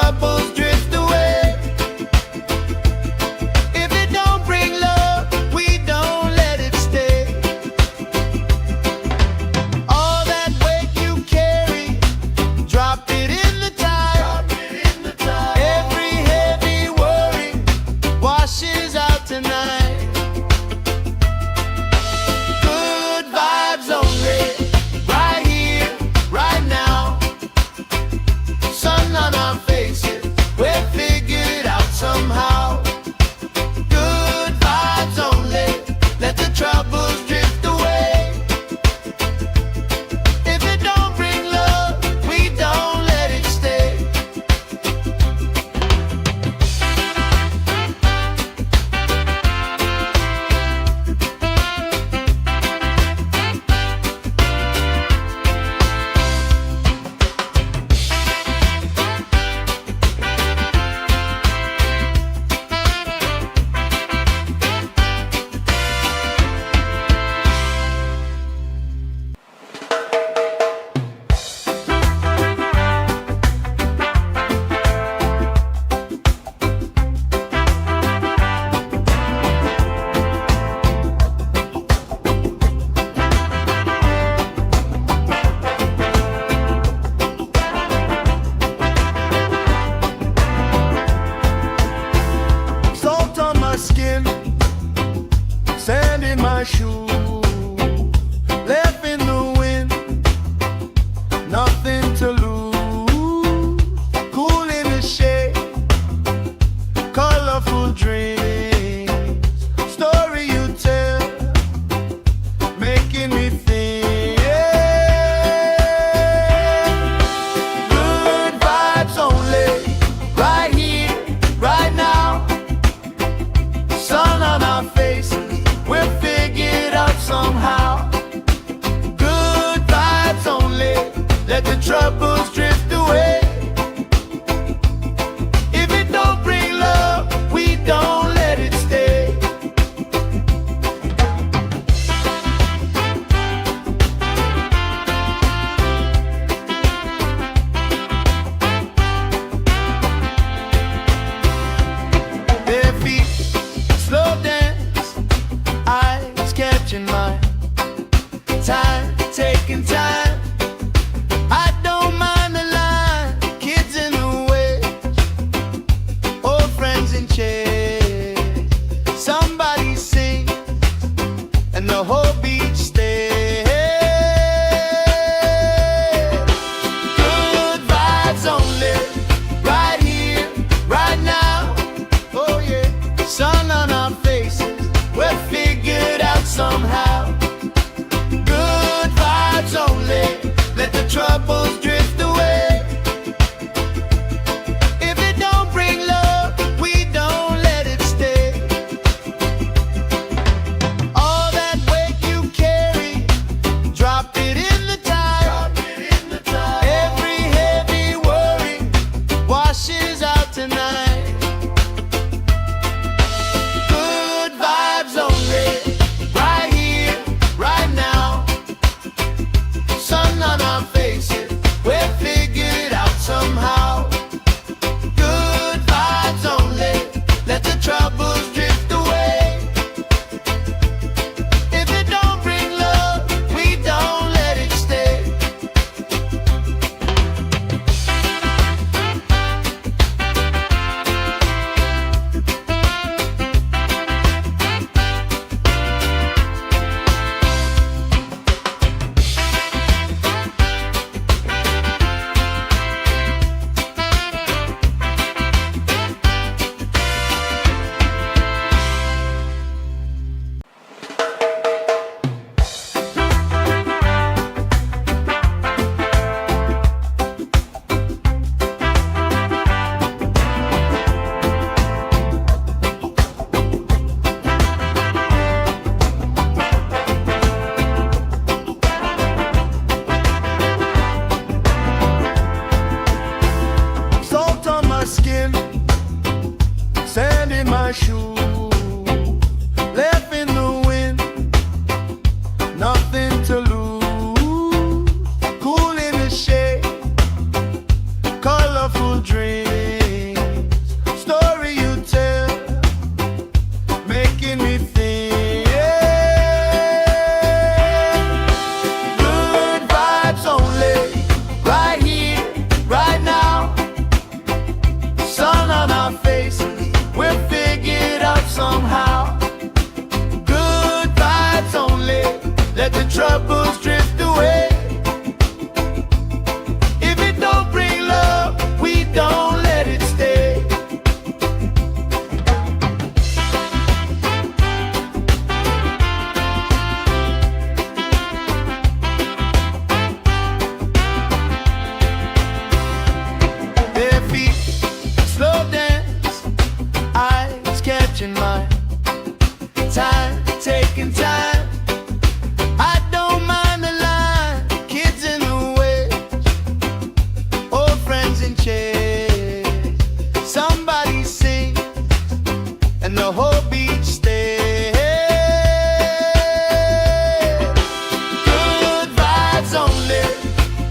troubles drift away. If it don't bring love, we don't let it stay. All that weight you carry, drop it in the tide. Every heavy worry washes out tonight. Good vibes only, right here, right now. Sun on our faces, we'll figure it out somehow. Good vibes only, let the troubles drift away. If it don't bring love, we don't let it stay. Salt on my skin, sand in my shoes, left in the wind, nothing to lose. Cool in the shade, colorful dreams, story you tell, making me think. Good vibes only, right here, right now. Sun on our faces, we'll figure it out somehow. Good vibes only, let the troubles drift away. If it don't bring love, we don't let it stay. Bare feet, slow dance, eyes catching mine. Time, taking time. I don't mind the line. Kids in the way, old friends in chairs. Somebody sings, and the whole beach stays. Good vibes only, right here, right now. Oh yeah, sun on our faces, we'll figure it out somehow. Good vibes only, let the troubles drift away. If it don't bring love, we don't let it stay. All that weight you time, taking time. I don't mind the line, kids in the way, old friends in chairs. Somebody sings and the whole beach stays. Good vibes only,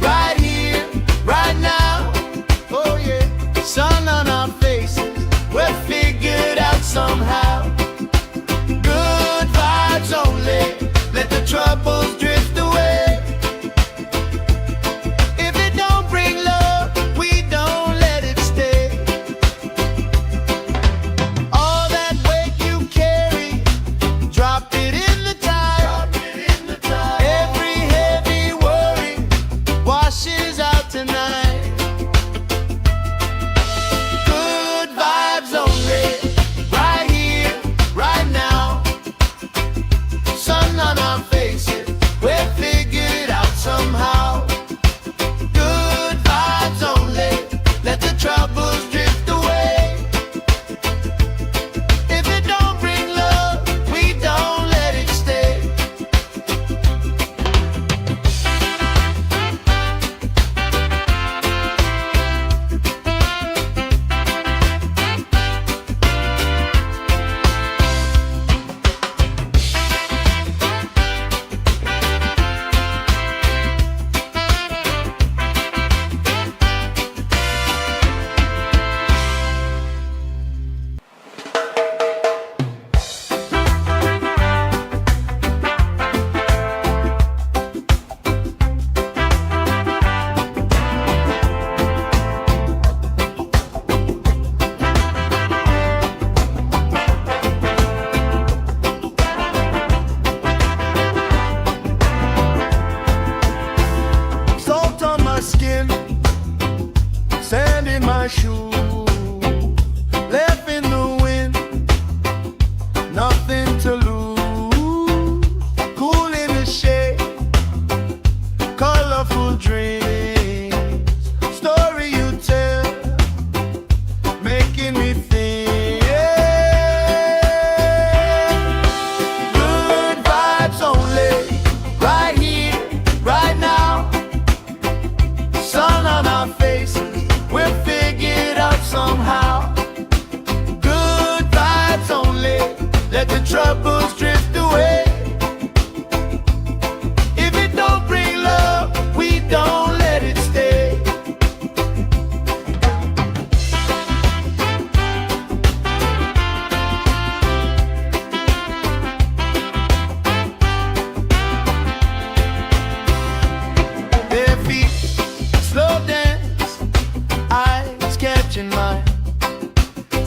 right here, right now. Oh yeah, sun on our faces, we're figured out somehow. Good vibes only, let the troubles drift away. If it don't bring love, we don't let it stay. All that weight you carry, drop it in the tide. Every heavy worry washes out tonight. Good vibes only, right here, right now. Sun on our faces, we're figured out somehow. Good vibes only, let the troubles drift away. If it don't bring love, we don't let it stay. Salt on my skin, sand in my shoes, left in the wind, nothing to lose. Cool in the shade, colorful dreams, story you tell, making me think. Good vibes only, right here, right now. Sun on our faces, we're figured out somehow. Good vibes only, let the troubles drift away. If it don't bring love, we don't let it stay. Their feet slow dance, eyes catching mine.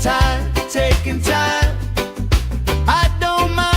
Time, taking time. I don't mind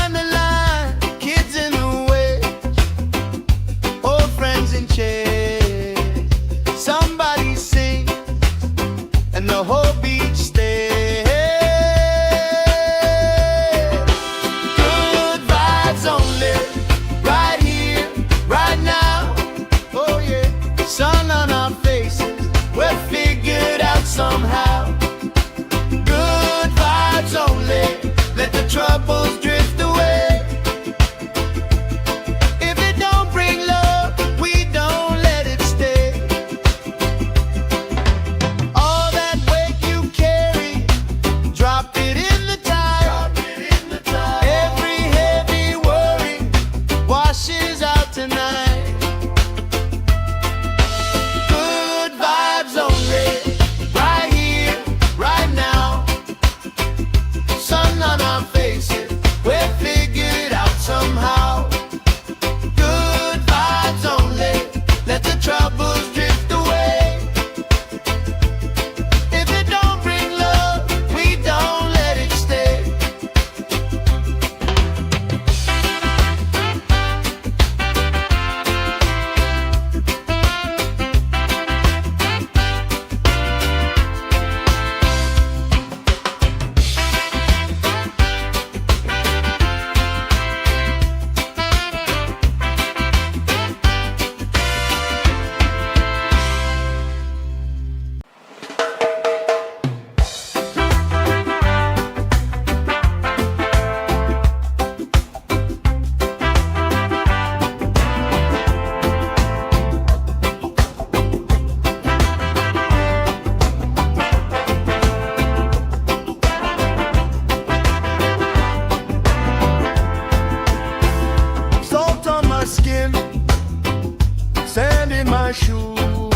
shoes,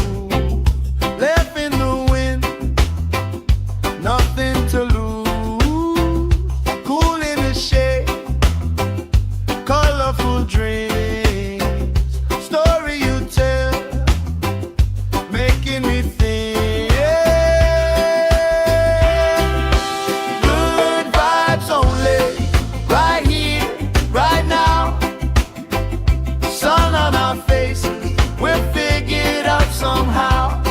left in the wind, nothing to lose. Cool in the shade, colorful dreams, story you tell, making me think. Good vibes only, right here, right now. Sun on our faces, we're figured out somehow.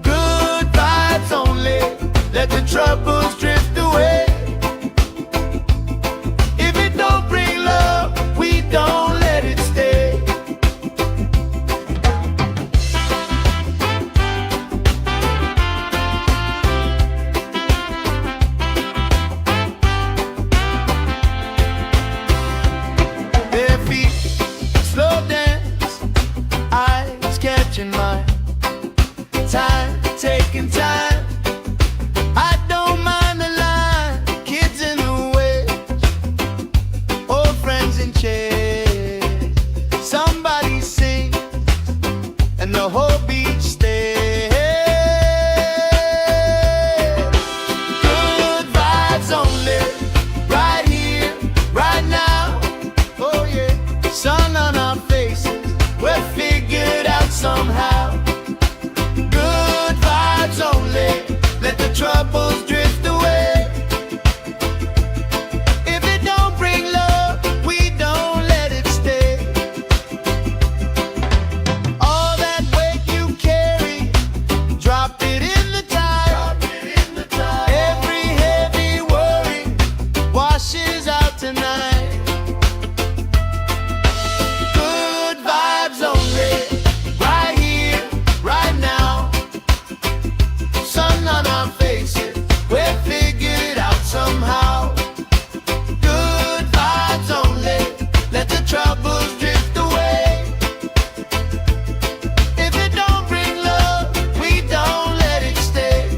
Good vibes only, let the troubles drift away. If it don't bring love, we don't let it stay. Bare feet, slow dance, eyes catching mine. Time, taking time. I don't mind the line. Kids in the waves, old friends in chairs. Somebody sings and the whole beach stays. Good vibes only, right here, right now. Oh yeah, sun on our faces, we're figured out somehow. Good vibes only, let the troubles drift away. If it don't bring love, we don't let it stay. All that weight you carry, drop it in the tide. Every heavy worry washes out tonight. Good vibes only, right here, right now. Sun on our faces, we're figured out somehow. Good vibes only, let the troubles drift away. If it don't bring love, we don't let it stay.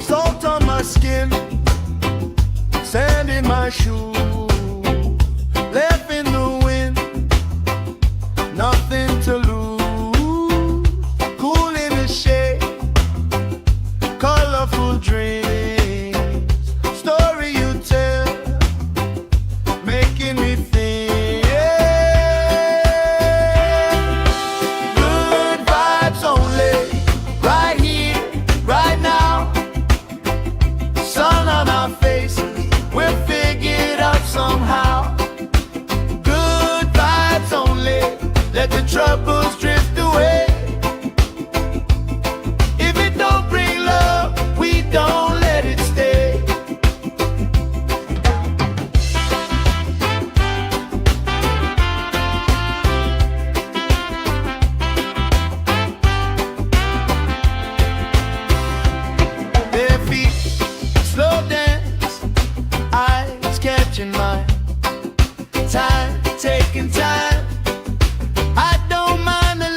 Salt on my skin, sand in my shoes, left in the wind, nothing to lose. Cool in the shade, colorful dreams, story you tell, making me think. Good vibes only, right here, right now. Sun on our faces, we're figured out somehow. Good vibes only, let the troubles drift away. If it don't bring love, we don't let it stay. Bare feet, slow dance, eyes catching mine. Time, taking time. I don't mind the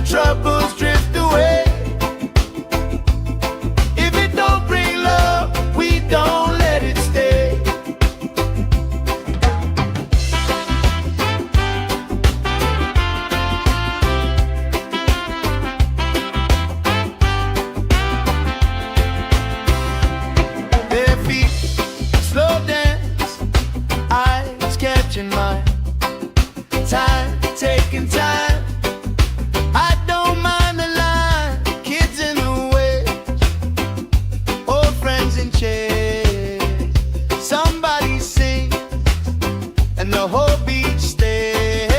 troubles drift away. If it don't bring love, we don't let it stay. Their feet slow dance, eyes catching mine. Time, taking time. I don't mind the line. Kids in the way, old friends in chairs. Somebody sings and the whole beach stays.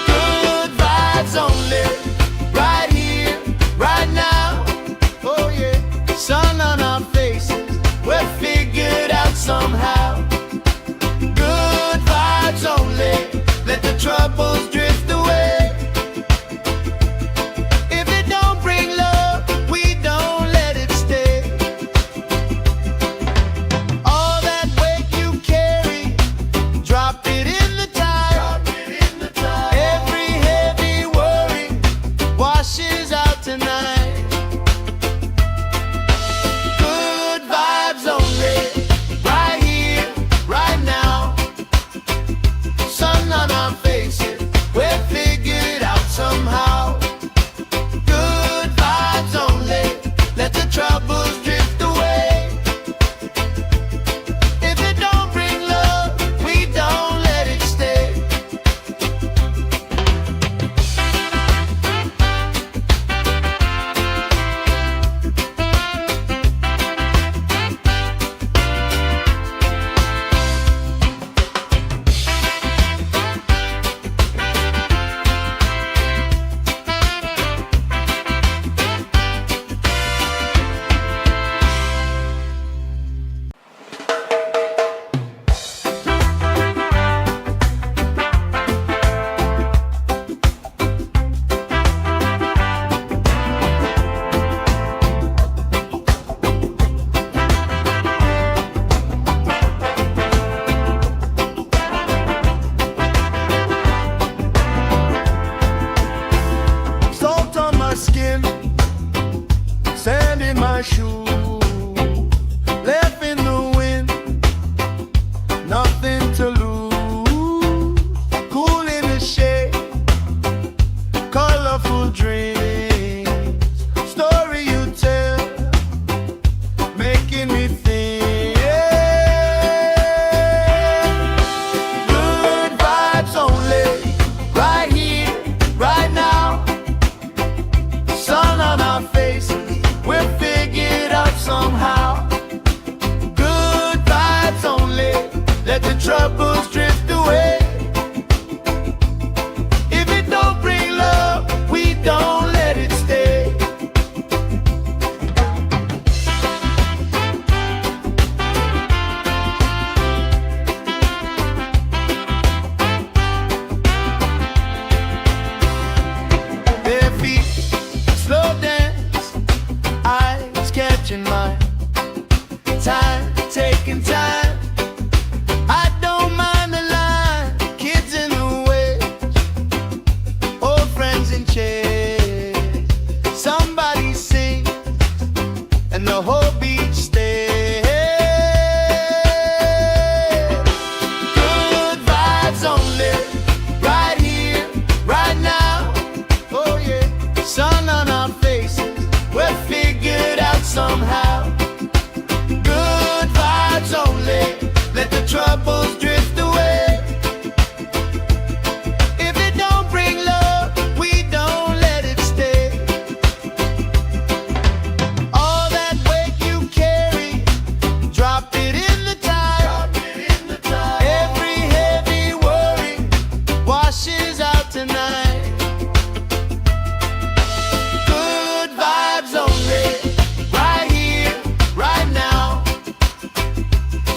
Good vibes only, right here, right now. Oh yeah, sun on our faces, we're figured out somehow. Good vibes only, let the troubles drift away. If it don't bring love, we don't let it stay. All that weight you carry, drop it in the tide. Every heavy worry washes out tonight. Good vibes only, right here, right now. Sun on our faces, we're figured out somehow. Good vibes only, let the troubles drift away. If it don't bring love, we don't let it stay. Salt on my skin, sand in my shoe, left in the wind, nothing to lose. Cool in the shade, colorful dreams, story you tell, making me think. Good vibes only, right here, right now. Sun on our faces, we're figured out somehow. Good vibes only, let the troubles drift away. If it don't bring love, we don't let it stay. Their feet slow dance, eyes catching mine. Time, taking time. I don't mind the line. Kids in the way, old friends in chairs. Somebody sings and the whole beach stays. Good vibes only, right here, right now. Oh yeah, sun on our faces, we're figured out somehow. Good vibes only, let the troubles drift away. If it don't bring love, we don't let it stay. All that weight you carry, drop it in the tide. Every heavy worry washes out tonight. Good vibes only, right here, right now.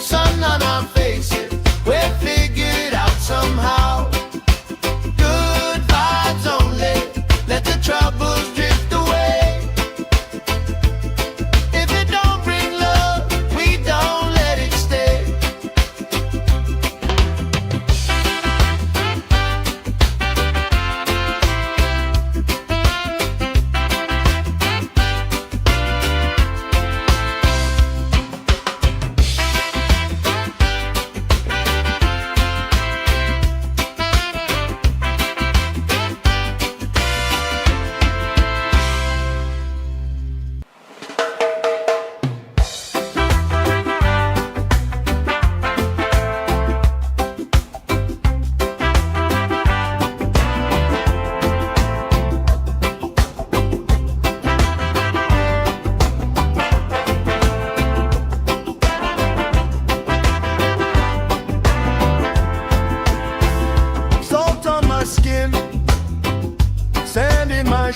Sun on our faces, we're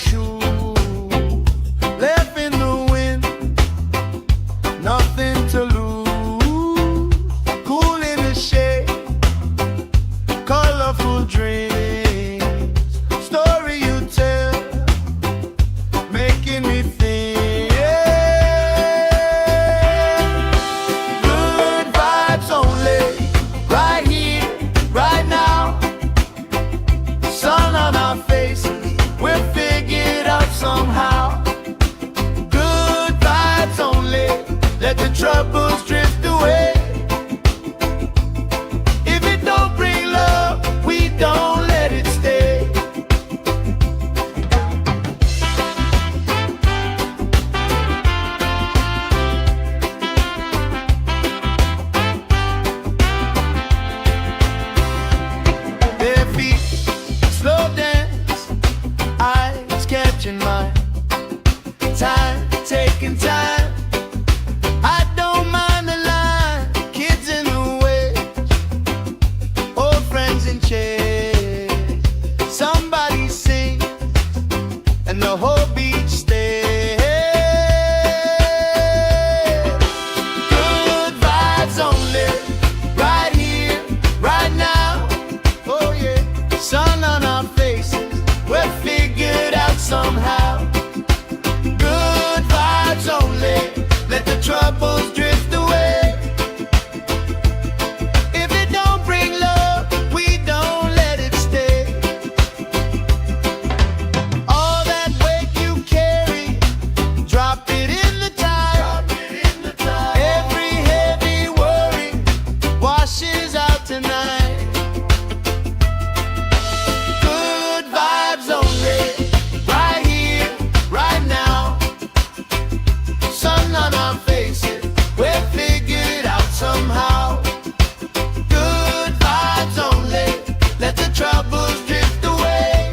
shoes, left in the wind, nothing to lose. Cool in the shade, colorful dreams, story you tell, making me think. Good vibes only, right here, right now. Sun on our faces, we're figured out somehow. Good vibes only, let the troubles drift away. If it don't bring love, we don't let it stay. Bare feet, slow dance, eyes catching mine. Time, taking time. I don't mind the line. Kids in the way, old friends in chairs. Somebody sings, and the whole beach stays. Good vibes only, right here, right now. Oh yeah, sun on our faces, we're figured out somehow. Good vibes only, let the troubles drift away. If it don't bring love, we don't let it stay. All that weight you carry, drop it in the tide. Every heavy worry washes out tonight. Good vibes only, right here, right now. Sun on our faces, we're figured out somehow. Good vibes only, let the troubles drift away.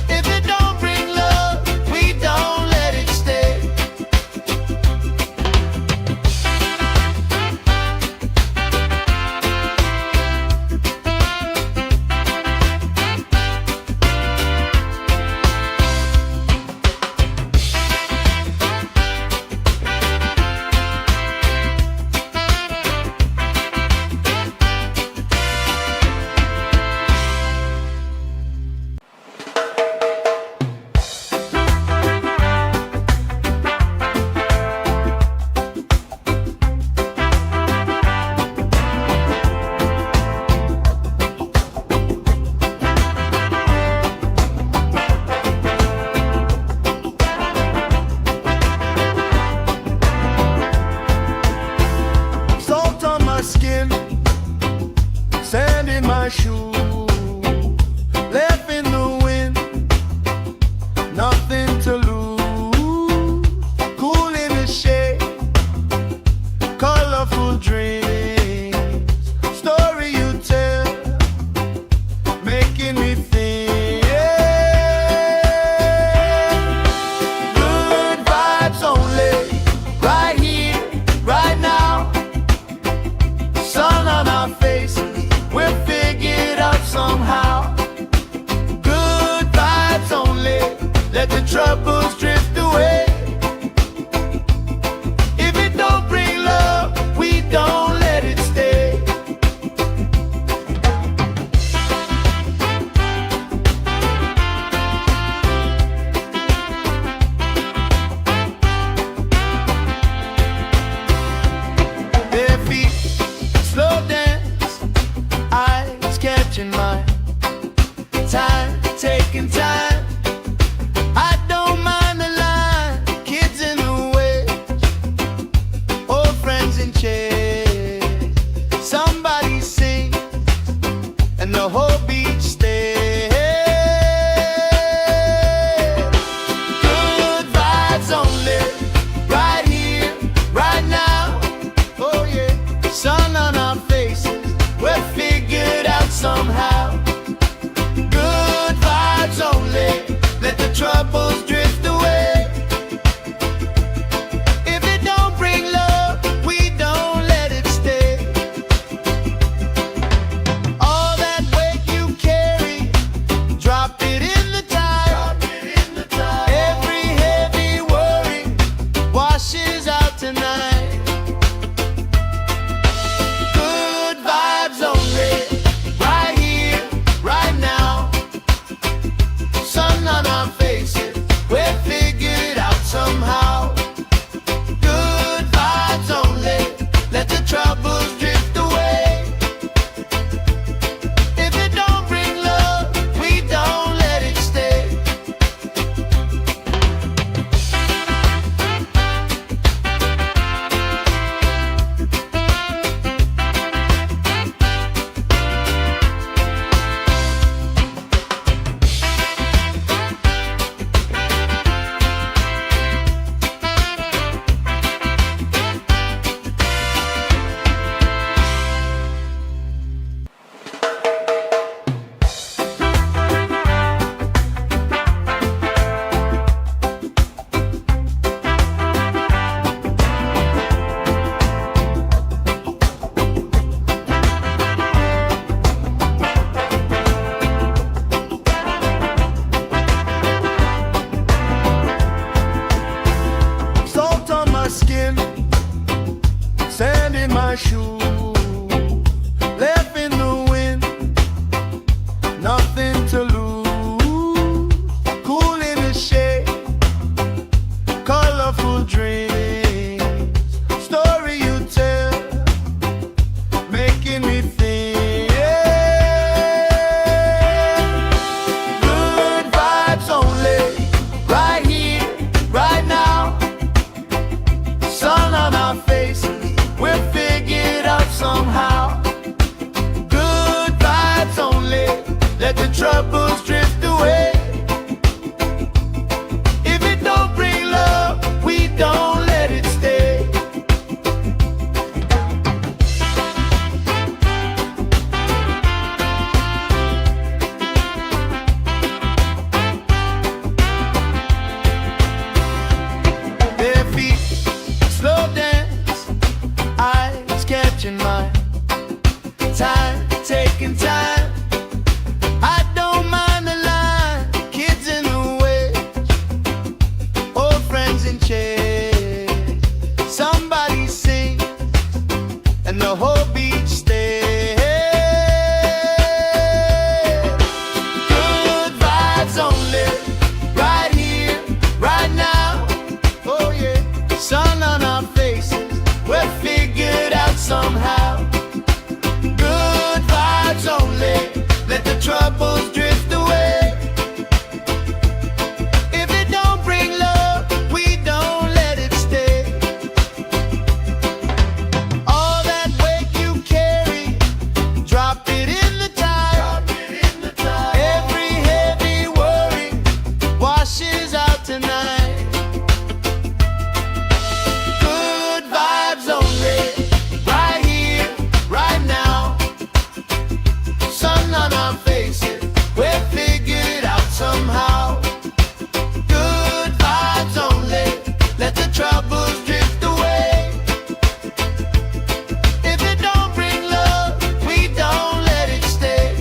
If it don't bring love, we don't let it stay. Salt on my skin, sand in my shoes, left in the wind, nothing to lose. Cool in the shade, colorful dreams, story you tell, making me think. Good vibes only, right here, right now. Sun on our faces, we're figured out somehow. Good vibes only, let the troubles drift away. If it don't bring love, we don't let it stay. Bare feet, slow dance, eyes catching mine. Time, taking time. I don't mind the line. Kids in the way, old friends in chairs. Somebody sings, and the whole beach stays. Good vibes only, right here, right now. Oh yeah, sun on our faces, we're figured out somehow. Good vibes only, troubles drift away. If it don't bring love, we don't let it stay. Their feet slow dance, eyes catching mine. Time, taking time. I don't mind the line. Kids in the way, old friends in chairs. Somebody sings and the whole beach stays. Good vibes only, right here, right now. Oh yeah, sun on our faces, we're figured out somehow. Good vibes only, let the troubles drift away. If it don't bring love, we don't let it stay. All that weight you carry, drop it in the tide. Every heavy worry washes out tonight. Good vibes only, right here, right now. Sun on our faces, we're figured out somehow. Good vibes only, let the troubles drift away. If it don't bring love, we don't let it stay.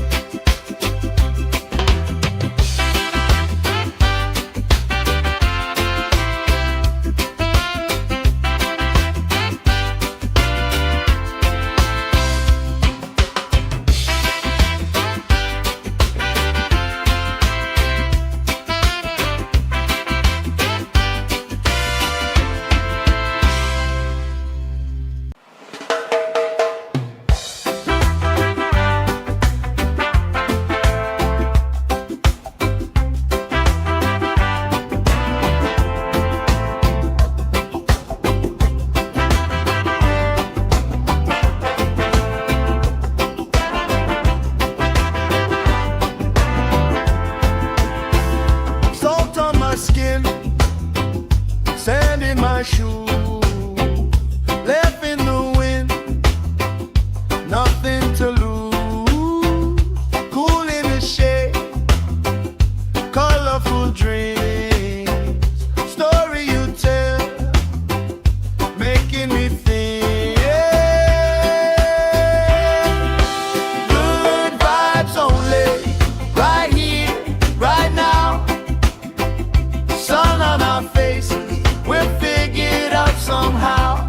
Salt on my skin, sand in my shoe, left in the wind, nothing to lose. Cool in the shade, colorful dreams, story you tell, making me think. Good vibes only, right here, right now. Sun on our faces, we're figured out somehow.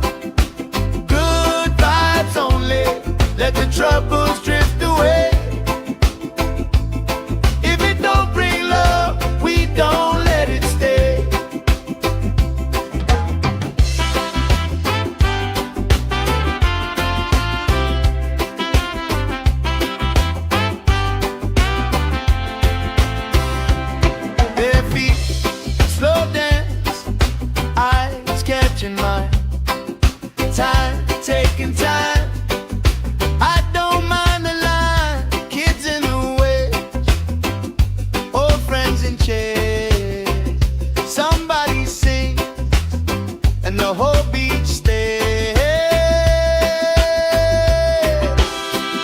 Good vibes only, let the troubles drift away. If it don't bring love, we don't let it stay. Their feet slow dance, eyes catching mine. Time, taking time. I don't mind the line. Kids in the way, old friends in chairs. Somebody sings and the whole beach stays.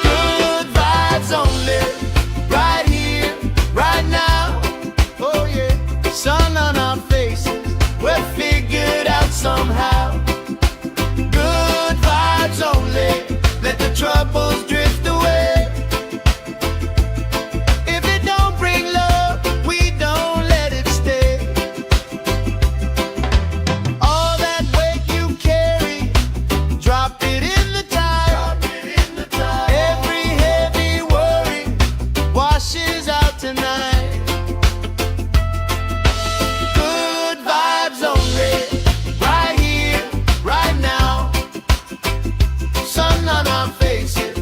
Good vibes only, right here, right now. Oh yeah, sun on our faces, we're figured out somehow. Good vibes only, let the troubles drift away. If it don't bring love, we don't let it stay. All that weight you carry, drop it in the tide. Every heavy worry washes out tonight. Good vibes only, right here, right now. Sun on our faces,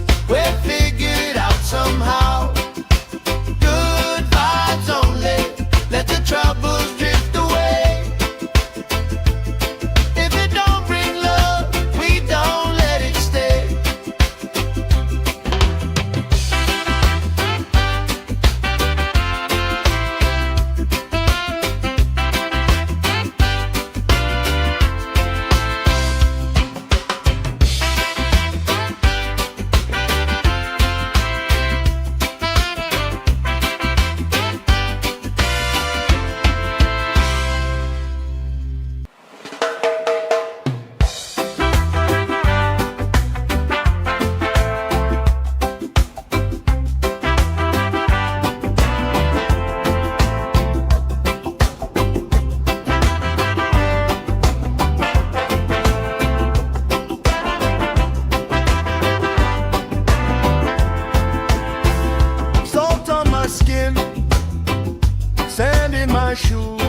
sand in my shoes,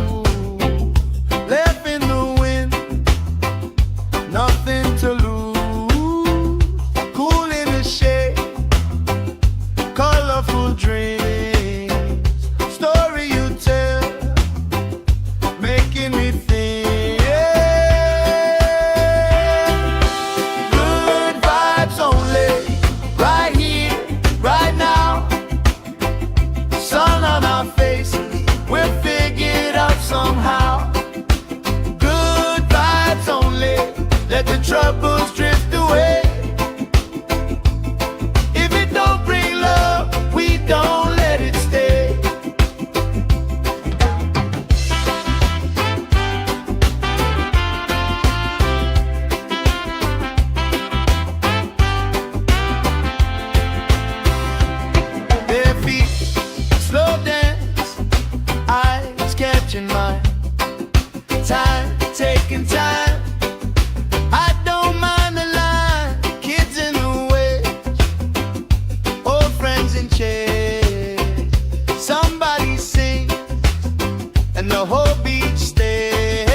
left in the wind, nothing to lose. Cool in the shade, colorful dreams, story you tell, making me think. Good vibes only, right here, right now. Sun on our faces, we'll figure it out somehow. Good vibes only, let the troubles drift away. If it don't bring love, we don't let it stay. Bare feet, slow dance, eyes catching mine. Time, taking time. I don't mind the line. Kids in the way, old friends in chairs. Somebody sings and the whole beach stays.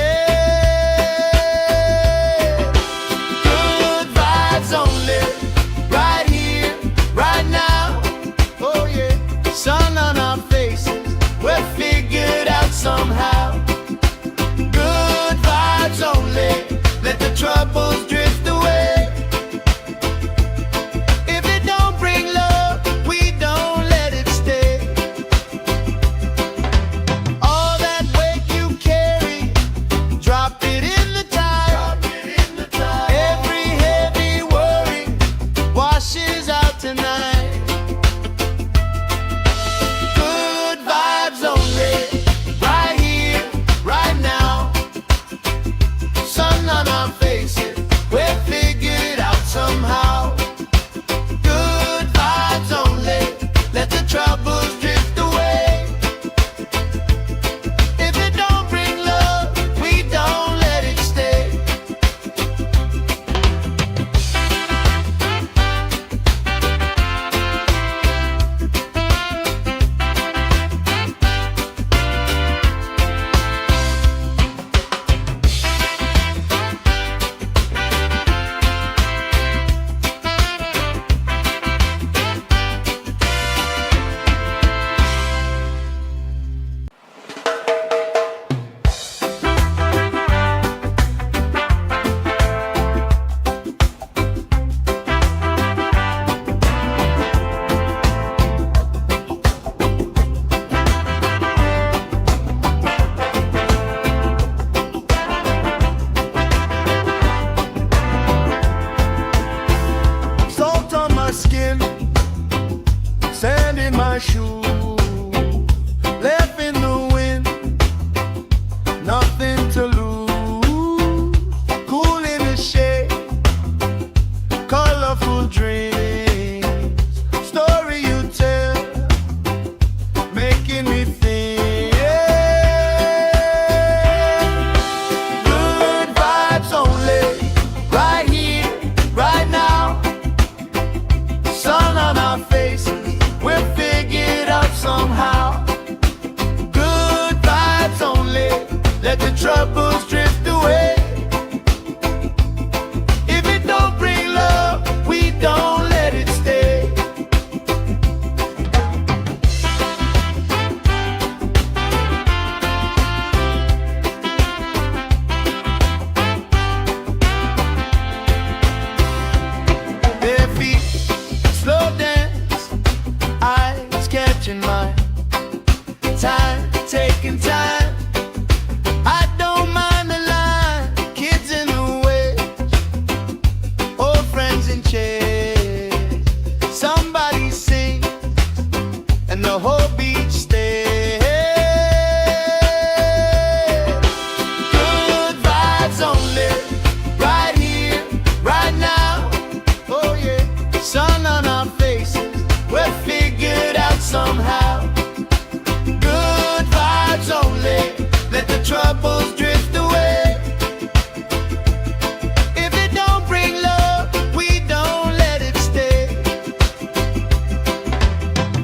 Good vibes only, right here, right now. Oh yeah, sun on our faces, we'll figure it out somehow. Good vibes only, let the troubles drift away. If it don't bring love, we don't let it stay. All that weight you carry, drop it in the tide. Every heavy worry washes out tonight. Good vibes only, right here, right now. Sun on our faces, we'll figure it out somehow. Good vibes only, let the troubles drift away. If it don't bring love, we don't let it stay. Salt on my skin, sand in my shoes, left in the wind, nothing to lose. Cool in the shade, colorful dreams, story you tell, making me think. Good vibes only, right here, right now. Sun on our faces, we'll figure it out somehow. Good vibes only, let the troubles drift away. If it don't bring love, we don't let it stay. Bare feet, slow dance, eyes catching mine. Time, taking time. I don't mind the line. Kids in the way, old friends in chairs. Somebody sings and the whole beach stays. Good vibes only, right here, right now. Oh yeah, sun on our faces, we'll figure it out somehow. Good vibes only, let the troubles drift away. If it don't bring love, we don't let it stay.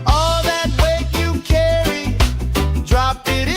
All that weight you carry, drop it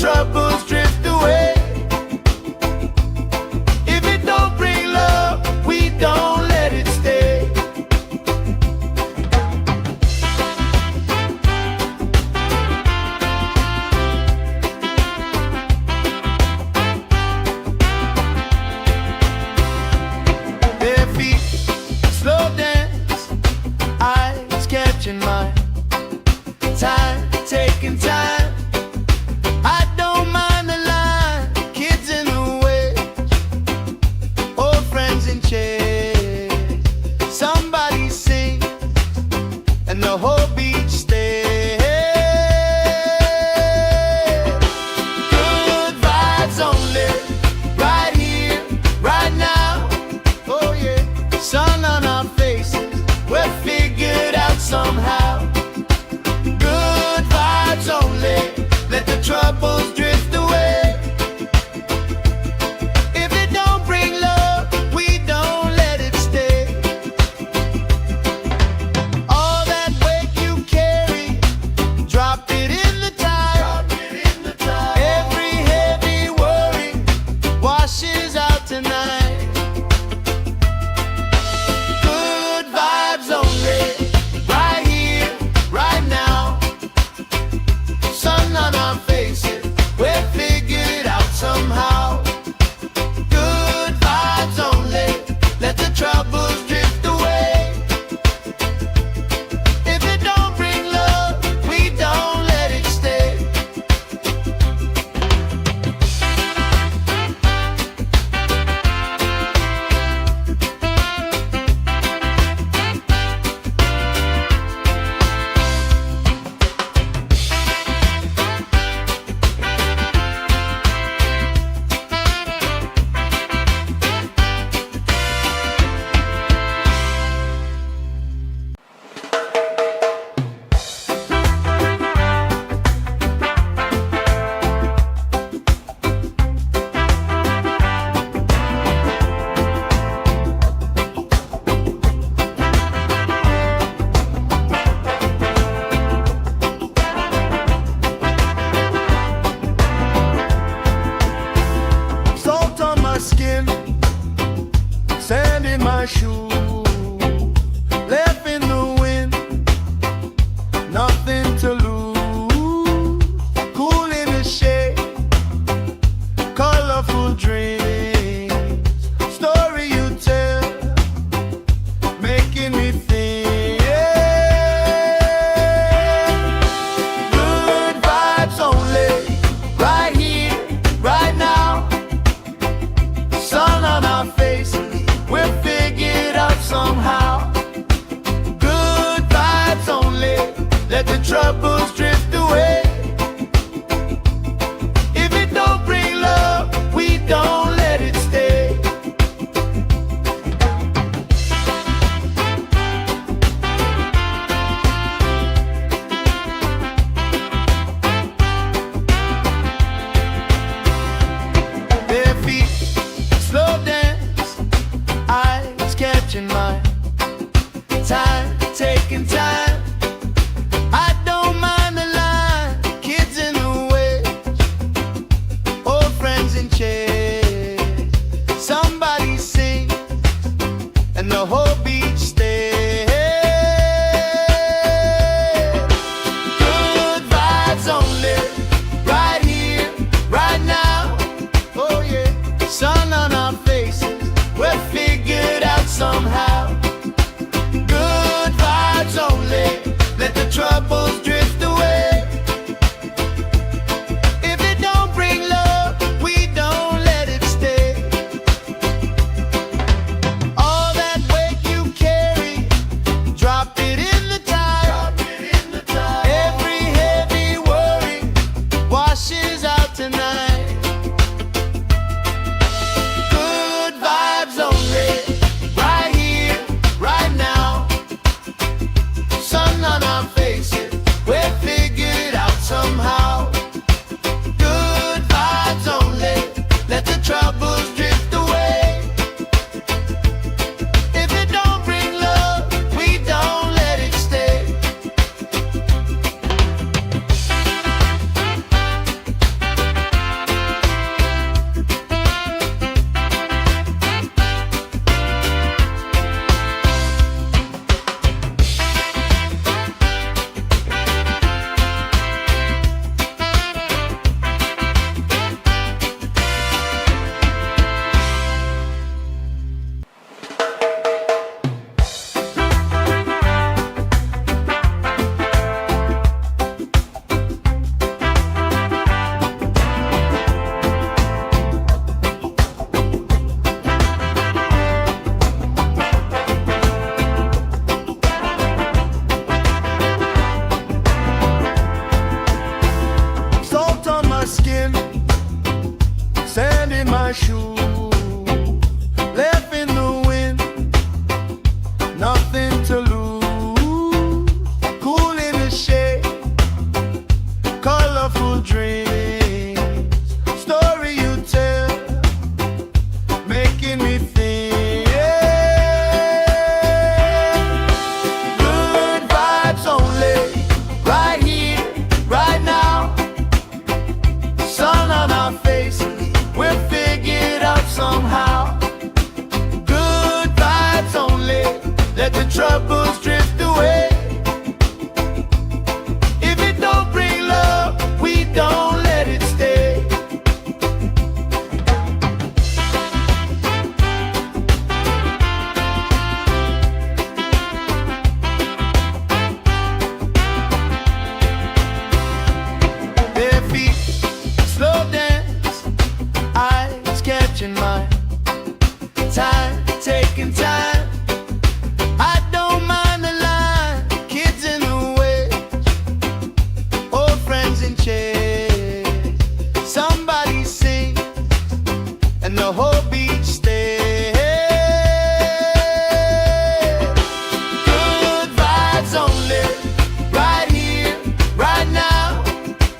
troubles drift away. If it don't bring love, we don't let it stay. Bare feet, slow dance, eyes catching mine. Time, taking time. I don't mind the line. Kids in the way, old friends in chairs. Somebody sings and the whole beach stays. Good vibes only, right here, right now. Oh yeah, sun on our faces, we're figured out somehow. Good vibes only, let the troubles drift away. If it don't bring love, we don't let it stay. All that weight you carry, drop it in the tide. Every heavy worry washes out tonight. Good vibes only, right here, right now. Sun on our faces, we're figured out somehow. Good vibes only, let the troubles drift away. If it don't bring love, we don't let it stay. Salt on my skin, sand in my shoes, left in the wind, nothing to lose. Cool in the shade, colorful dreams, story you tell, making me think. Good vibes only, right here, right now. Sun on our faces, we're figured out somehow. Good vibes only, let the troubles drift away. If it don't bring love, we don't let it stay. Bare feet, slow dance, eyes catching mine. Time, taking time. I don't mind the line. Kids in the way, old friends in chairs. Somebody sings and the whole beach stays. Good vibes only, right here, right now. Oh yeah, sun on our faces, we're figured out somehow. Good vibes only, let the troubles drift away. If it don't bring love, we don't let it stay. All that weight you carry, drop it in the tide. Every heavy worry washes out tonight. Good vibes only, right here, right now. Sun on our faces, we're figured out somehow. Good vibes only, let the troubles drift away. If it don't bring love, we don't let it stay. my shoes, left in the wind, nothing to lose. Cool in the shade, colorful dreams, story you tell, making me think. Good vibes only, right here, right now. Sun on our faces, we'll figure it out somehow. Good vibes only, let the troubles drift away. If it don't bring love, we don't let it stay. Bare feet, slow dance, eyes catching mine. Time, taking time. I don't mind the line. Kids in the way, old friends in chairs. Somebody sings and the whole beach stays. Good vibes only, right here, right now.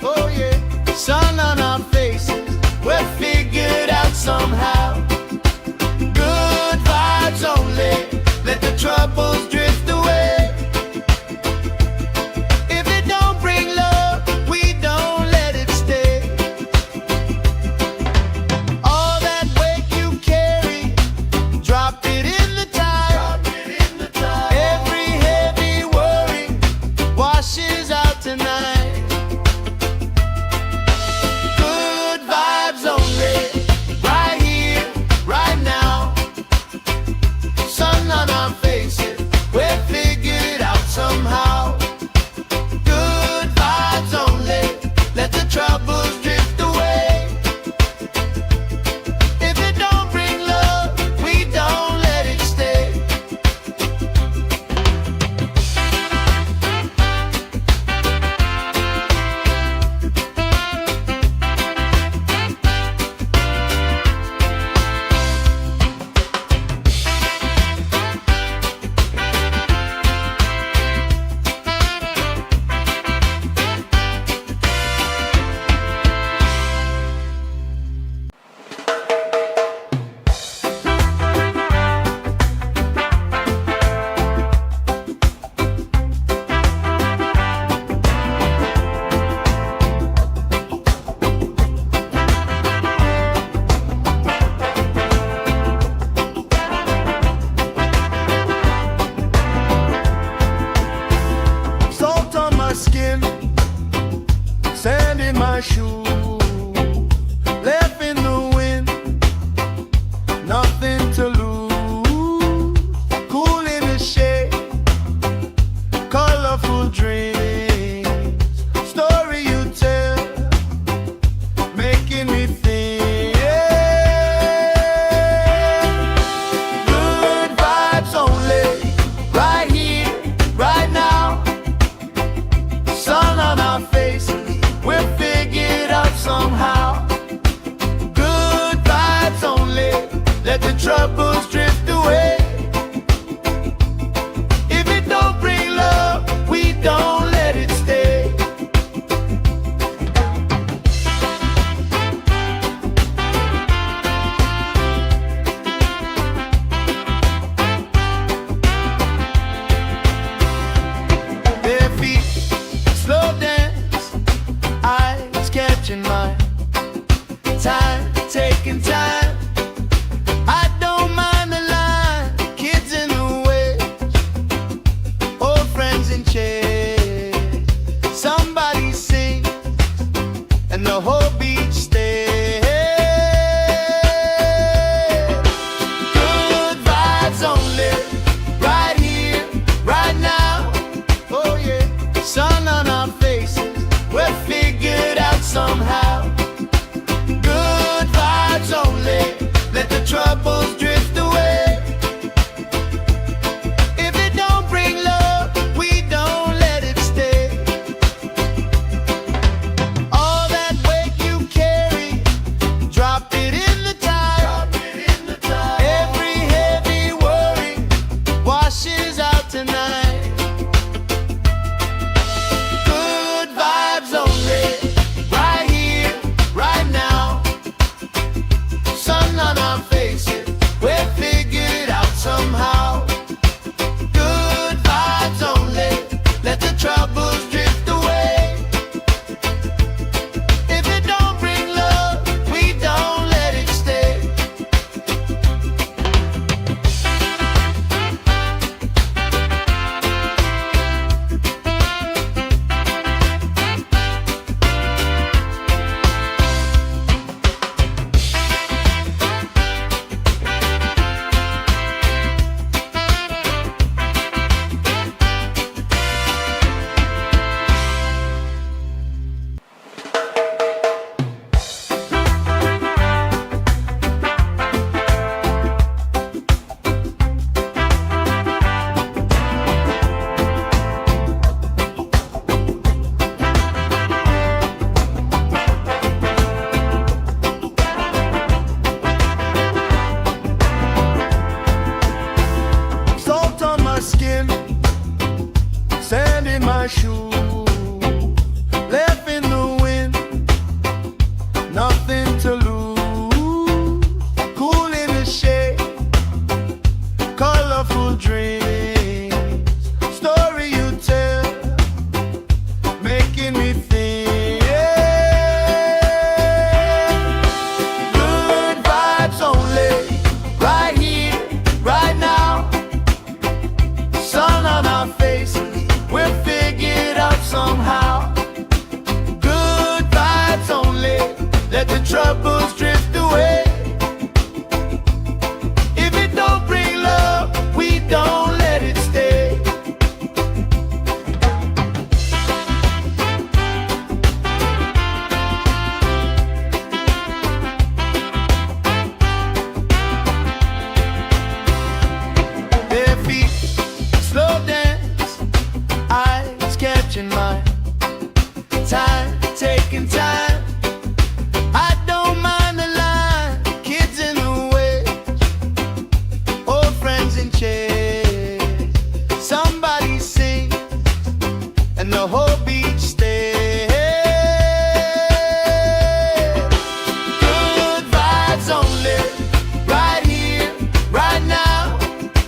Oh yeah, sun on our faces, we'll figure it out somehow. Good vibes only, let the troubles drift away. If it don't bring love, we don't let it stay. All that weight you carry, drop it in the tide. Every heavy worry washes out tonight. Good vibes only, right here, right now. Sun on our faces, we'll figure it out somehow. Good vibes only, let the troubles drift away. If it don't bring love, we don't let it stay. Salt on my skin, sand in my shoes, left in the wind, nothing to lose. Cool in the shade, colorful dreams, story you tell, making me think. Good vibes only, right here, right now. Sun on our faces, we'll figure it out somehow. Good vibes only, let the troubles drift away. If it don't bring love, we don't let it stay. Bare feet, slow dance, eyes catching mine. Time, taking time. I don't mind the line. troubles drift away. If it don't bring love, we don't let it stay. Bare feet, slow dance, eyes catching mine. Time, taking time. I don't mind the line. Kids in the way, old friends in chairs. Somebody sings and the whole beach stays. Good vibes only, right here, right now.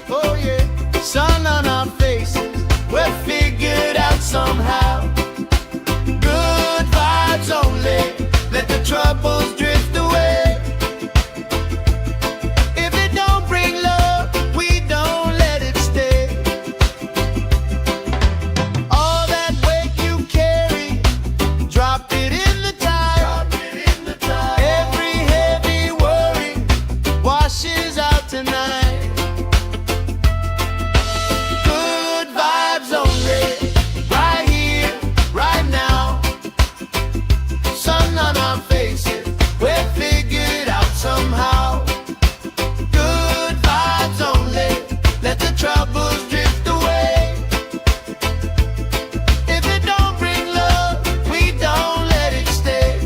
Oh yeah, sun on our faces, we're figured out somehow. Good vibes only, let the troubles drift away. If it don't bring love, we don't let it stay. All that weight you carry, drop it in the tide. Every heavy worry washes out tonight. Good vibes only, right here, right now. Sun on our faces, we're figured out somehow. Good vibes only, let the troubles drift away. If it don't bring love, we don't let it stay.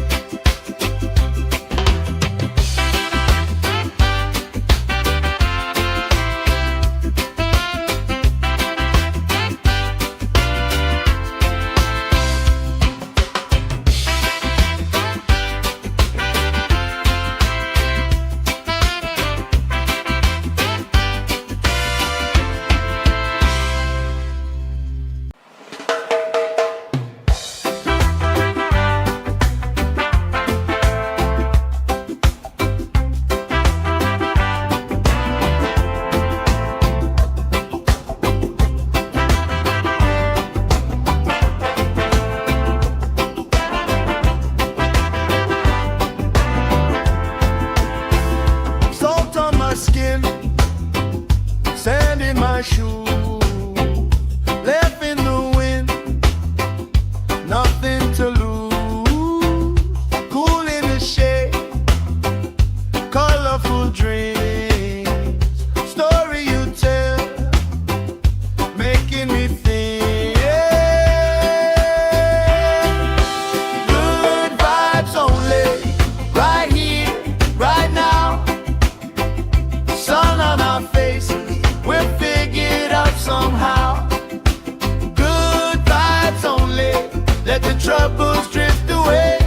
Salt on my skin, sand in my shoe, left in the wind, nothing to lose. Cool in the shade, colorful dreams, story you tell, making me think. Good vibes only, right here, right now. Sun on our faces, we're figured out somehow. Good vibes only, let the troubles drift away.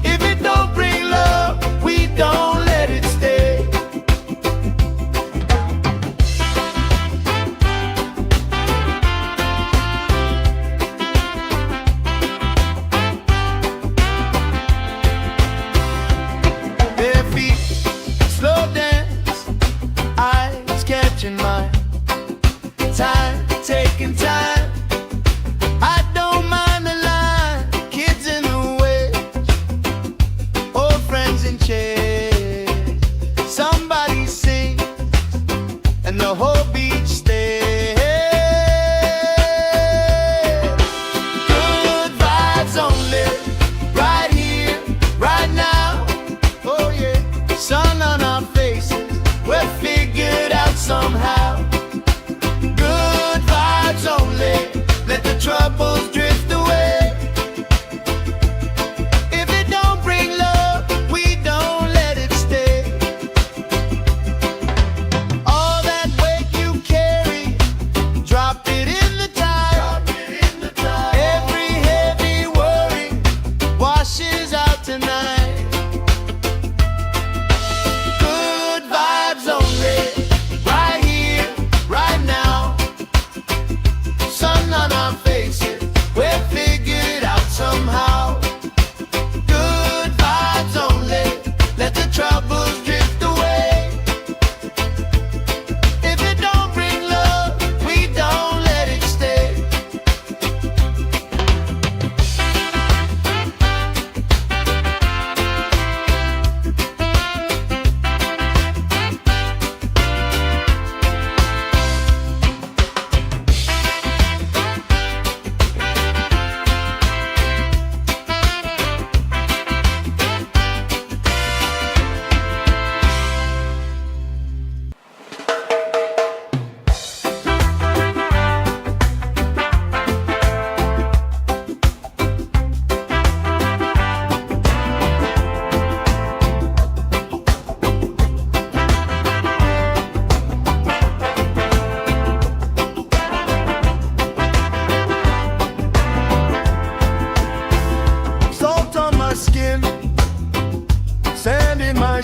If it don't bring love, we don't let it stay. Bare feet, slow dance, eyes catching mine. Time, taking time. I don't mind the line. Kids in the way, old friends in chairs. Somebody sings and the whole beach stays. Good vibes only, right here, right now. Oh yeah, sun on our faces, we're figured out somehow. Good vibes only, let the troubles drift away. If it don't bring love, we don't let it stay. All that weight you carry, drop it in the tide. Every heavy worry washes out tonight. Good vibes only, right here, right now. Sun on our faces, we're figured out somehow. Good vibes only, let the troubles drift away. If it don't bring love, we don't let it stay.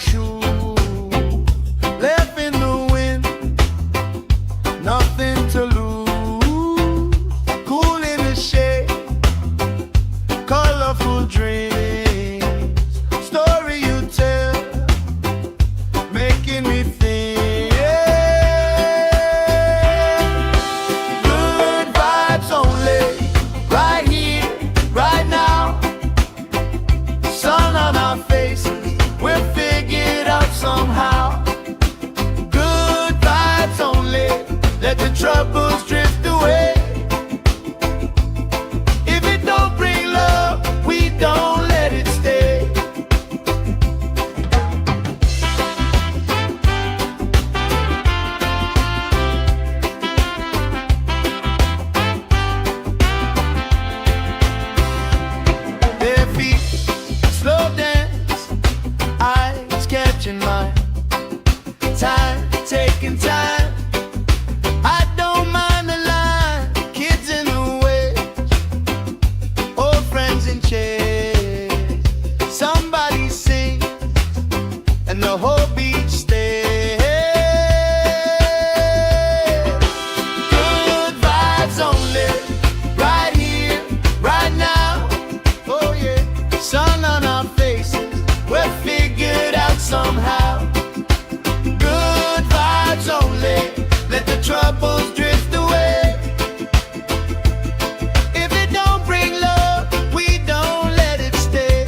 shoes, left in the wind, nothing to lose. Cool in the shade, colorful dreams, story you tell, making me think. Good vibes only, right here, right now. Sun on our faces, we'll figure it out somehow. Good vibes only, let the troubles drift away. If it don't bring love, we don't let it stay. Bare feet, slow dance, eyes catching mine. Time, taking time. I don't mind the line. Kids in the way, old friends in chairs. Somebody sings, and the whole beach stays. Good vibes only, right here, right now. Oh yeah, sun on our faces, we'll figure it out somehow. Good vibes only, let the troubles drift away. If it don't bring love, we don't let it stay.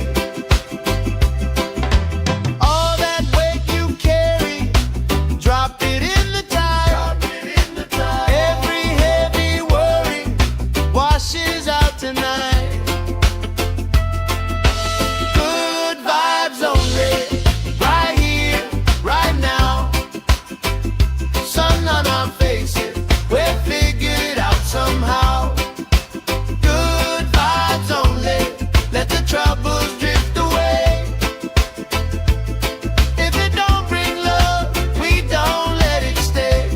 All that weight you carry, drop it in the tide. Every heavy worry washes out tonight. Good vibes only, right here, right now. Sun on our faces, we'll figure it out somehow. Good vibes only, let the troubles drift away. If it don't bring love, we don't let it stay.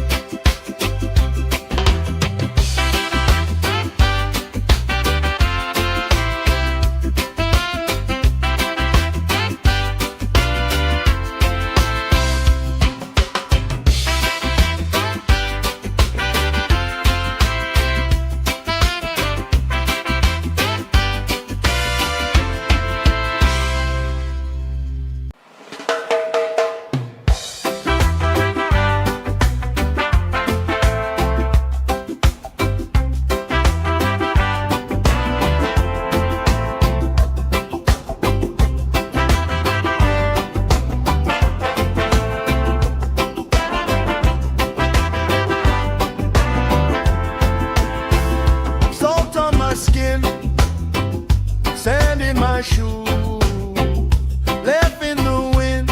Salt on my skin, sand in my shoes, left in the wind,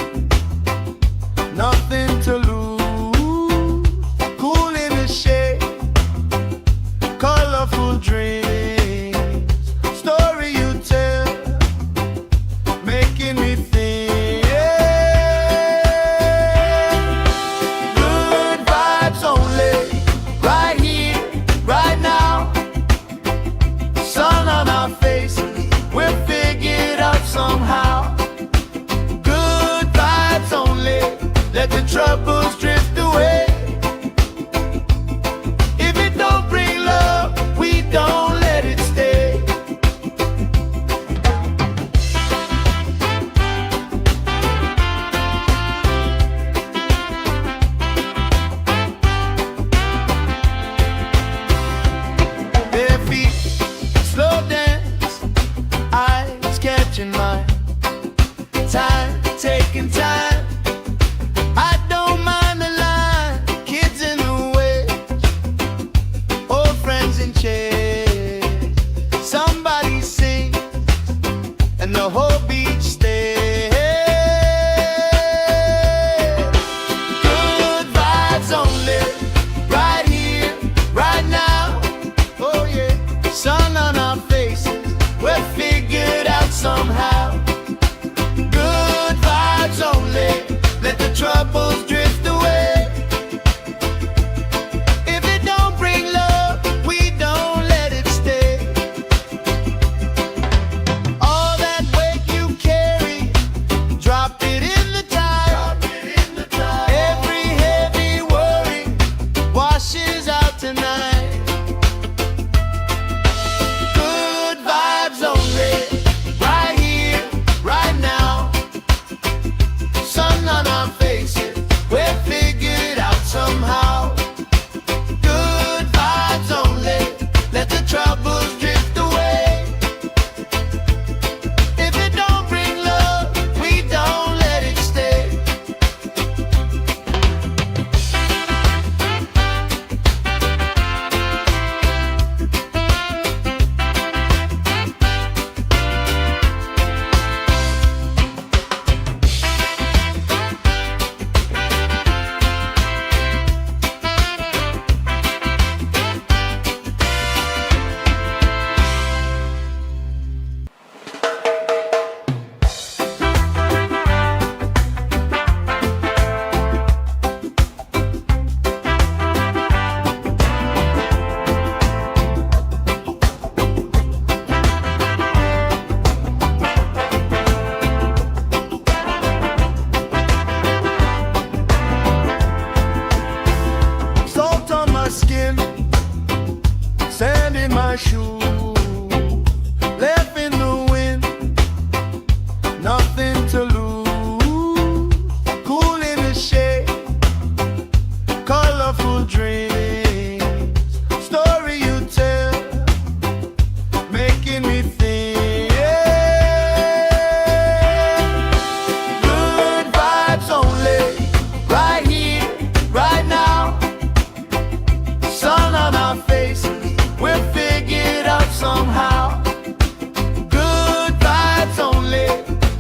nothing to lose. Cool in the shade, colorful dreams, story you tell, making me think. Good vibes only, right here, right now. Sun on our faces, we'll figure it out somehow. Good vibes only, let the troubles drift away. If it don't bring love, we don't let it stay. Bare feet, slow dance, eyes catching mine. Time, taking time. I don't mind the line.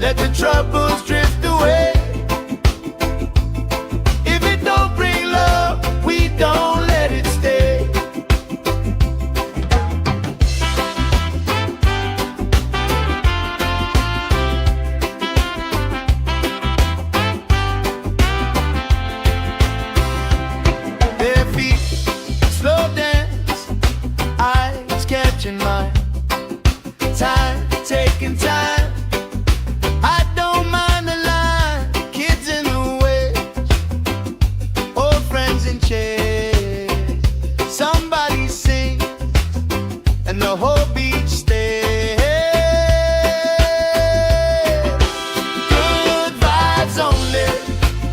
let the troubles drift away. If it don't bring love, we don't let it stay. Bare feet, slow dance, eyes catching mine. Time, taking time. I don't mind the line. Kids in the way, old friends in chairs. Somebody sing, and the whole beach stays. Good vibes only,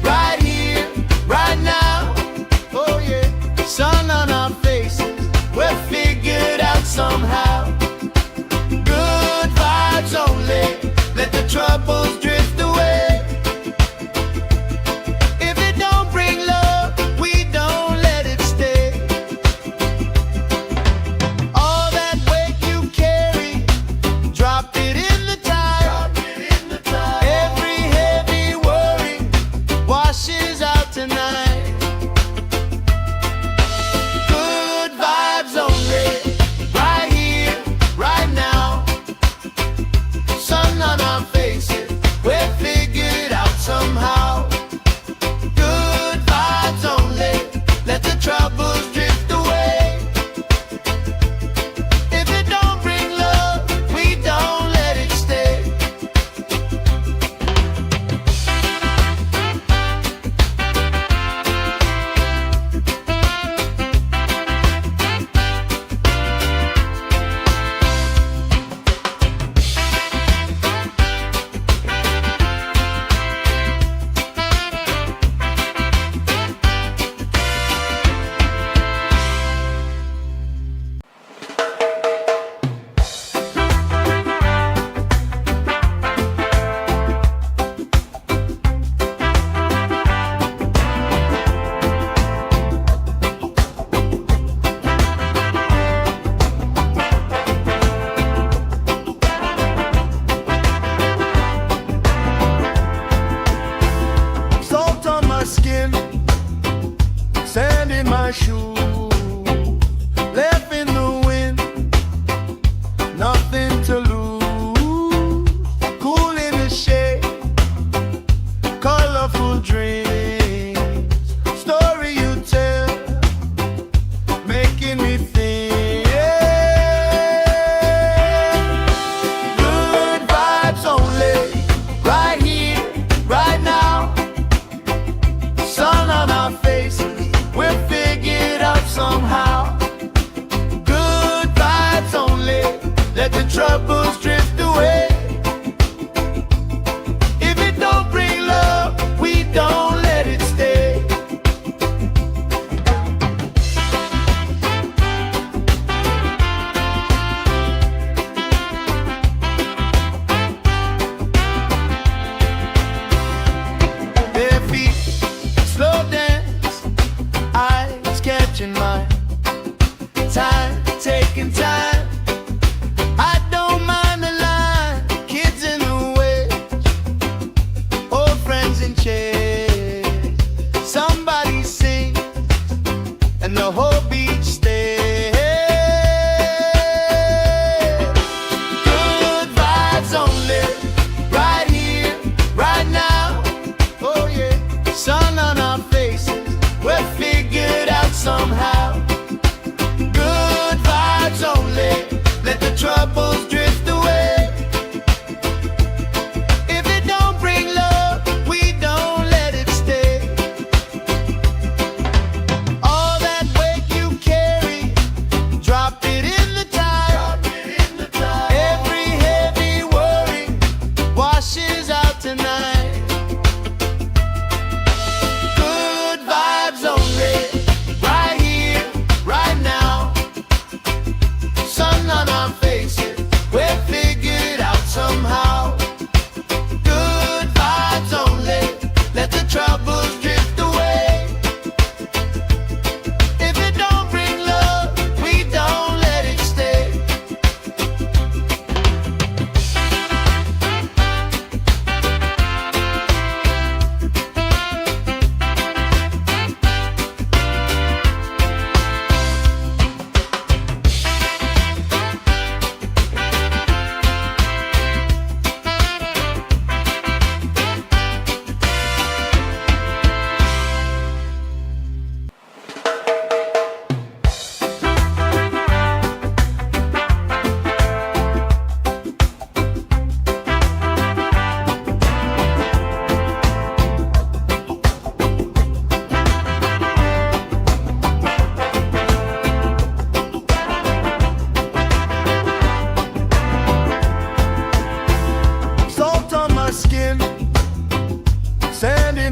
right here, right now. Oh yeah, sun on our faces, we're figured out somehow. Good vibes only, let the troubles drift away. If it don't bring love, we don't let it stay. All that weight you carry, drop it in the tide. Every heavy worry washes out tonight. Good vibes only, right here, right now. Sun on our faces, we're figured out somehow. Good vibes only, let the troubles drift away. If it don't bring love, we don't let it stay. Salt on my skin, sand in my shoes, left in the wind, nothing to lose. Cool in the shade, colorful dreams, story you tell, making me think. Good vibes only, right here, right now. Sun on our faces, we're figured out somehow. Good vibes only, let the troubles drift away. If it don't bring love, we don't let it stay. Bare feet, slow dance, eyes catching mine. Time, taking time. I don't mind the line.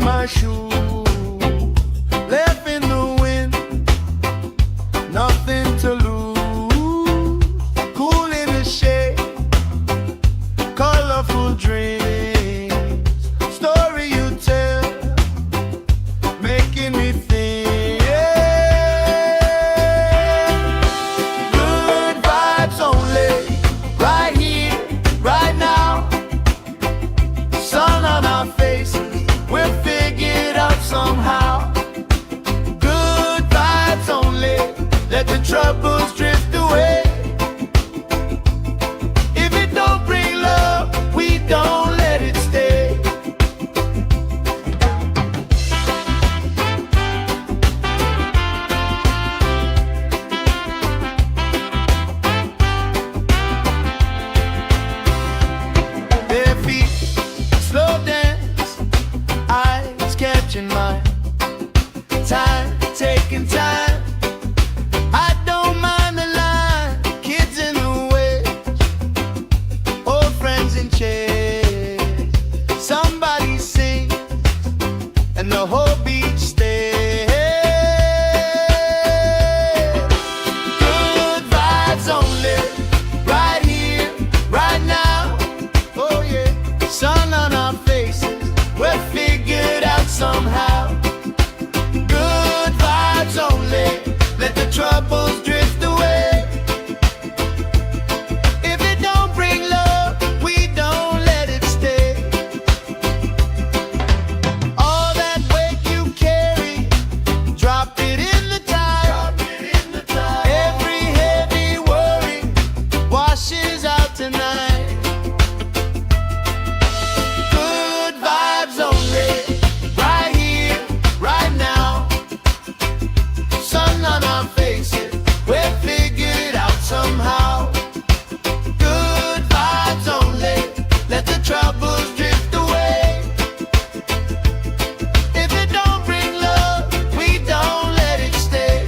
in my shoes, left in the wind, nothing to lose. Cool in the shade, colorful dreams, story you tell, making me think. Good vibes only, right here, right now. Sun on our faces, we'll figure it out somehow. Good vibes only, let the troubles drift away. If it don't bring love, we don't let it stay. Bare feet, slow dance, eyes catching mine. Time, taking time. I don't mind the line. Kids in the way, old friends in chairs. Somebody sings and the whole beach stays. Good vibes only, right here, right now. Oh yeah, sun on our faces, we'll figure it out somehow. Good vibes only, let the troubles drift away. If it don't bring love, we don't let it stay. All that weight you carry, drop it in the tide. Every heavy worry washes out tonight. Good vibes only, right here, right now. Sun on our faces, we'll figure it out somehow. Good vibes only, let the troubles drift away. If it don't bring love, we don't let it stay.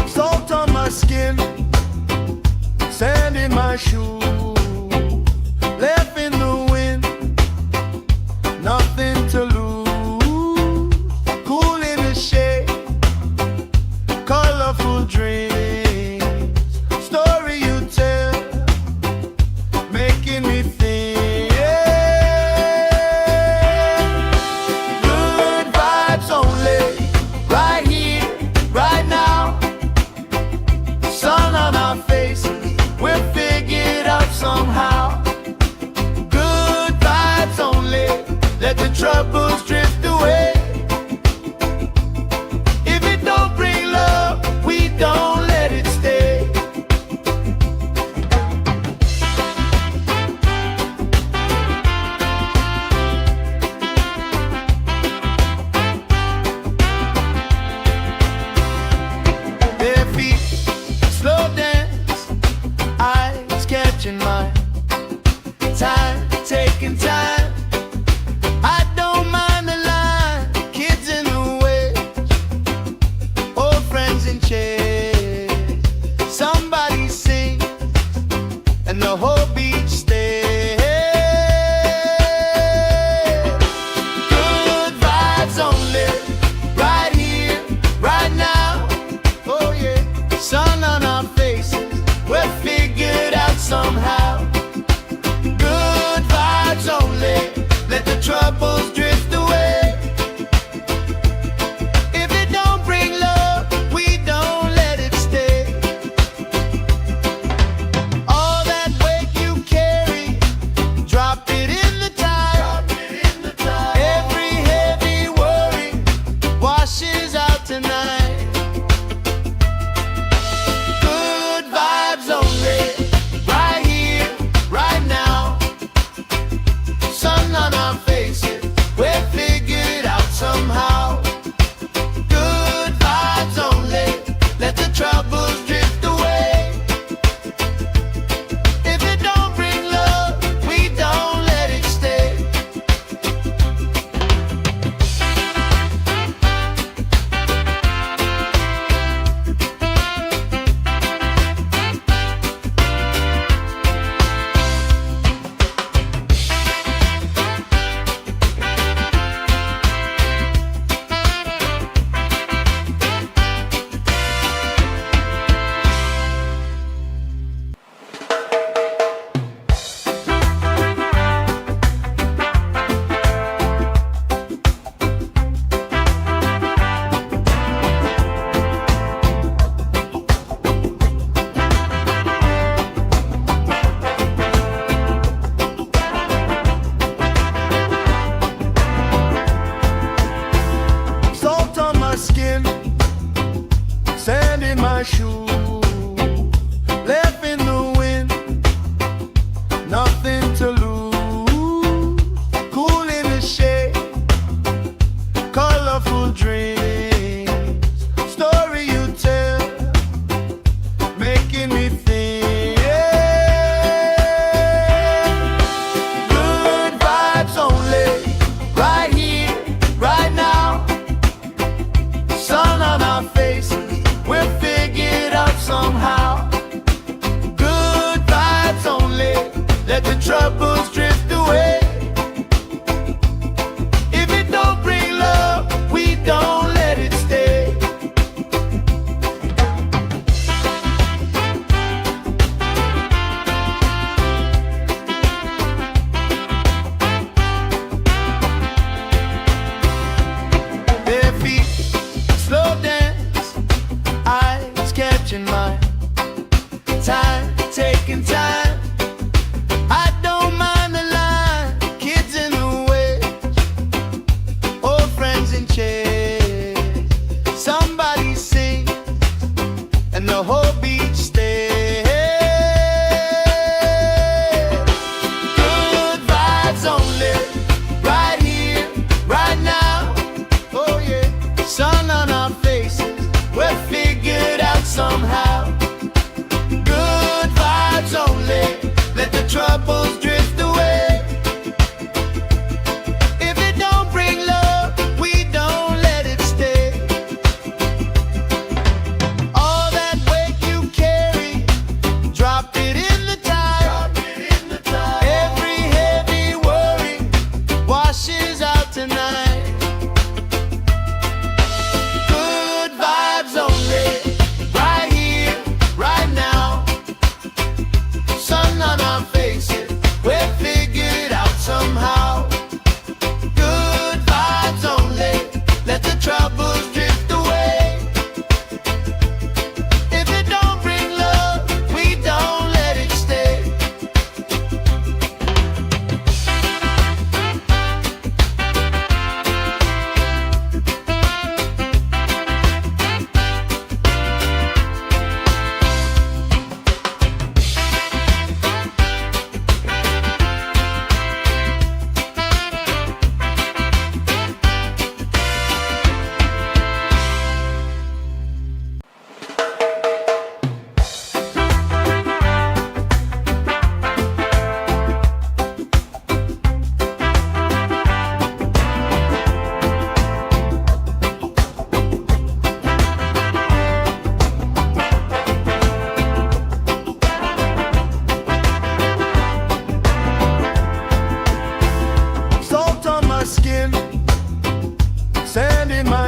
Salt on my skin, sand in my shoes, left in the wind, nothing to lose. Cool in the shade, colorful dreams, story you tell, making me think. Good vibes only, right here, right now. Sun on our faces, we'll figure it out somehow. Good vibes only, let the troubles drift away. If it don't bring love, we don't let it stay. Bare feet, slow dance, eyes catching mine. Time, taking time. I don't mind the line. Kids in the way, old friends in chairs. Somebody sings and the whole beach stays. Good vibes only, right here, right now. Oh yeah, sun on our faces, we'll figure it out somehow. Good vibes only, let the troubles drift away. If it don't bring love, we don't let it stay. All that weight you carry,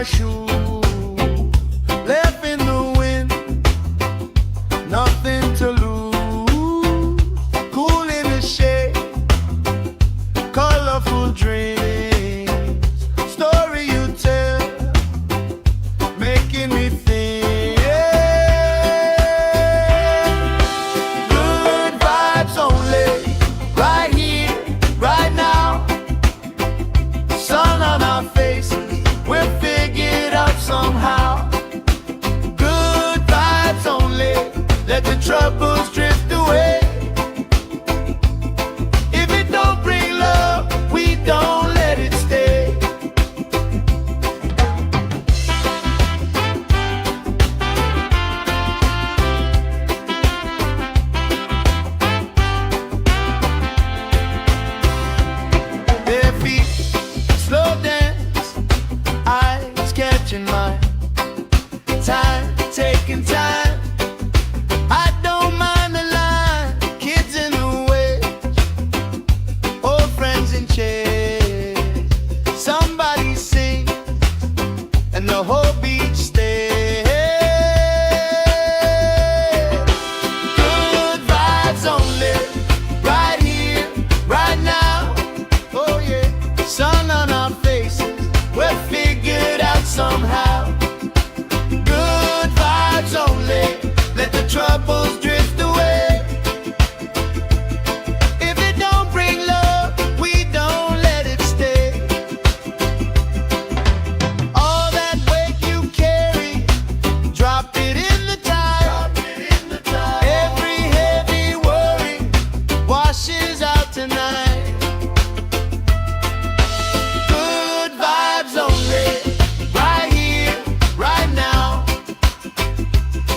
shoe, left in the wind, nothing to lose. Cool in the shade, colorful dreams, story you tell, making me think. Good vibes only, right here, right now. Sun on our faces, we're figured out somehow. Good vibes only, let the troubles drift away. If it don't bring love, we don't let it stay. Bare feet, slow dance, eyes catching mine. Time, taking time. I don't mind the line. Kids in the way, old friends in chairs. Somebody sing, and the whole beach stays. Good vibes only, right here, right now. Oh yeah, sun on our faces, we're figured out somehow. Good vibes only, let the troubles drift away. If it don't bring love, we don't let it stay. All that weight you carry, drop it in the tide. Every heavy worry washes out tonight. Good vibes only, right here, right now.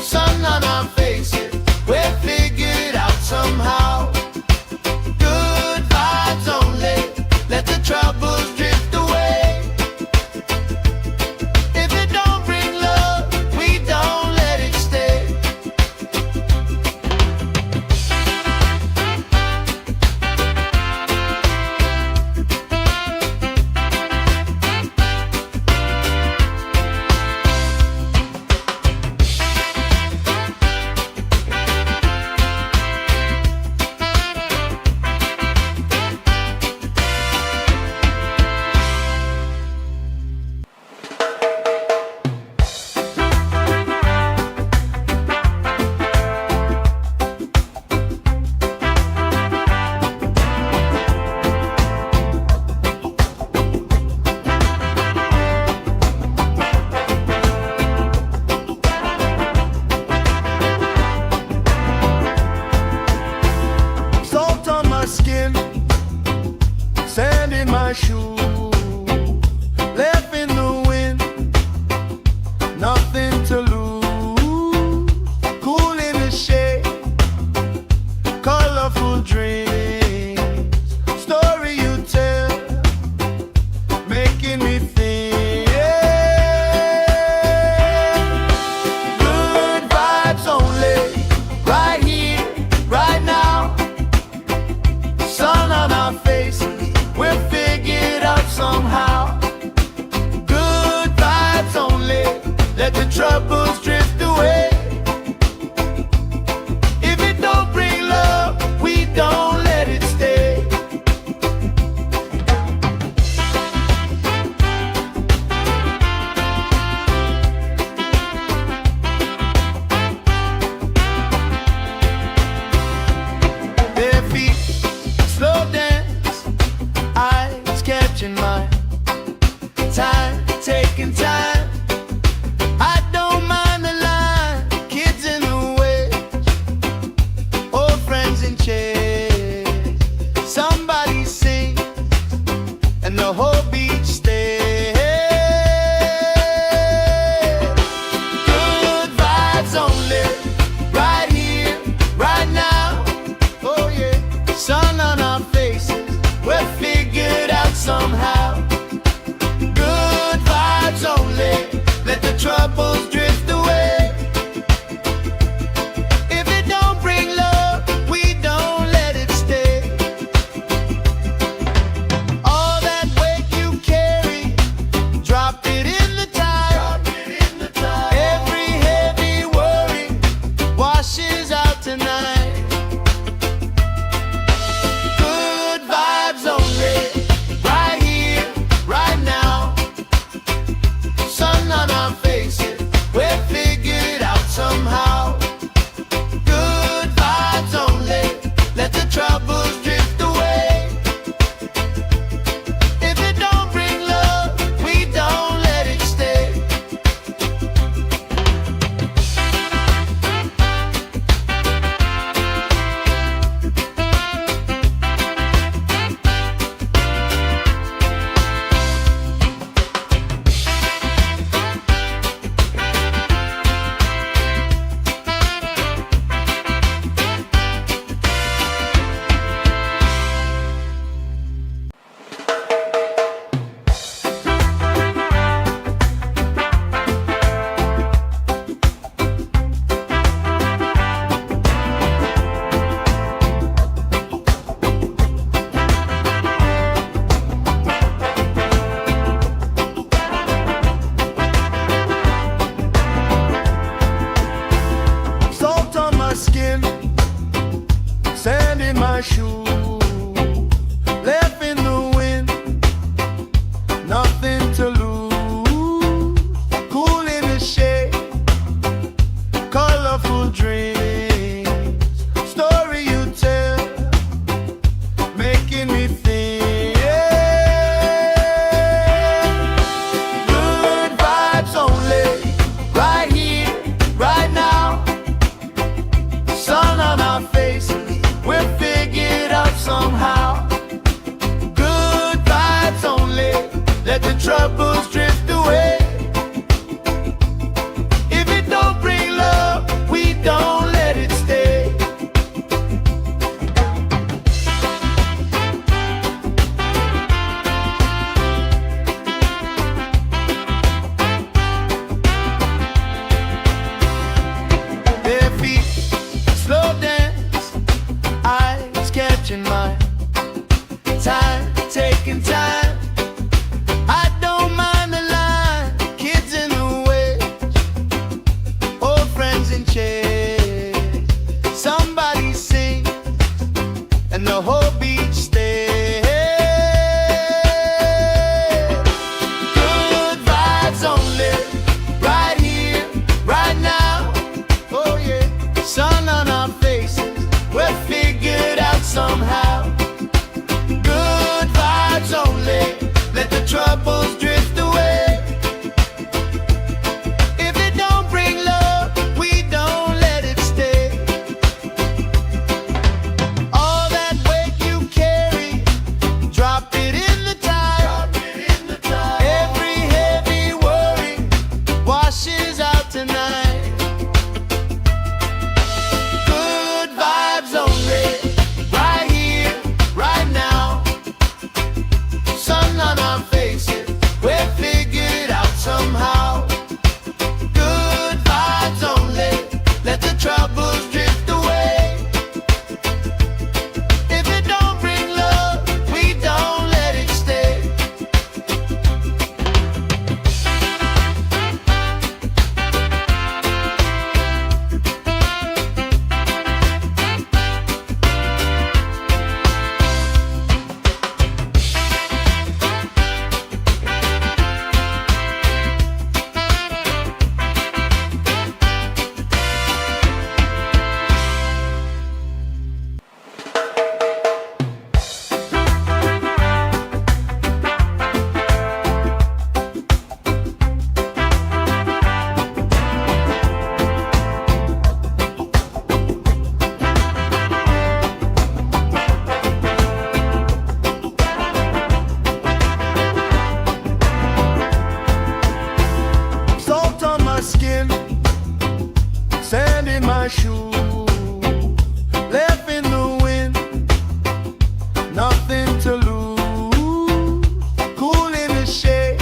Sun on our faces, we're figured out somehow. Good vibes only, let the troubles drift away. If it don't bring love, we don't let it stay. Salt on my skin, sand in my shoe, left in the wind, nothing to lose. Cool in the shade, colorful dreams, story you tell, making me think. Good vibes only, right here, right now. Sun on our faces, we're figured out somehow. Good vibes only, let the troubles drift away. If it don't bring love, we don't let it stay. Bare feet, slow dance, eyes catching mine. Time, taking time. I don't mind the oh beach stay. Good vibes only, right here, right now. Oh yeah, sun on our faces, we're figured out somehow. Good vibes only, let the troubles drift away. If it don't bring love, we don't let it stay. All that weight you carry, drop it in the tide. Every heavy worry washes out tonight. Good vibes only, right here, right now. Sun on our faces, we're figured out somehow. Good vibes only, let the troubles drift away. If it don't bring love, we don't let it stay. Salt on my skin, sand in my shoes, left in the wind, nothing to lose. Cool in the shade,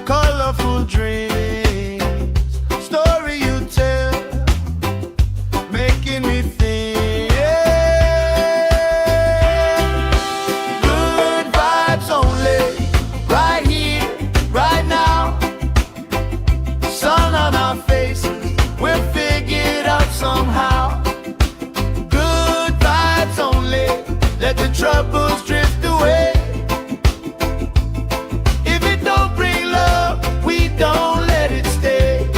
colorful dreams, story you tell, making me think. Good vibes only, right here, right now. Sun on our faces, we're figured out somehow. Good vibes only, let the troubles drift away. If it don't bring love, we don't let it stay.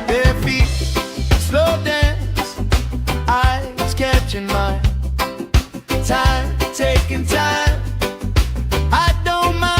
Bare feet, slow dance, eyes catching mine. Time, taking time. I don't mind.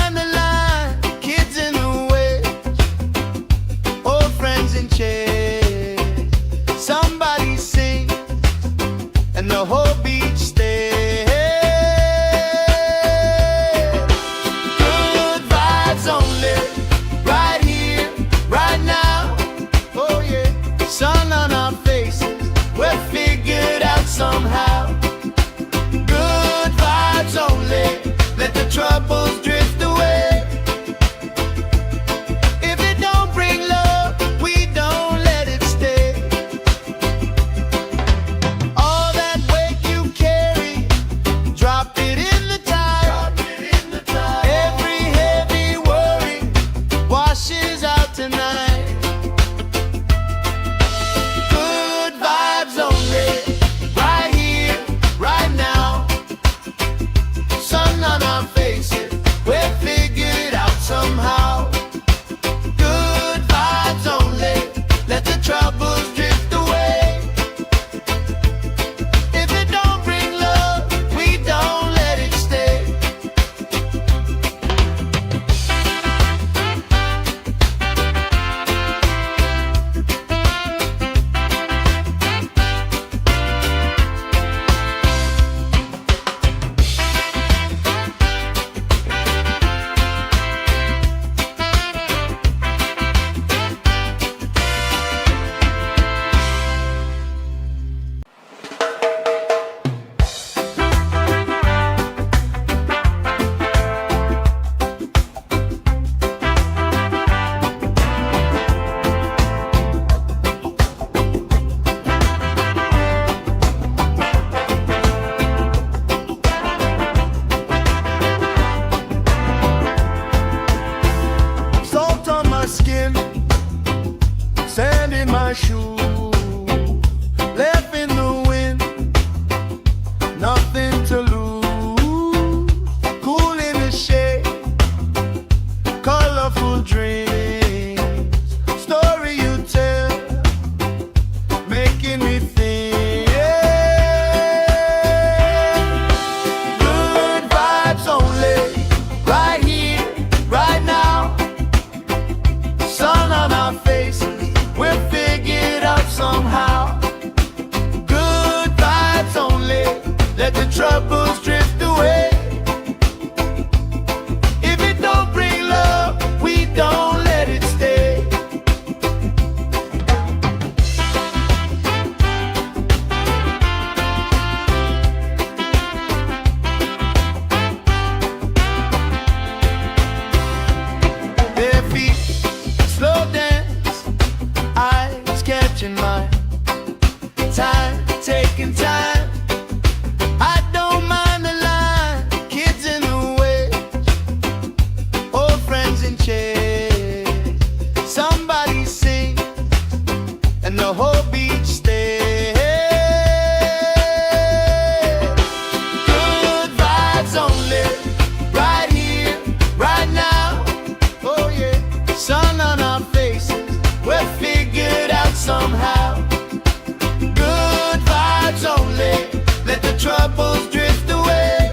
troubles drift away.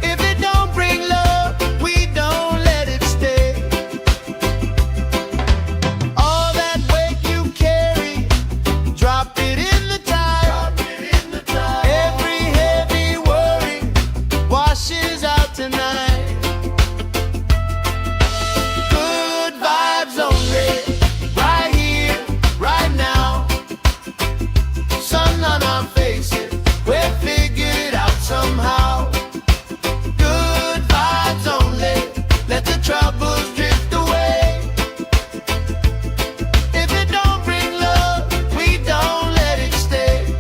If it don't bring love, we don't let it stay. All that weight you carry, drop it in the tide. Every heavy worry washes out tonight. Good vibes only, right here, right now. Sun on our faces, we'll figure it out somehow. Good vibes only, let the troubles drift away. If it don't bring love, we don't let it stay.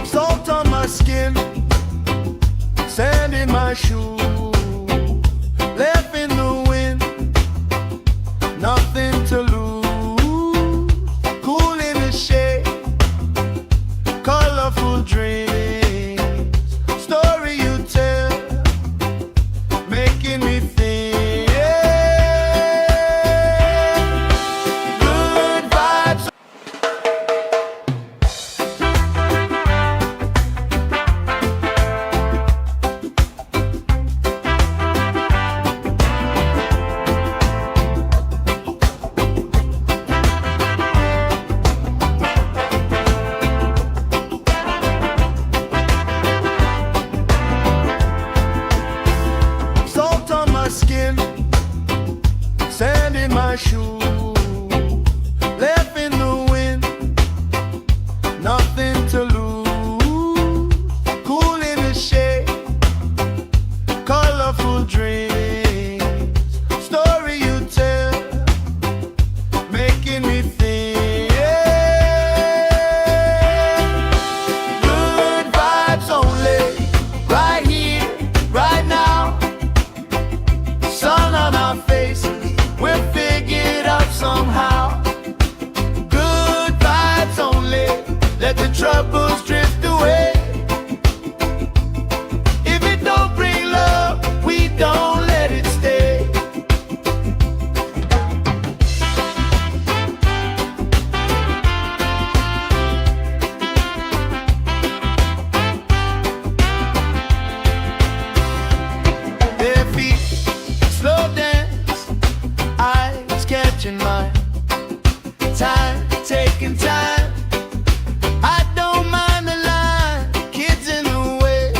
Salt on my skin, sand in my shoes, left in the wind, nothing to lose. Cool in the shade, colorful dreams, story you tell, making me think. Good vibes. Salt on my skin, sand in my shoes, left in the wind, nothing to lose. Cool in the shade, colorful dreams, story you tell, making me think. Good vibes only, right here, right now. Sun on our faces, we'll figure it out somehow. Good vibes only, let the troubles drift away. If it don't bring love, we don't let it stay. Their feet slow dance, eyes catching mine. Time, taking time. I don't mind the line. Kids in the way,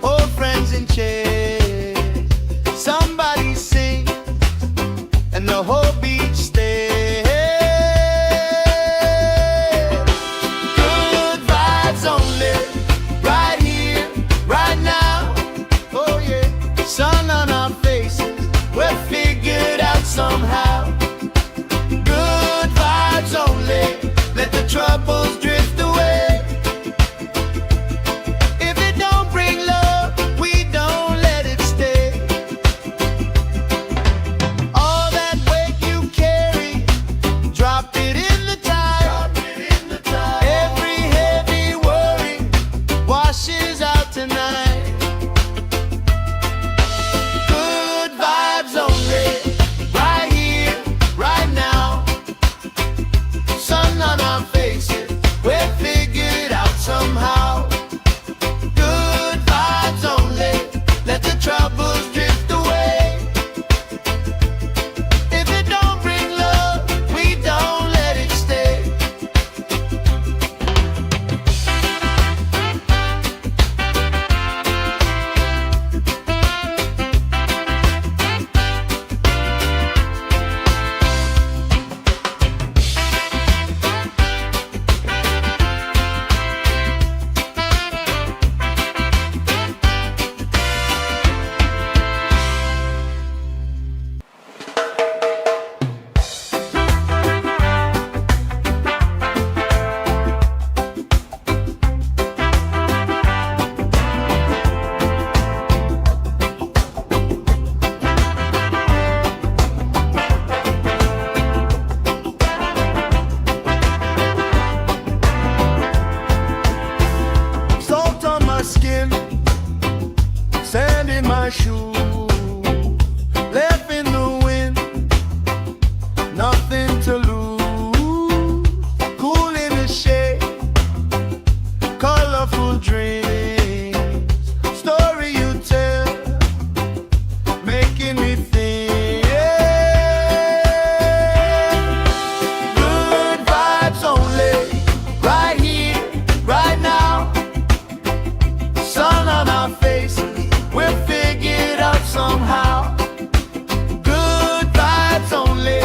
old friends in chairs. Somebody sings, and the whole beach stays. Good vibes only, right here, right now. Oh yeah, sun on our faces, we'll figure it out somehow. Good vibes only, let the troubles drift away. If it don't bring love, we don't let it stay. All that weight you carry, drop it in the tide. Every heavy worry washes out tonight. Good vibes only, right here, right now. Sun on our faces, we'll my shoes, left in the wind, nothing to lose. Cool in the shade, colorful dreams, story you tell, making me think. Good vibes only, right here, right now. Sun on our faces, we're figured out somehow. Good vibes only,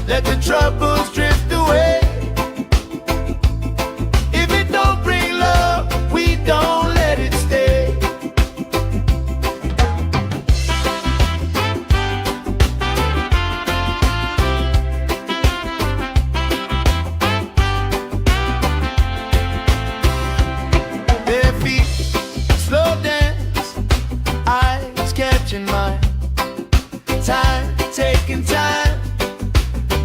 let the troubles drift away. If it don't bring love, we don't let it stay. Bare feet, slow dance, eyes catching mine. Time, taking time.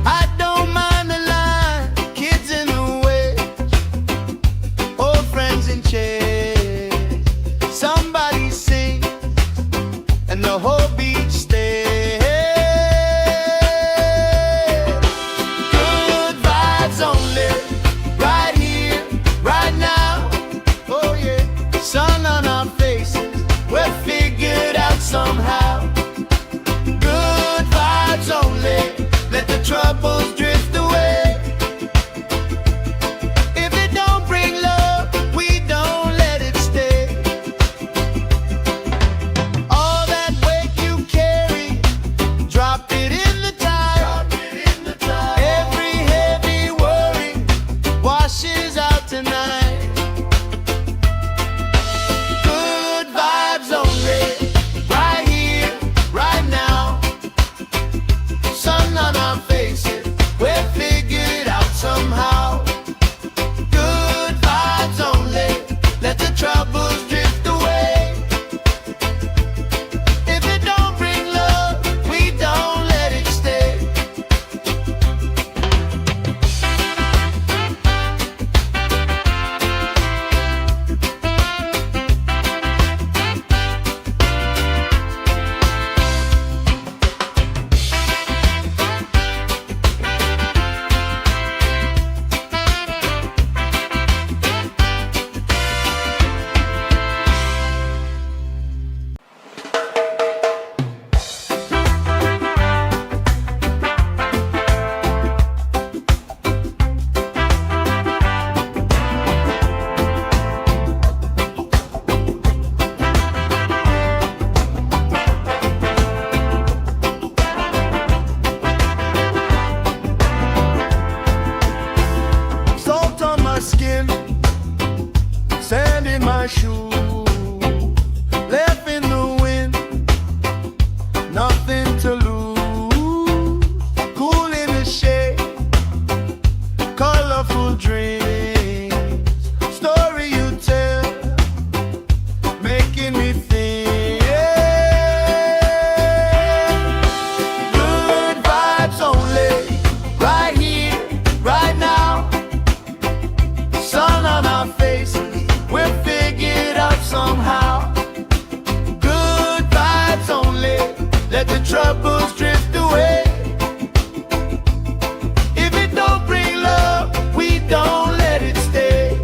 I don't mind the line. Kids in the way, old friends in chairs. Somebody sing, and the whole beach stays. Good vibes only, right here, right now. Oh yeah, sun on our faces, we're figured out somehow. Good vibes only, let the troubles drift away. If it don't bring love, we don't let it stay. All that weight you carry, drop it in the tide. Every heavy worry washes out tonight. Good vibes only, right here, right now. Sun on our faces, we're figured out somehow. Good vibes only, let the troubles drift away. If it don't bring love, we don't let it stay. Salt on my skin, sand in my shoes, left in the wind, nothing to lose. Cool in the shade, colorful dreams, story you tell, making me think. Good vibes only, right here, right now. Sun on our faces, we're figured out somehow. Good vibes only, let the troubles drift away. If it don't bring love, we don't let it stay.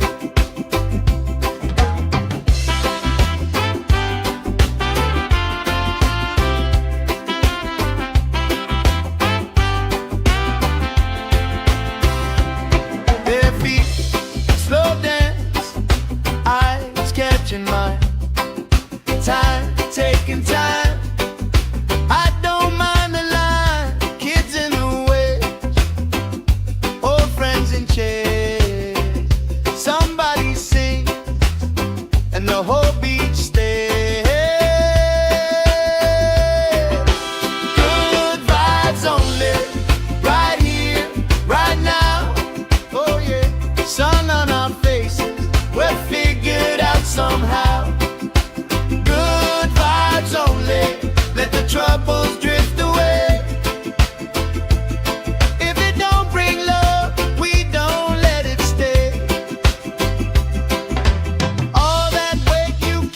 Bare feet, slow dance, eyes catching mine. Time, taking time. I don't mind the line. Kids in the way, old friends in chairs. Somebody sing, and the whole beach stays. Good vibes only, right here, right now. Oh yeah, sun on our faces, we're figured out somehow. Good vibes only, let the troubles drift away. If it don't bring love, we don't let it stay. All that weight you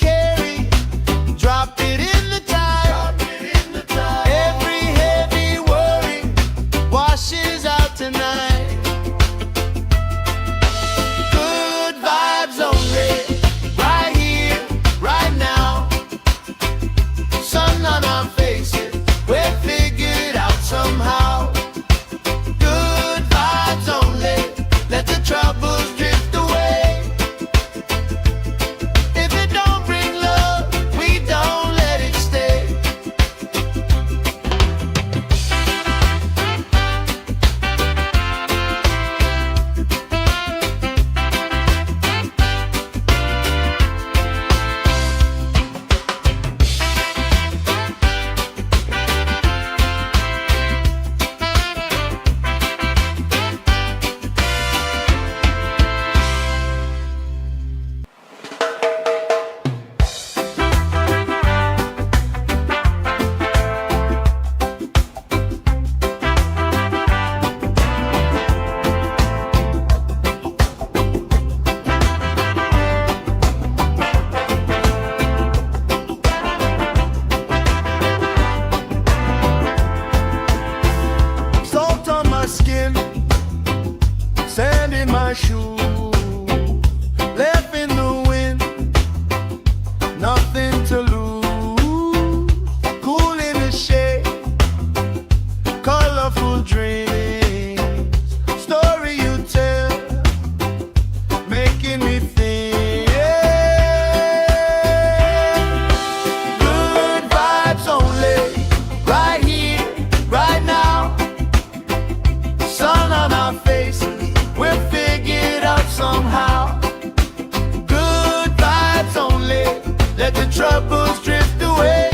troubles drift away.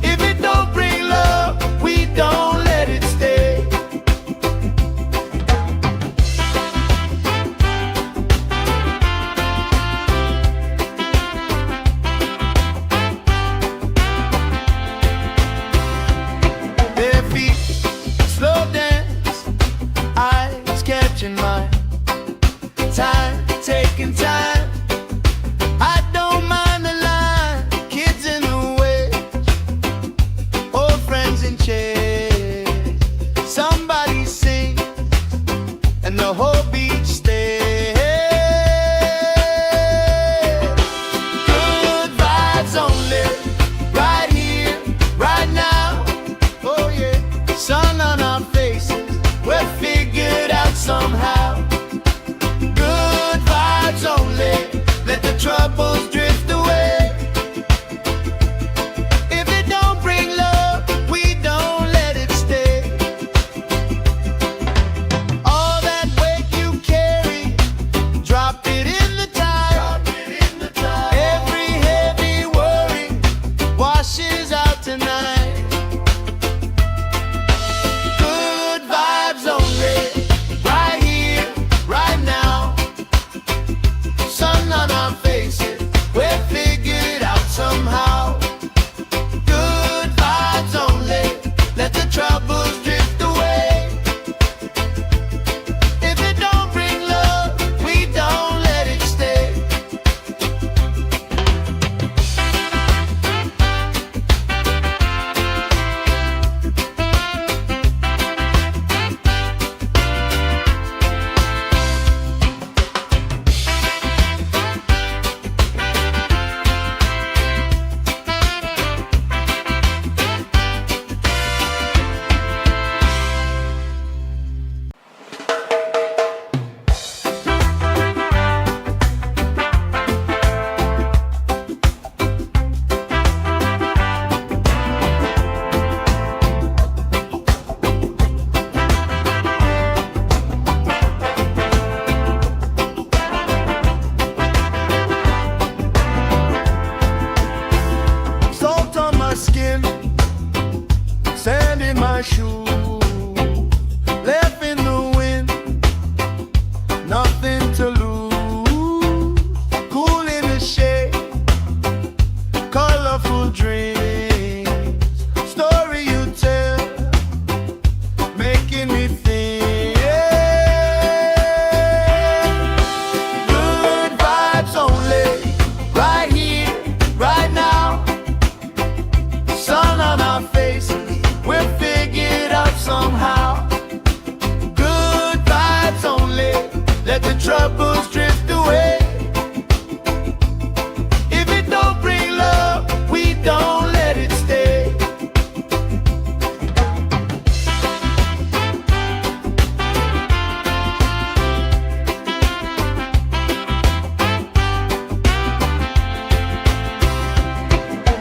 If it don't bring love, we don't let it stay. Their feet slow dance, eyes catching mine. Time, taking time. I don't mind the line. Kids in the waves, old friends in chairs. Somebody sings and the whole beach stays. Good vibes only, right here, right now. Oh yeah, sun on our faces, we're figured out somehow. Good vibes only, let the troubles drift away. If it don't bring love, we don't let it stay. All that weight you carry, drop it in the tide. Every heavy worry washes out tonight. Good vibes only, right here, right now. Sun on our faces, we're figured out somehow. Good vibes only, let the troubles drift away. If it don't bring love, we don't let it stay. Salt on my skin, sand in my shoes, left in the wind, nothing to lose. Cool in the shade, colorful dreams, story you tell, making me think. Good vibes only, right here, right now. Sun on our faces, we're figured out somehow. Good vibes only, let the troubles drift away. If it don't bring love, we don't let it stay.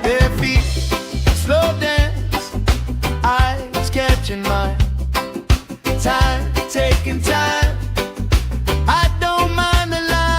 Their feet slow dance, eyes catching mine. Time, taking time. I don't mind the line.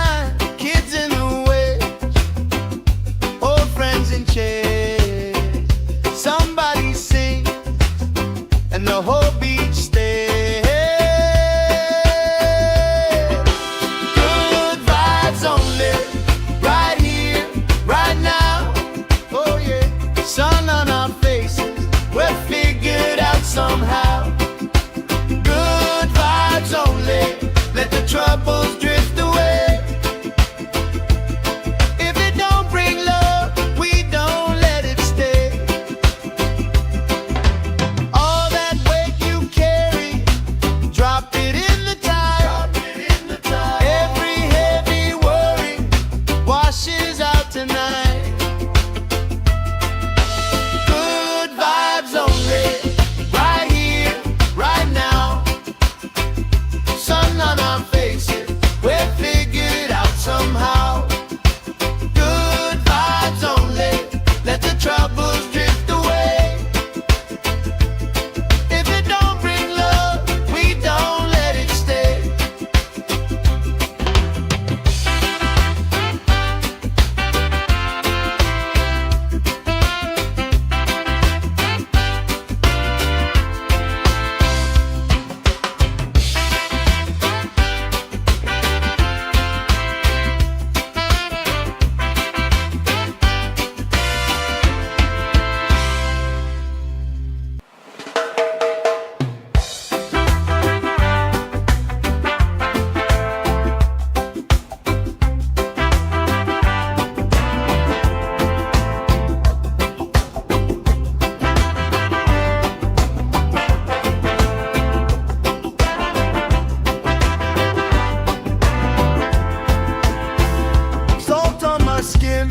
my skin,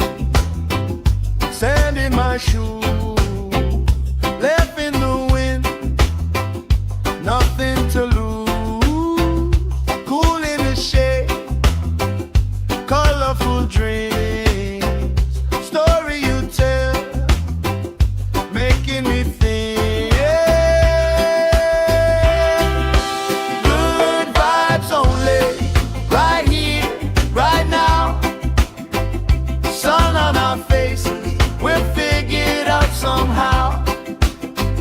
sand in my shoes, left in the wind, nothing to lose. Cool in the shade, colorful dreams, story you tell, making me think. Good vibes only, right here, right now. Sun on our faces, we'll figure it out somehow.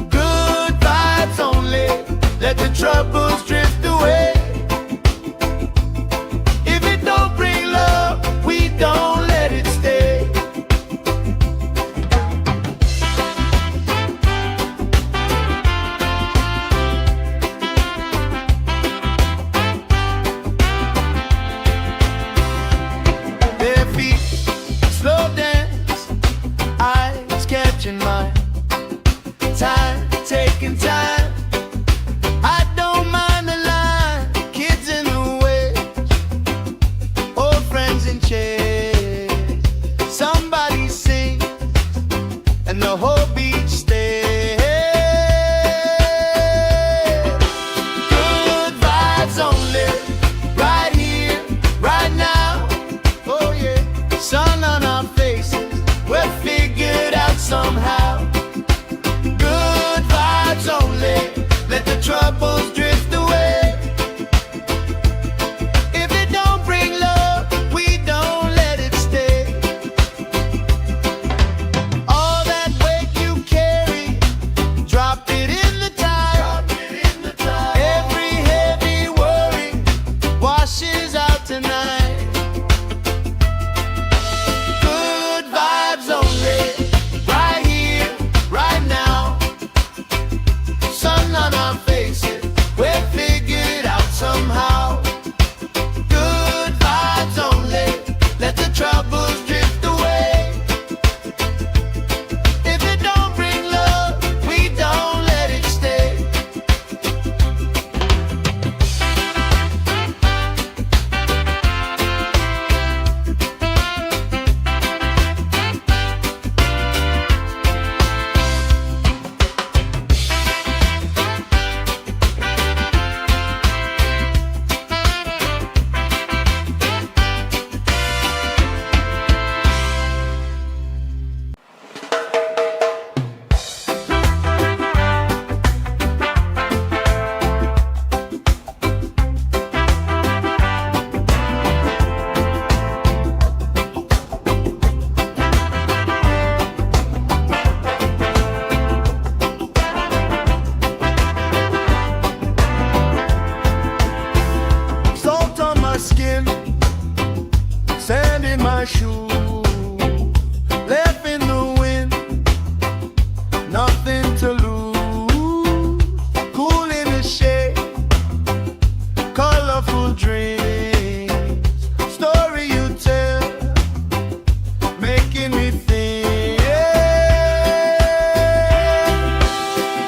Good vibes only, let the troubles drift away. If it don't bring love, we don't let it stay. Bare feet, slow dance, eyes catching mine. Time, taking time. I don't mind the line. Kids in the way, old friends in chairs. Somebody sing, and the whole beach stays. Good vibes only, right here, right now. Oh yeah, sun on our faces, we'll figure it out somehow. Good vibes only, let the troubles drift away. If it don't bring love, we don't let it stay. All that weight you carry, drop it in the tide. Every heavy worry washes out tonight. Good vibes only, right here, right now. Sun on our faces, we'll figure it out somehow. Good vibes only, let the troubles drift away. If it don't bring love, we don't let it stay. Salt on my skin, sand in my shoes, left in the wind, nothing to lose. Cool in the shade, colorful dreams, story you tell, making me think.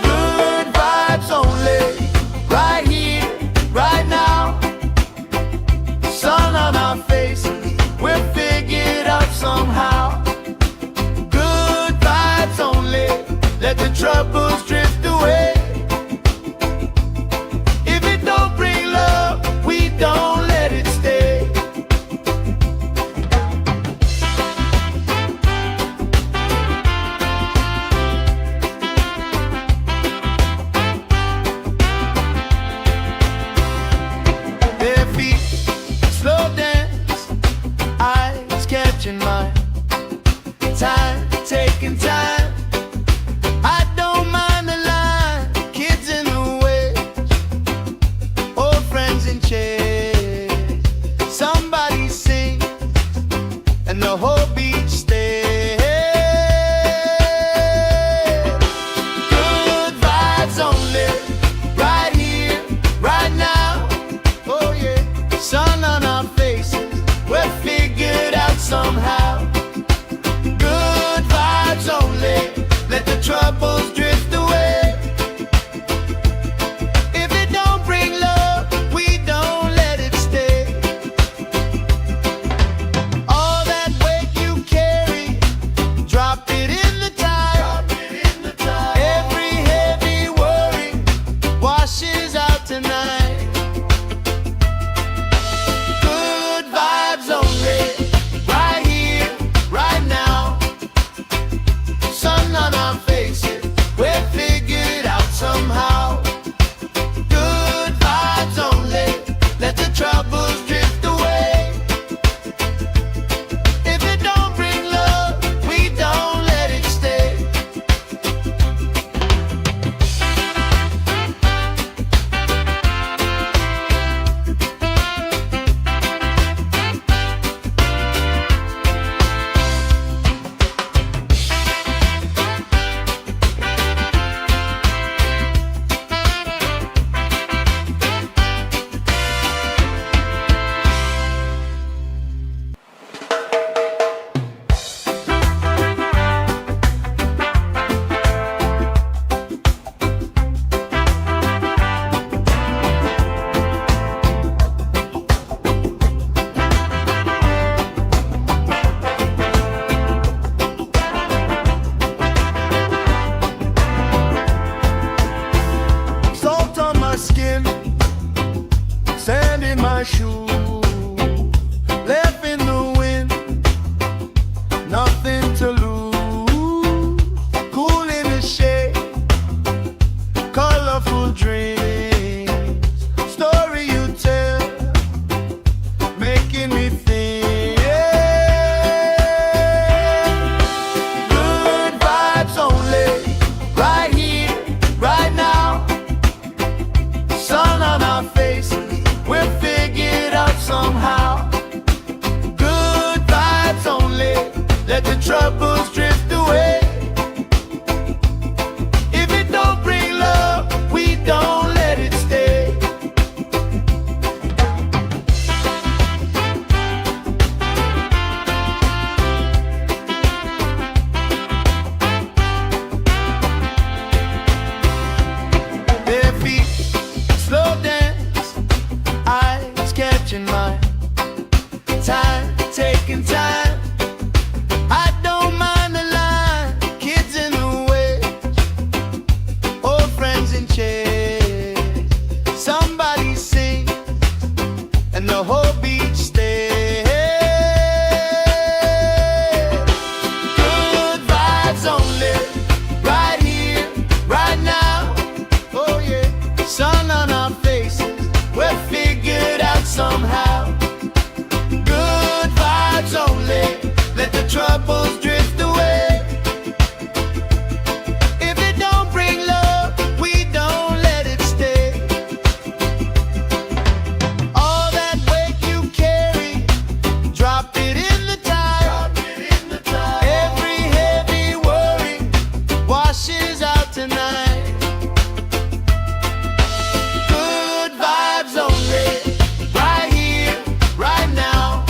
Good vibes only, right here, right now. Sun on our faces, we'll figure it out somehow. Good vibes only, let the troubles drift away. If it don't bring love, we don't let it stay. Bare feet, slow dance, eyes catching mine. Time, taking time. I don't mind the line. Kids in the way, old friends in chairs. Somebody sing, and the whole beach stays. Good vibes only, right here, right now. Oh yeah, sun on our faces, we'll figure it out somehow. Good vibes only, let the troubles drift away. If it don't bring love, we don't let it stay. All that weight you troubles drift away. If it don't bring love, we don't let it stay. Their feet slow dance, eyes catching mine, time taking time. I don't mind the line, kids in the waves, old friends in chairs. Somebody sings and the whole beach stays. Good vibes only, right here, right now. Oh yeah, sun on our faces, we're figured out somehow. Good vibes only, let the troubles drift away. If it don't bring love, we don't let it stay. All that weight you carry, drop it in the tide. Every heavy worry washes out tonight. Good vibes only, right here, right now.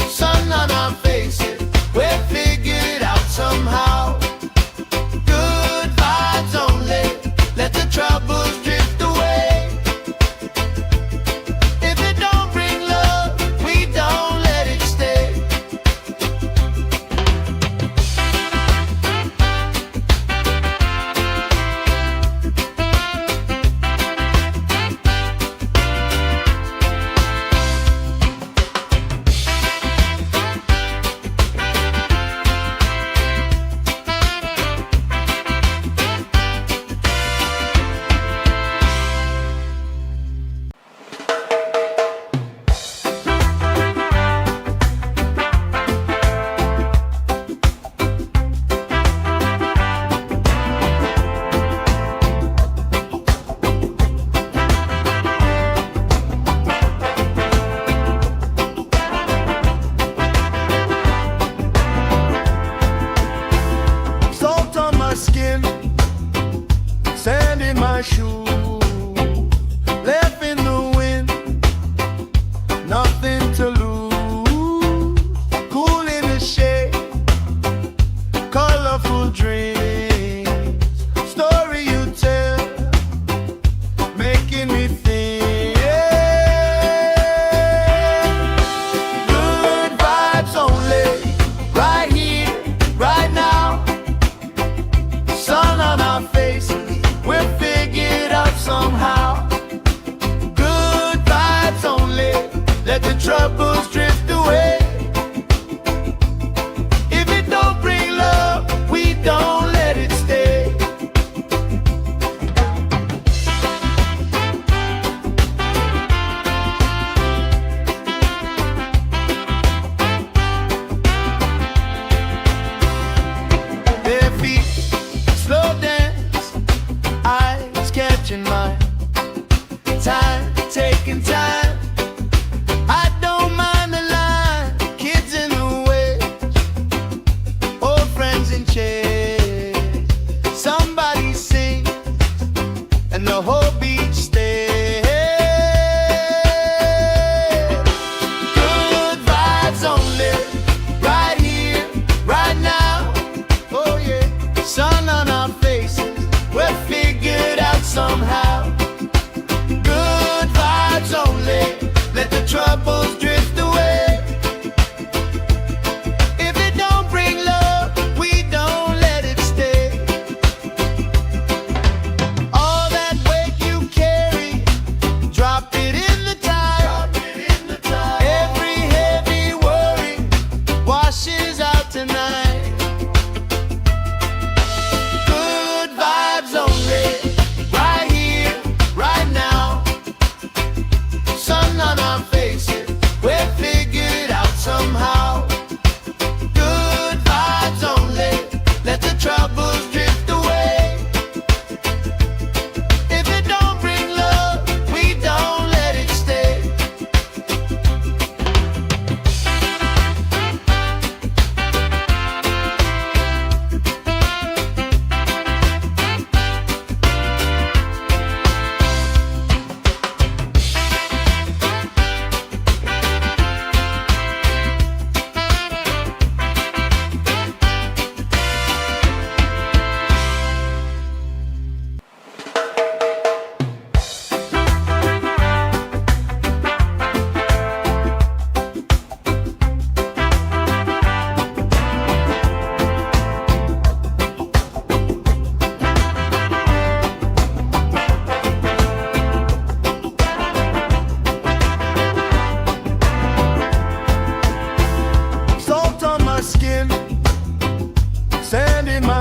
Sun on our faces, we're figured out somehow. Good vibes only, let the troubles drift away. If it don't bring love, we don't let it stay. Salt on my skin, sand in my shoes, left in the wind, nothing to lose. Cool in the shade, colorful dreams, story you tell, making me think. Good vibes only, right here, right now. Sun on our faces, we're figured out somehow. Good vibes only, let the troubles drift away. If it don't bring love, we don't let it stay. Their feet slow dance, eyes catching mine, time taking time. I don't mind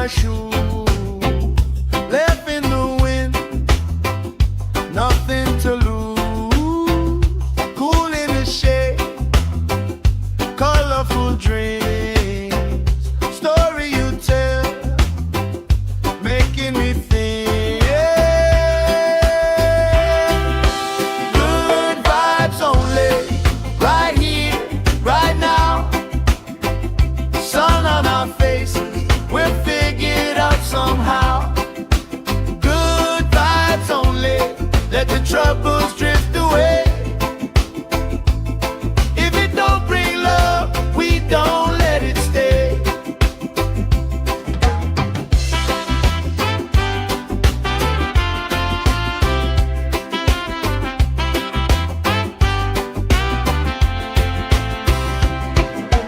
my shoe, left in the wind, nothing to lose. Cool in the shade, colorful dreams, story you tell, making me think. Good vibes only, right here, right now. Sun on our faces, we're figured out somehow. Good vibes only, let the troubles drift away. If it don't bring love, we don't let it stay.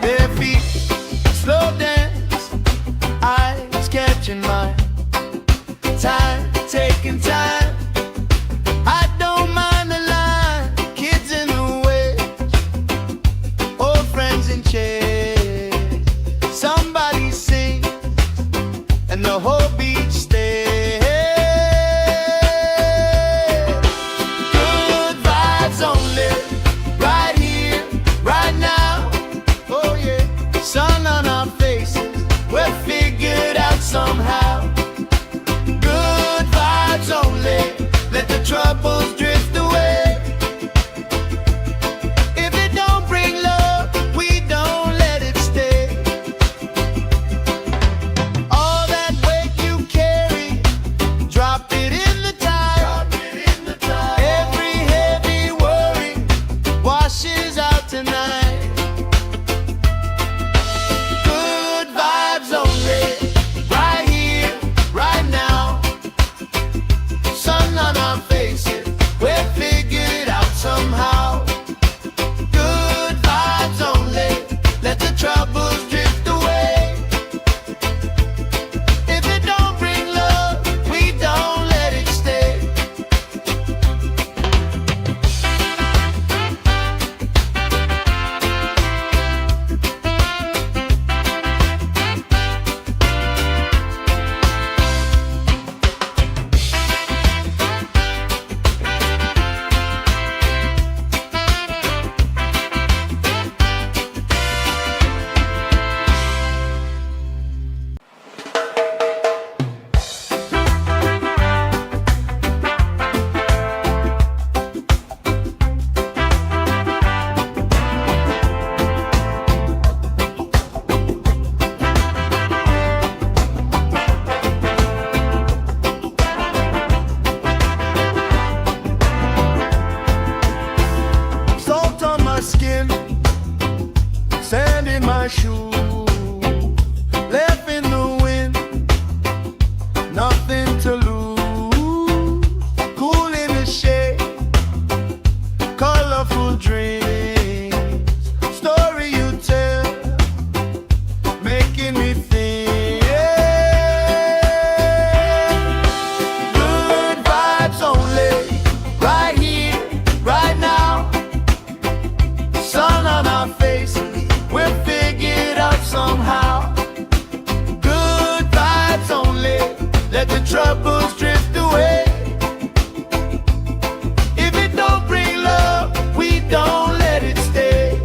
Bare feet, slow dance, eyes catching mine. Time, taking time. I don't mind the line. Kids in the way, old friends in chairs. Somebody sing, and the whole beach stays. Good vibes only, right here, right now. Oh yeah, sun on our faces, we're figured out somehow. Good vibes only, let the troubles drift away. If it don't bring love, we don't let it stay. All that weight you carry, drop it in the tide. Every heavy worry washes out tonight. Good vibes only, right here, right now. Sun on our faces, we're figured out somehow. Good vibes only, let the troubles drift away. If it don't bring love, we don't let it stay. Salt on my skin, sand in my shoe, left in the wind, nothing to lose. Cool in the shade, colorful dreams, story you tell, making me think. Good vibes only, right here, right now. Sun on our faces, we're figured out somehow. Good vibes only, let the troubles drift away. If it don't bring love, we don't let it stay.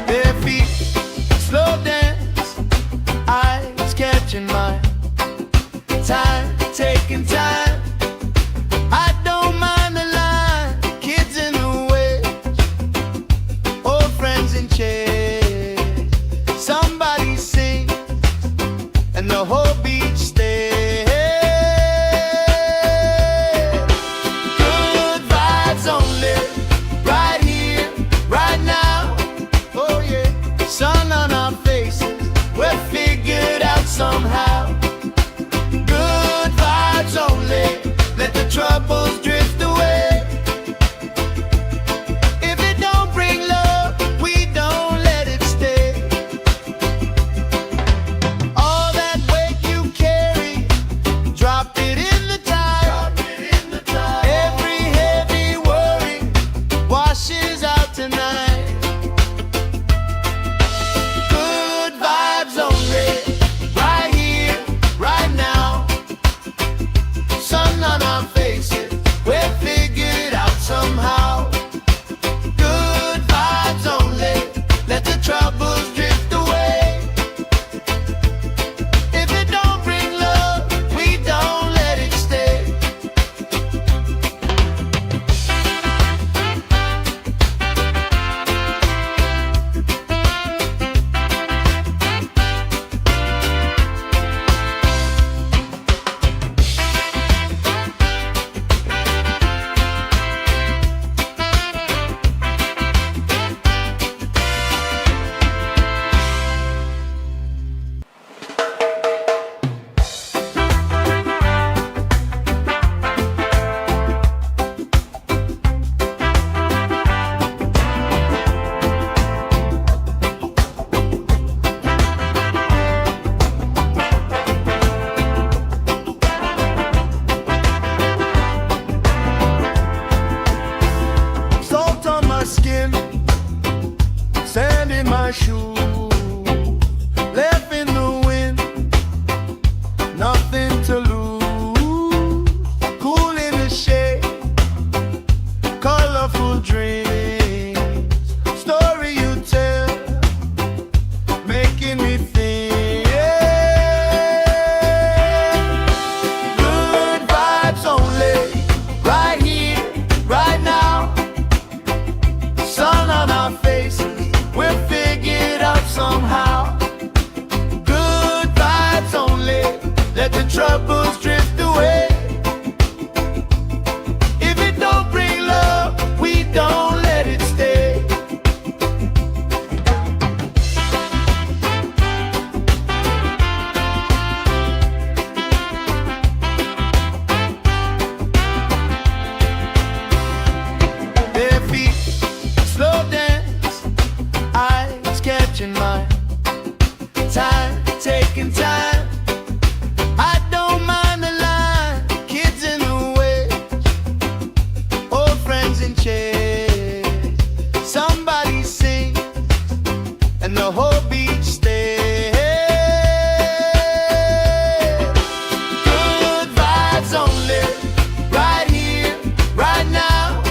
Bare feet, slow dance, eyes catching mine. Time, taking time. I don't mind the line. Kids in the way, old friends in chairs. Somebody sing, and the whole beach stays. Good vibes only, right here, right now. Oh yeah, sun on our faces, we're figured out somehow. Good vibes only, let the troubles drift away. If it don't bring love, we don't let it stay. All that weight you carry, drop it in the tide. troubles drift away. If it don't bring love, we don't let it stay. Bare feet, slow dance, eyes catching mine. Time, taking time. I don't mind the line. Kids in the way, old friends in chairs. Somebody sings and the whole beach stays. Good vibes only, right here, right now.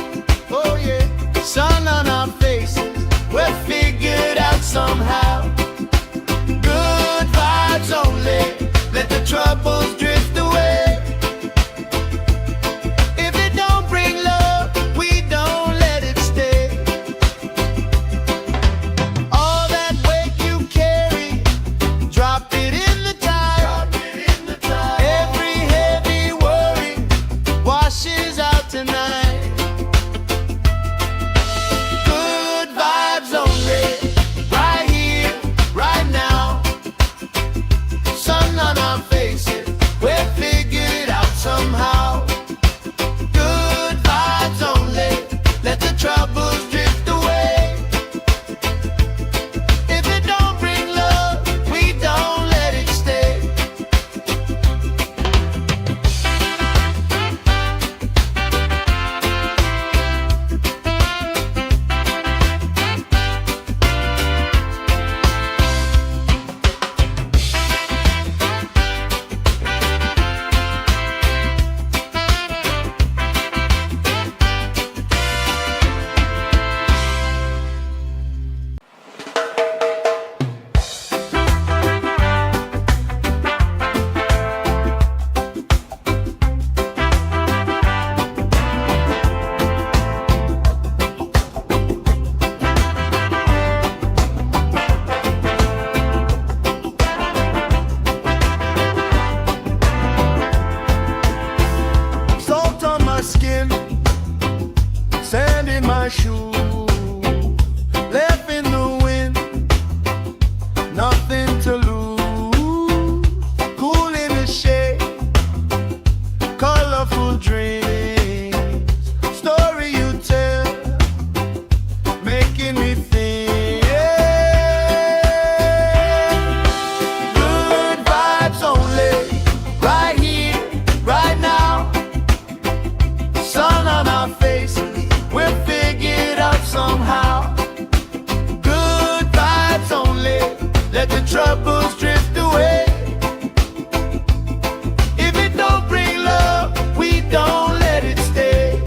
Oh yeah, sun on our faces, we're figured out somehow. Good vibes only, let the troubles drift away. If it don't bring love, we don't let it stay. All that weight you carry, drop it in the tide. Every heavy worry washes out tonight. Good vibes only, right here, right now. Sun on our faces, we're figured out somehow. Good vibes only, let the troubles drift away. If it don't bring love, we don't let it stay. Salt on my skin, sand in my shoes, left in the wind, nothing to lose. Cool in the shade, colorful dreams, story you tell, making me think. Good vibes only, right here, right now. Sun on our faces, we're figured out somehow. Good vibes only, let the troubles drift away. If it don't bring love, we don't let it stay.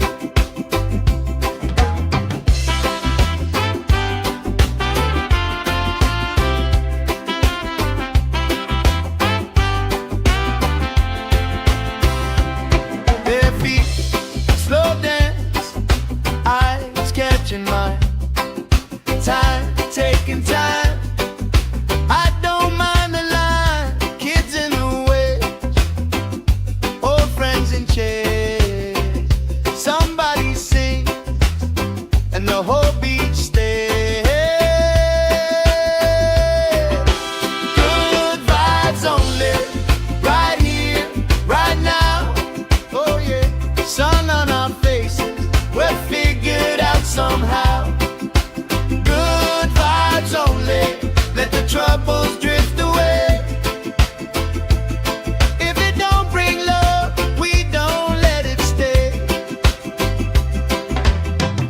Bare feet, slow dance, eyes catching mine. Time, taking time. I don't mind the line. Kids in the way, old friends in chairs. Somebody sings and the whole beach stays. Good vibes only, right here, right now. Oh yeah, sun on our faces, we're figured out somehow. Good vibes only, let the troubles drift away. If it don't bring love, we don't let it stay.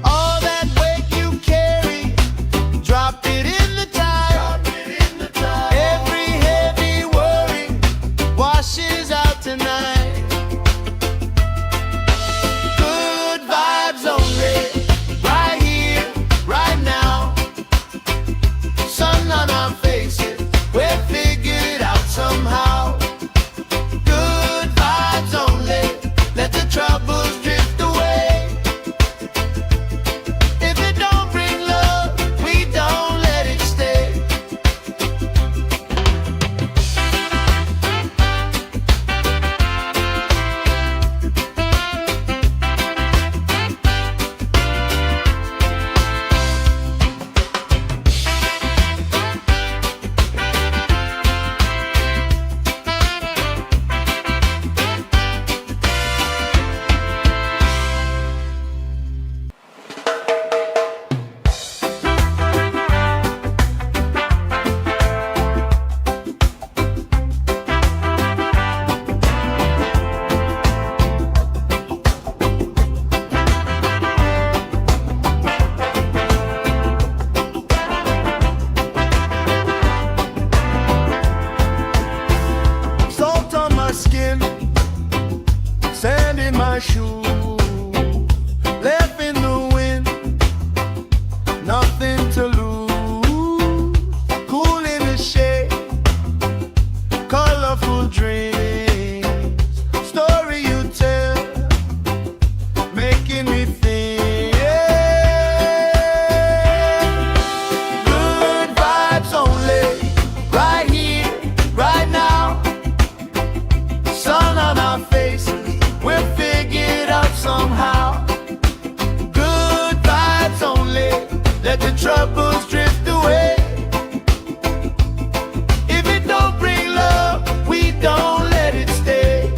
All that weight you carry, drop it in the tide. Every heavy worry washes out tonight. Good vibes only, right here, right now. Sun on our faces, my shoe, left in the wind, nothing to lose. Cool in the shade, colorful dreams, story you tell, making me think. Good vibes only, right here, right now. Sun on our faces, we're figured out somehow. Good vibes only, let the troubles drift away. If it don't bring love, we don't let it stay.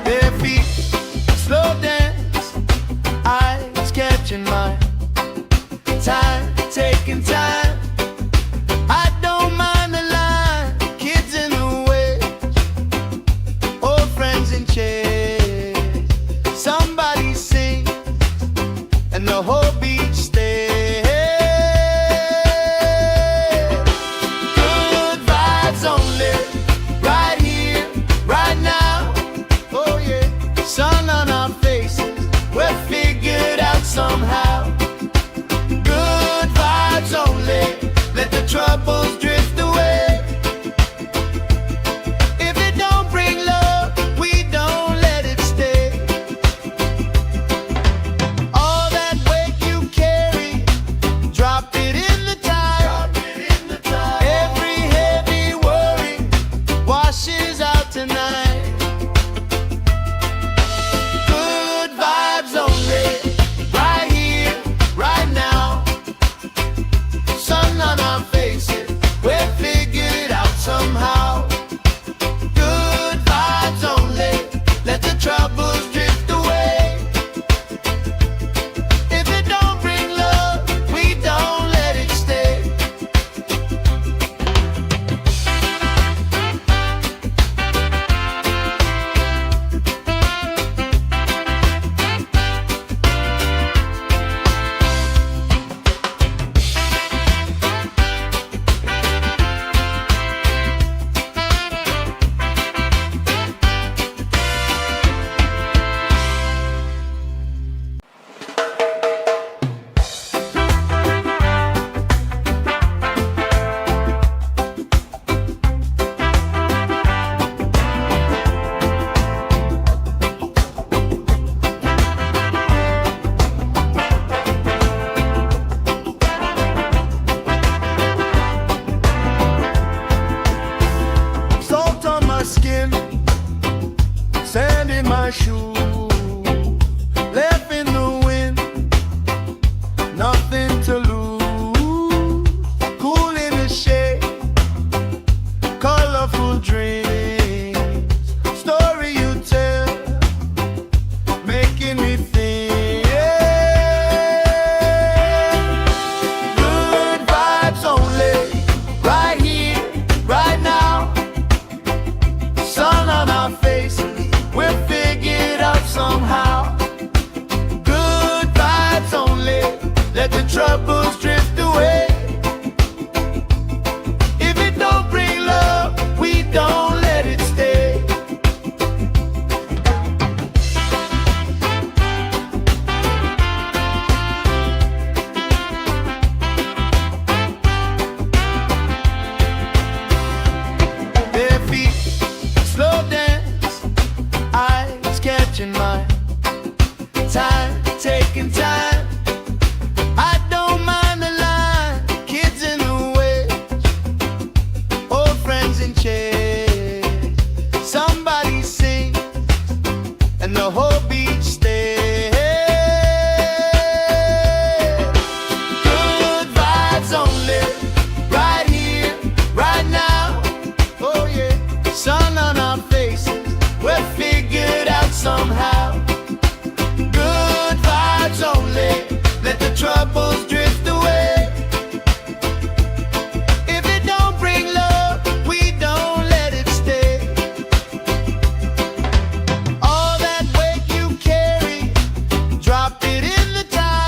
Bare feet, slow dance, eyes catching mine. Time, taking time. I don't mind the line. Kids in the way, old friends in chairs. Somebody sing, and the whole beach stays. Good vibes only, right here, right now. Oh yeah, sun on our faces, we're figured out somehow. Good vibes only, let the troubles drift away. If it don't bring love, we don't let it stay. All that weight you carry, drop it in the tide. Every heavy worry washes out tonight. Good vibes only, right here, right now. Sun on our faces, we're figured out somehow. Good vibes only, let the troubles drift away. If it don't bring love, we don't let it stay. Salt on my skin, sand in my shoe, left in the wind, nothing to lose. Cool in the shade, colorful dreams, story you tell, making me think. Good vibes only, right here, right now. Sun on our faces, we're figured out somehow. Good vibes only, let the troubles drift away. If it don't bring love, we don't let it stay. Bare feet, slow dance, eyes catching mine. Time, taking time. I don't mind the line. Kids in the way, old friends in chairs. Somebody sing, and the whole beach stays. Good vibes only, right here, right now. Oh yeah, sun on our faces, we're figured out somehow. Good vibes only, let the troubles drift away. If it don't bring love, we don't let it stay. All that weight you carry, drop it in the tide.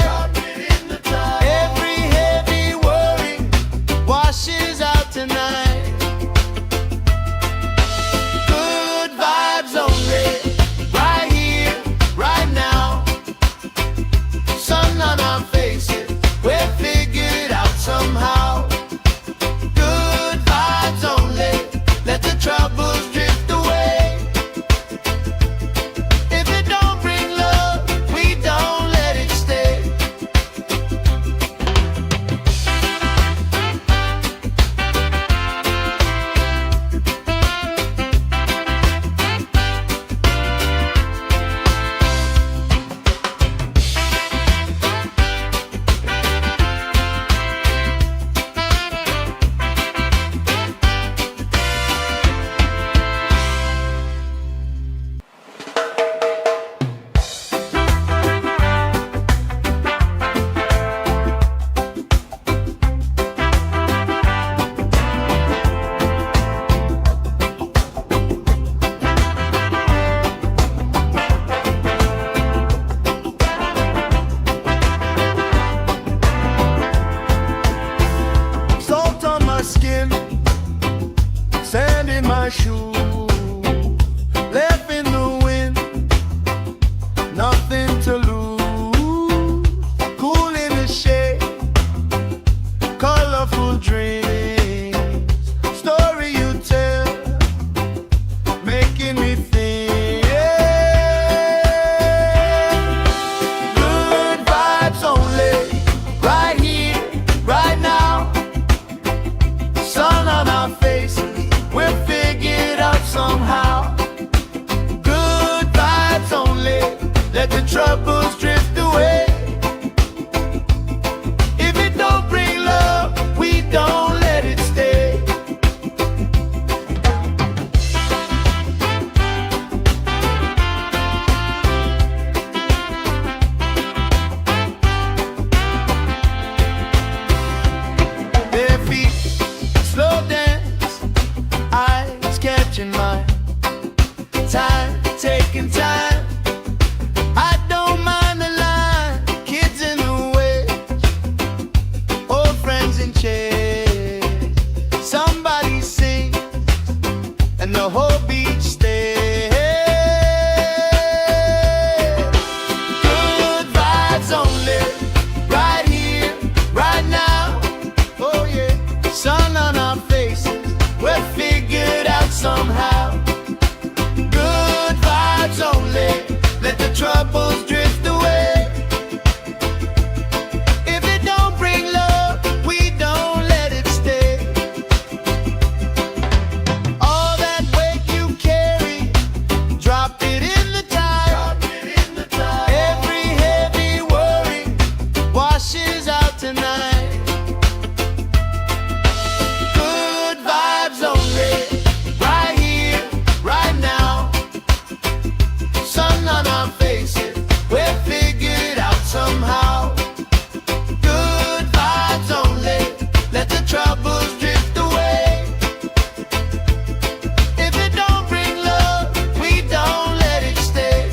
troubles drift away. If it don't bring love, we don't let it stay. All that weight you carry, drop it in the tide. Every heavy worry washes out tonight. Good vibes only, right here, right now. Sun on our faces, we're figured out somehow. Good vibes only, let the troubles drift away. If it don't bring love, we don't let it stay.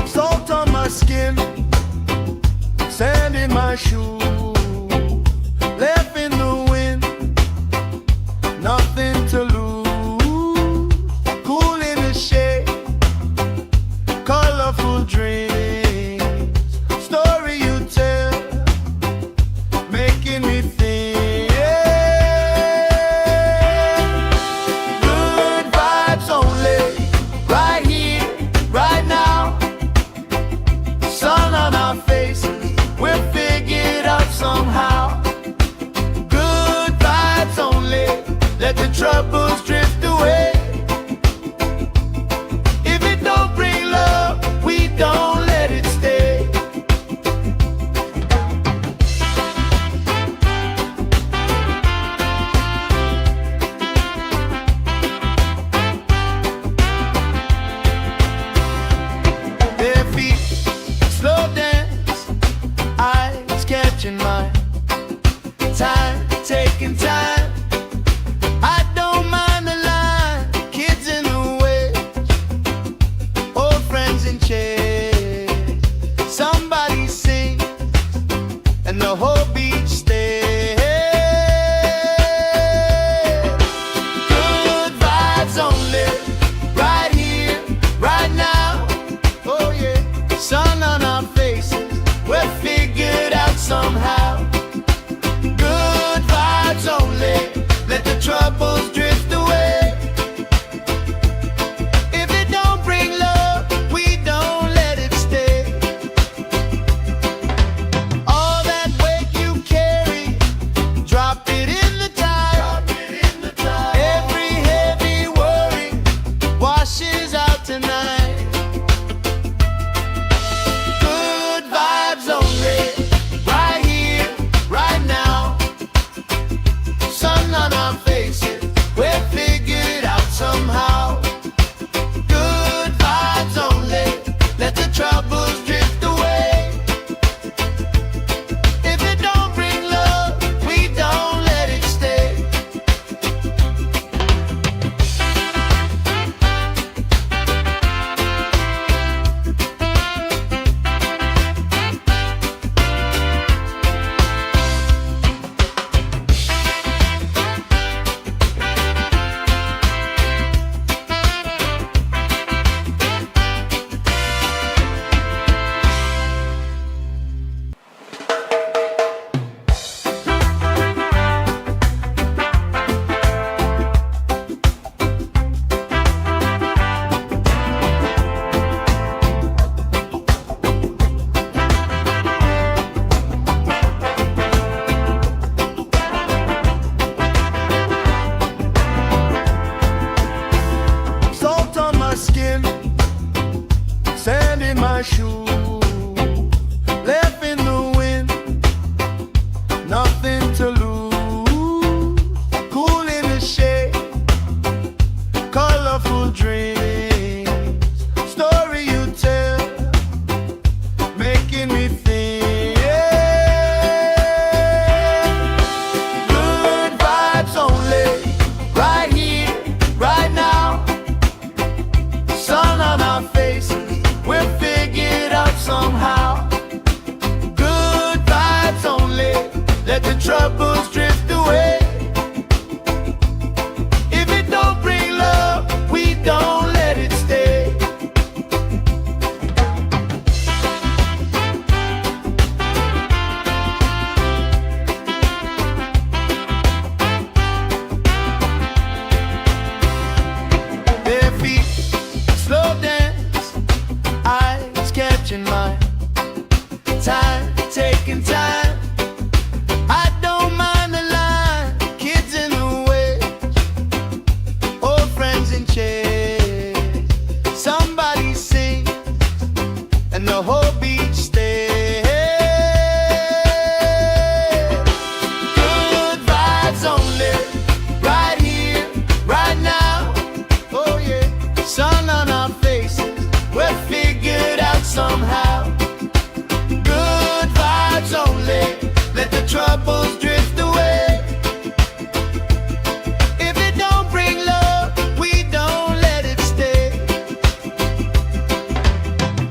Salt on my skin, sand in my shoes, left in the wind, nothing to lose. Cool in the shade, colorful dreams, story you tell, making me think. Good vibes only, right here, right now. Sun on our faces, we're figured out somehow. Good vibes only, let the troubles drift away. If it don't bring love, we don't let it stay. Bare feet, slow dance, eyes catching mine. Time, taking time. I don't mind the line. Kids in the way, old friends in chairs. Somebody sing, and the whole beach stays. Good vibes only, right here, right now. Oh yeah, sun on our faces, we're figured out somehow. Good vibes only, let the troubles drift away. If it don't bring love, we don't let it stay. All that weight you carry, drop it in the tide. Every heavy worry washes out tonight. Good vibes only, right here, right now. Sun on our faces, we're figured out somehow. Good vibes only, let the troubles drift away. If it don't bring love, we don't let it stay. my shoes, left in the wind, nothing to lose. Cool in the shade, colorful dreams. troubles drift away. If it don't bring love, we don't let it stay. Bare feet, slow dance, eyes catching mine. Time, taking time. I don't mind the line. Kids in the way, old friends in chairs. Somebody sing, and the whole beach stays. Good vibes only, right here, right now. Oh yeah, sun on our faces, we're figured out somehow. Good vibes only, let the troubles drift away. If it don't bring love, we don't let it stay.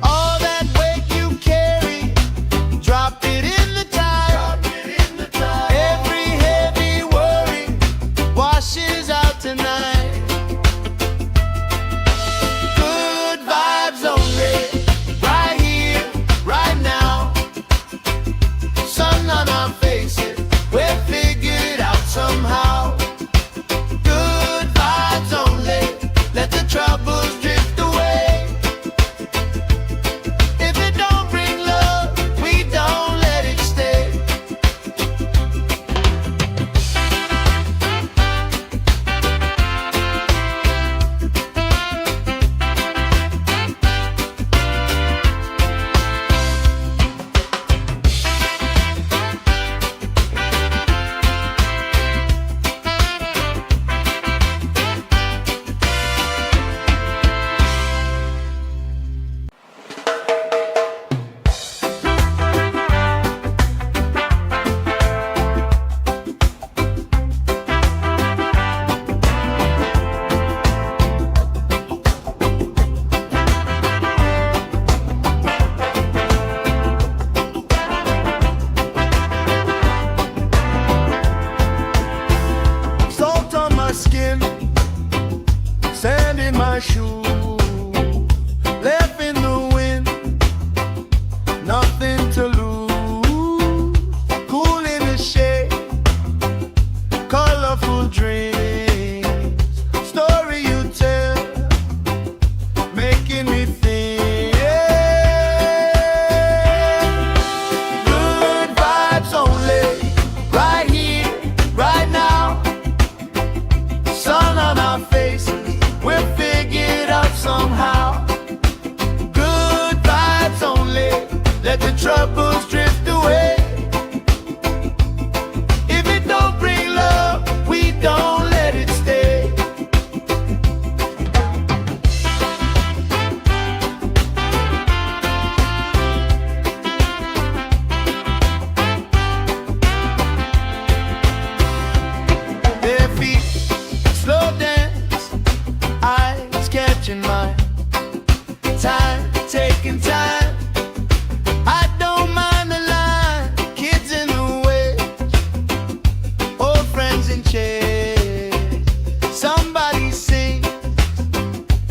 All that weight you carry, drop it in the tide. Every heavy worry washes out tonight. Good vibes only, right here, right now. Sun on our faces, we're figured out somehow. Good vibes only, let the troubles drift away. If it don't bring love, we don't let it stay. Salt on my skin, sand in my shoe, left in the wind, nothing to lose. Cool in the shade, colorful dreams, story you tell, making me think. Good vibes only, right here, right now. Sun on our faces, we're figured out somehow. Good vibes only, let the troubles drift away. If it don't bring love, we don't let it stay. Bare feet, slow dance, eyes catching mine. Time, taking time. I don't mind the line. Kids in the way, old friends in chairs. Somebody sing,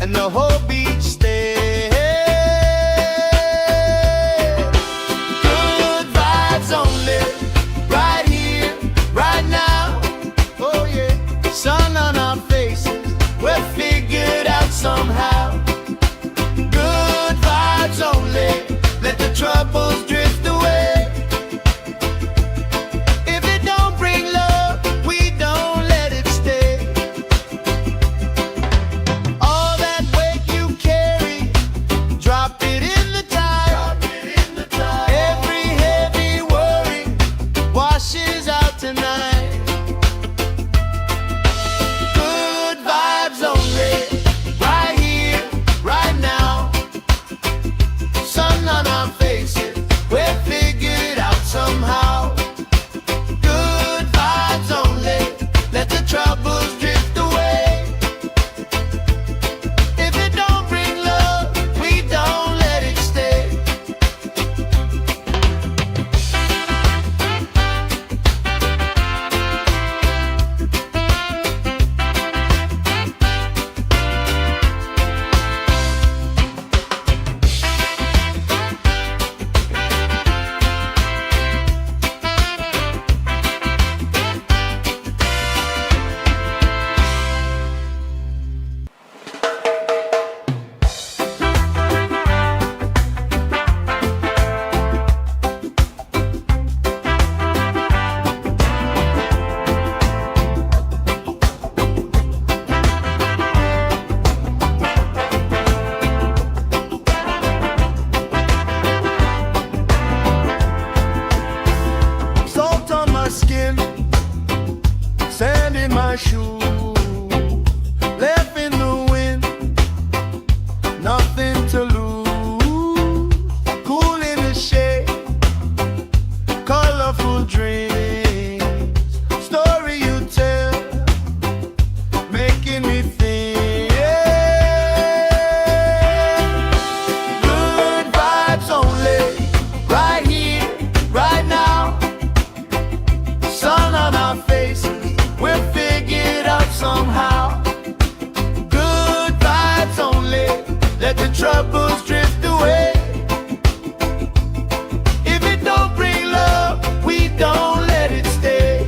and the whole beach stays. Good vibes only, right here, right now. Oh yeah, sun on our faces, we're figured out somehow. Good vibes only, let the troubles drift away. If it don't bring love, we don't let it stay. All that weight you carry, drop it in the tide. Every heavy worry washes out tonight. Good vibes only, right here, right now. Sun on our faces, we're troubles drift away. If it don't bring love, we don't let it stay.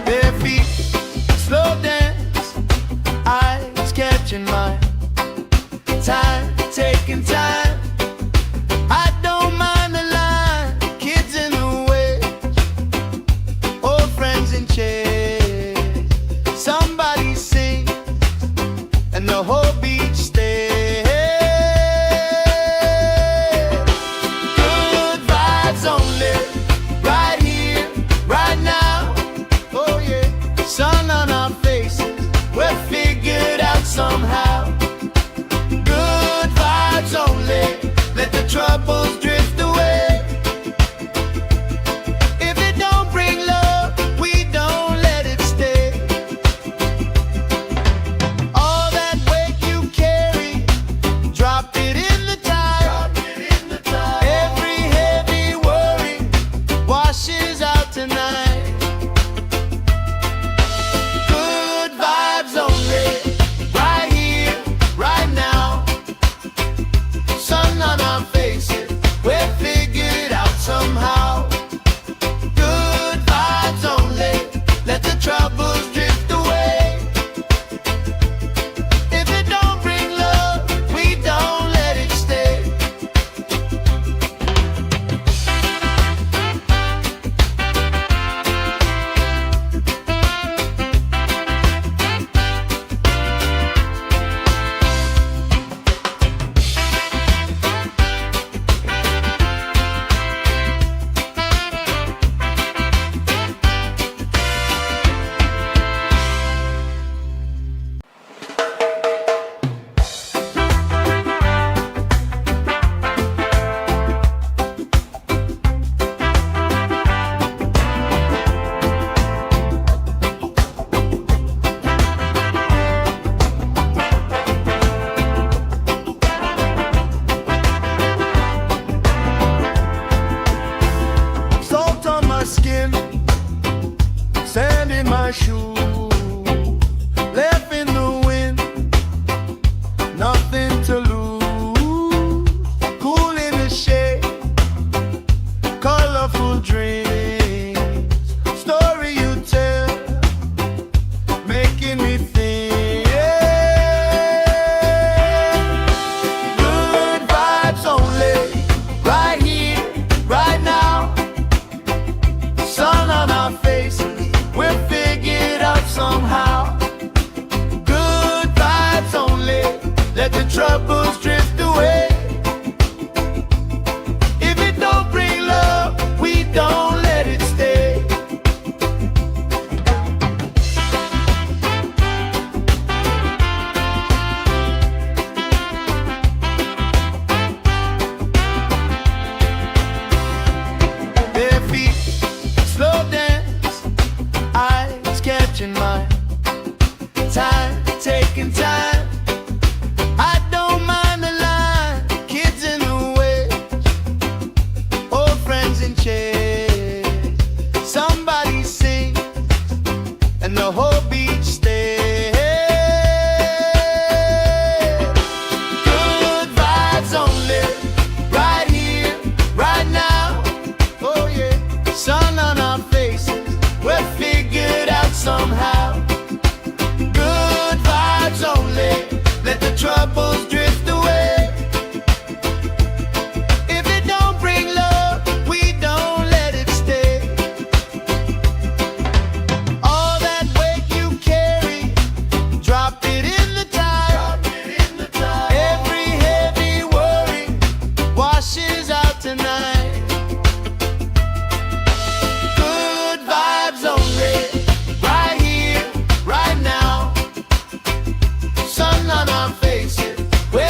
Bare feet, slow dance, eyes catching mine. Time, taking time. I don't mind the line. Kids in the way, old friends in chairs. Somebody sings and the whole beach stays. Good vibes only, right here, right now. Oh yeah, sun on our faces, we're figured out somehow. Good vibes only, let the troubles drift away. If it don't bring love, we don't let it stay. All that weight you carry, drop it in the tide. Every heavy worry washes out tonight. Good vibes only, right here, right now. Sun on our faces, we're figured out somehow. Good vibes only, let the troubles drift away. If it don't bring love, we don't let it stay. Salt on my skin, sand in my shoes, left in the wind, nothing to lose. Cool in the shade, colorful dreams, story you tell, making me think. Good vibes only, right here, right now. Sun on our faces, we're figured out somehow. Good vibes only, let the troubles drift away. If it don't bring love, we don't let it stay. Bare feet, slow dance, eyes catching mine. Time, taking time. I don't mind the line. Kids in the way, old friends in chairs. Somebody sings and the whole beach stays. Good vibes only, right here, right now. Oh yeah, sun on our faces, we're figured out somehow. Good vibes only, let the troubles drift away. If it don't bring love, we don't let it stay. All that weight you carry, drop it in the tide. Every heavy worry washes out tonight. Good vibes only, right here, right now. Sun on our faces, we're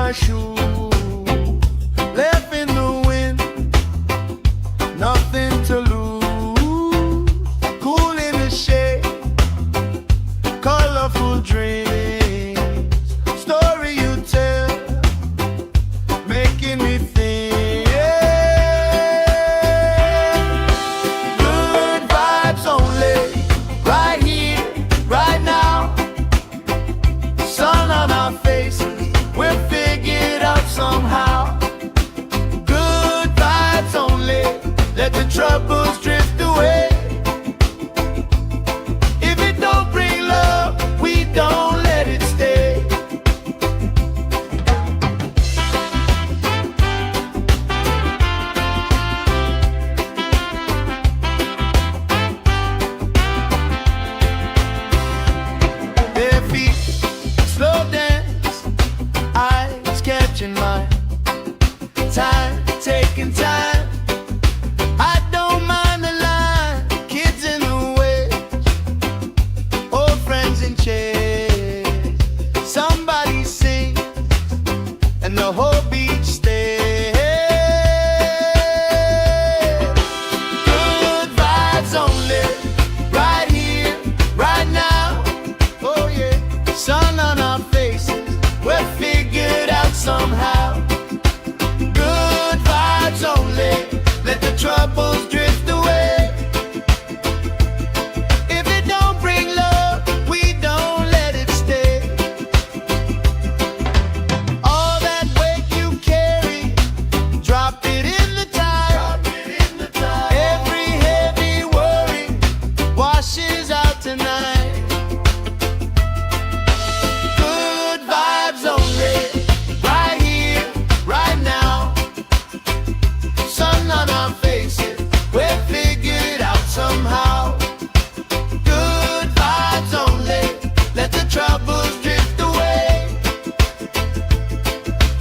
my shoe, left in the wind, nothing to lose. Cool in the shade, colorful dreams, story you tell, making me think. Good vibes only, right here, right now. Sun on our faces, we're figured out somehow. Good vibes only, let the troubles drift away. If it don't bring love, we don't let it stay. Bare feet, slow dance, eyes catching mine. Time, taking time. I don't mind the line. Kids in the way, old friends in chairs. Somebody sing, and the whole beach stays. Good vibes only, right here, right now. Oh yeah, sun on our faces, we're figured out somehow. Good vibes only, let the troubles drift away. If it don't bring love, we don't let it stay. All that weight you carry, drop it in the tide. Every heavy worry washes out tonight. Good vibes only, right here, right now. Sun on our faces, we're figured out somehow. Good vibes only, let the troubles drift away.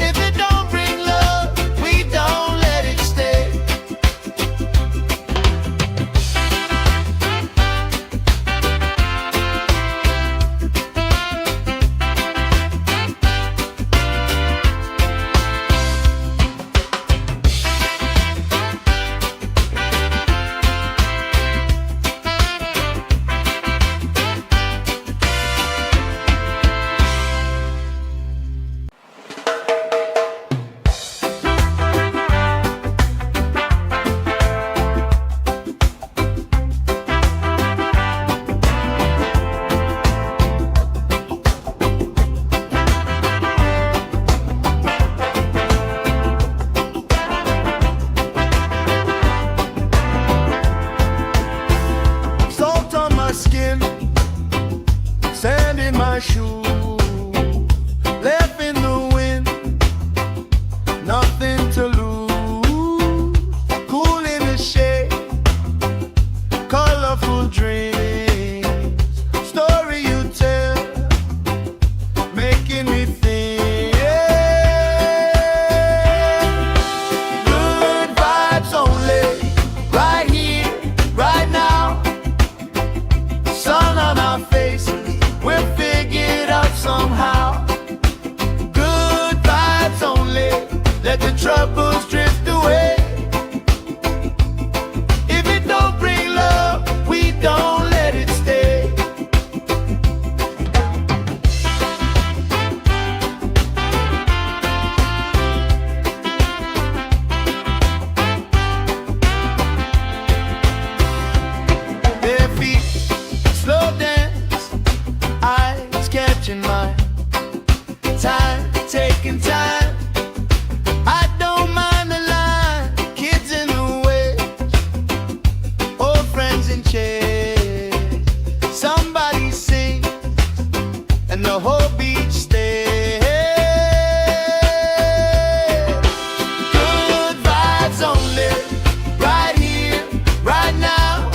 If it don't bring love, we don't let it stay. Salt on my skin, sand in my shoe, left in the wind, nothing to lose. Cool in the shade, colorful dreams, story you tell, making me think. Good vibes only, right here, right now. Sun on our faces, we're figured out somehow. Good vibes only, let the troubles drift away. If it don't bring love, we don't let it stay. Bare feet, slow dance, eyes catching mine. Time, taking time. I don't mind the line. Kids in the way, old friends in chairs. Somebody sing, and the whole beach stays. Good vibes only, right here, right now.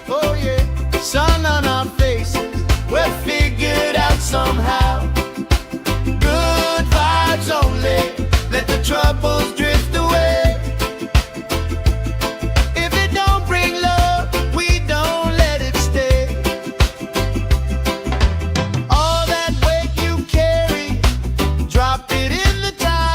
Oh yeah, sun on our faces, we're figured out somehow. Good vibes only, let the troubles drift away. If it don't bring love, we don't let it stay. All that weight you carry, drop it in the tide.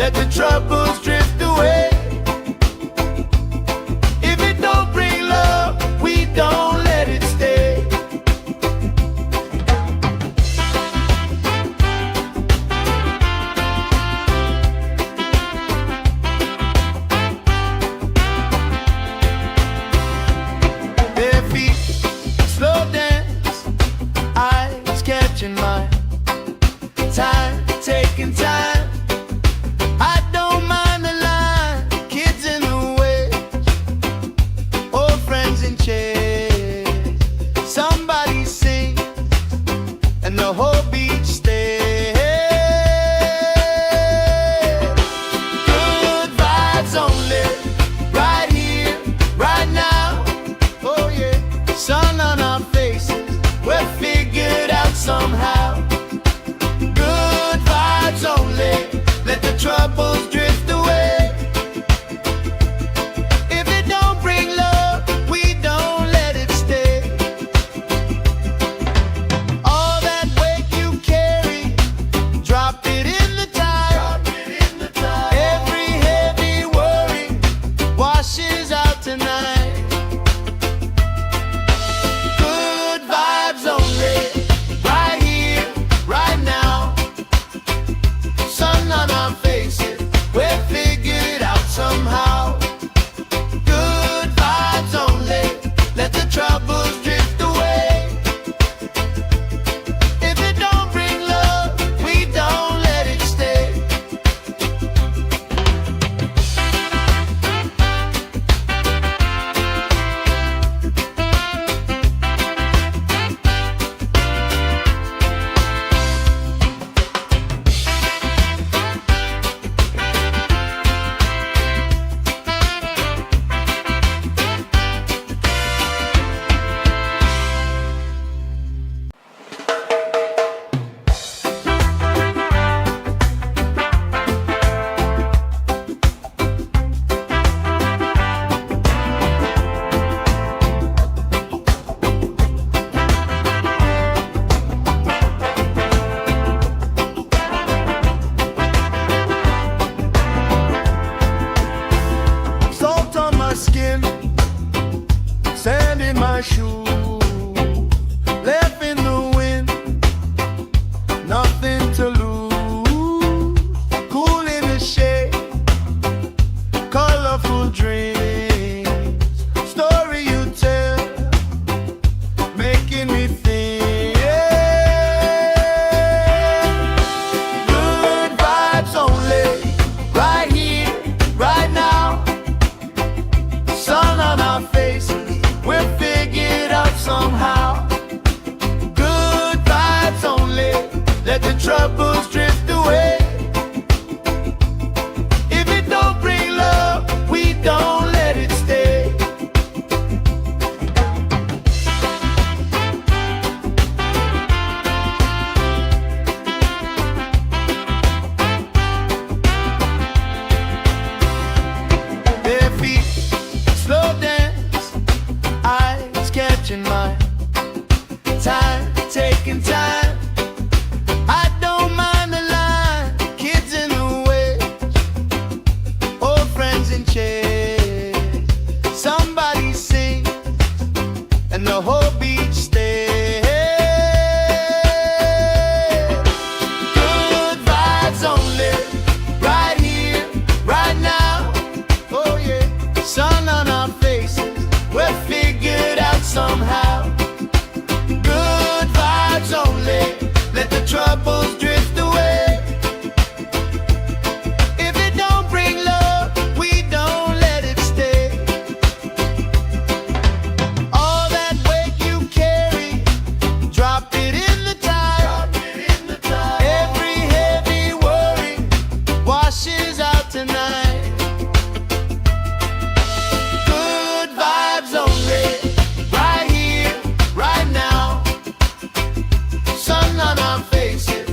let the troubles drift away. If it don't bring love, we don't let it stay. Bare feet, slow dance, eyes catching mine. Time, taking time. I don't mind the line. Kids in the way, old friends in chairs. Somebody sings and the whole beach stays. Good vibes only, right here, right now. Oh yeah, sun on our faces, we're figured out somehow. Good vibes only, let the troubles drift away. If it don't bring love, we don't let it stay. All that weight you carry, drop it in the tide. Every heavy worry washes out tonight. Good vibes only, right here, right now. Sun on our faces, we're figured out somehow. Good vibes only, let the troubles drift away. If it don't bring love, we don't let it stay. Salt on my skin, sand in my shoes, left in the wind, nothing to lose. Cool in the shade, colorful dreams, story you tell, making me think. Good vibes only, right here, right now. Sun on our faces, we're figured out somehow. Good vibes only, let the troubles drift away. If it don't bring love, we don't let it stay. Bare feet, slow dance, eyes catching mine. Time, taking time. I don't mind the line. Kids in the way, old friends in chairs. Somebody sings and the whole beach stays. Good vibes only, right here, right now. Oh yeah, sun on our faces, we're figured out somehow. Good vibes only, let the troubles drift away. If it don't bring love, we don't let it stay. All that weight you carry, drop it in the tide. Every heavy worry washes out tonight. Good vibes only, right here, right now. Sun on our faces,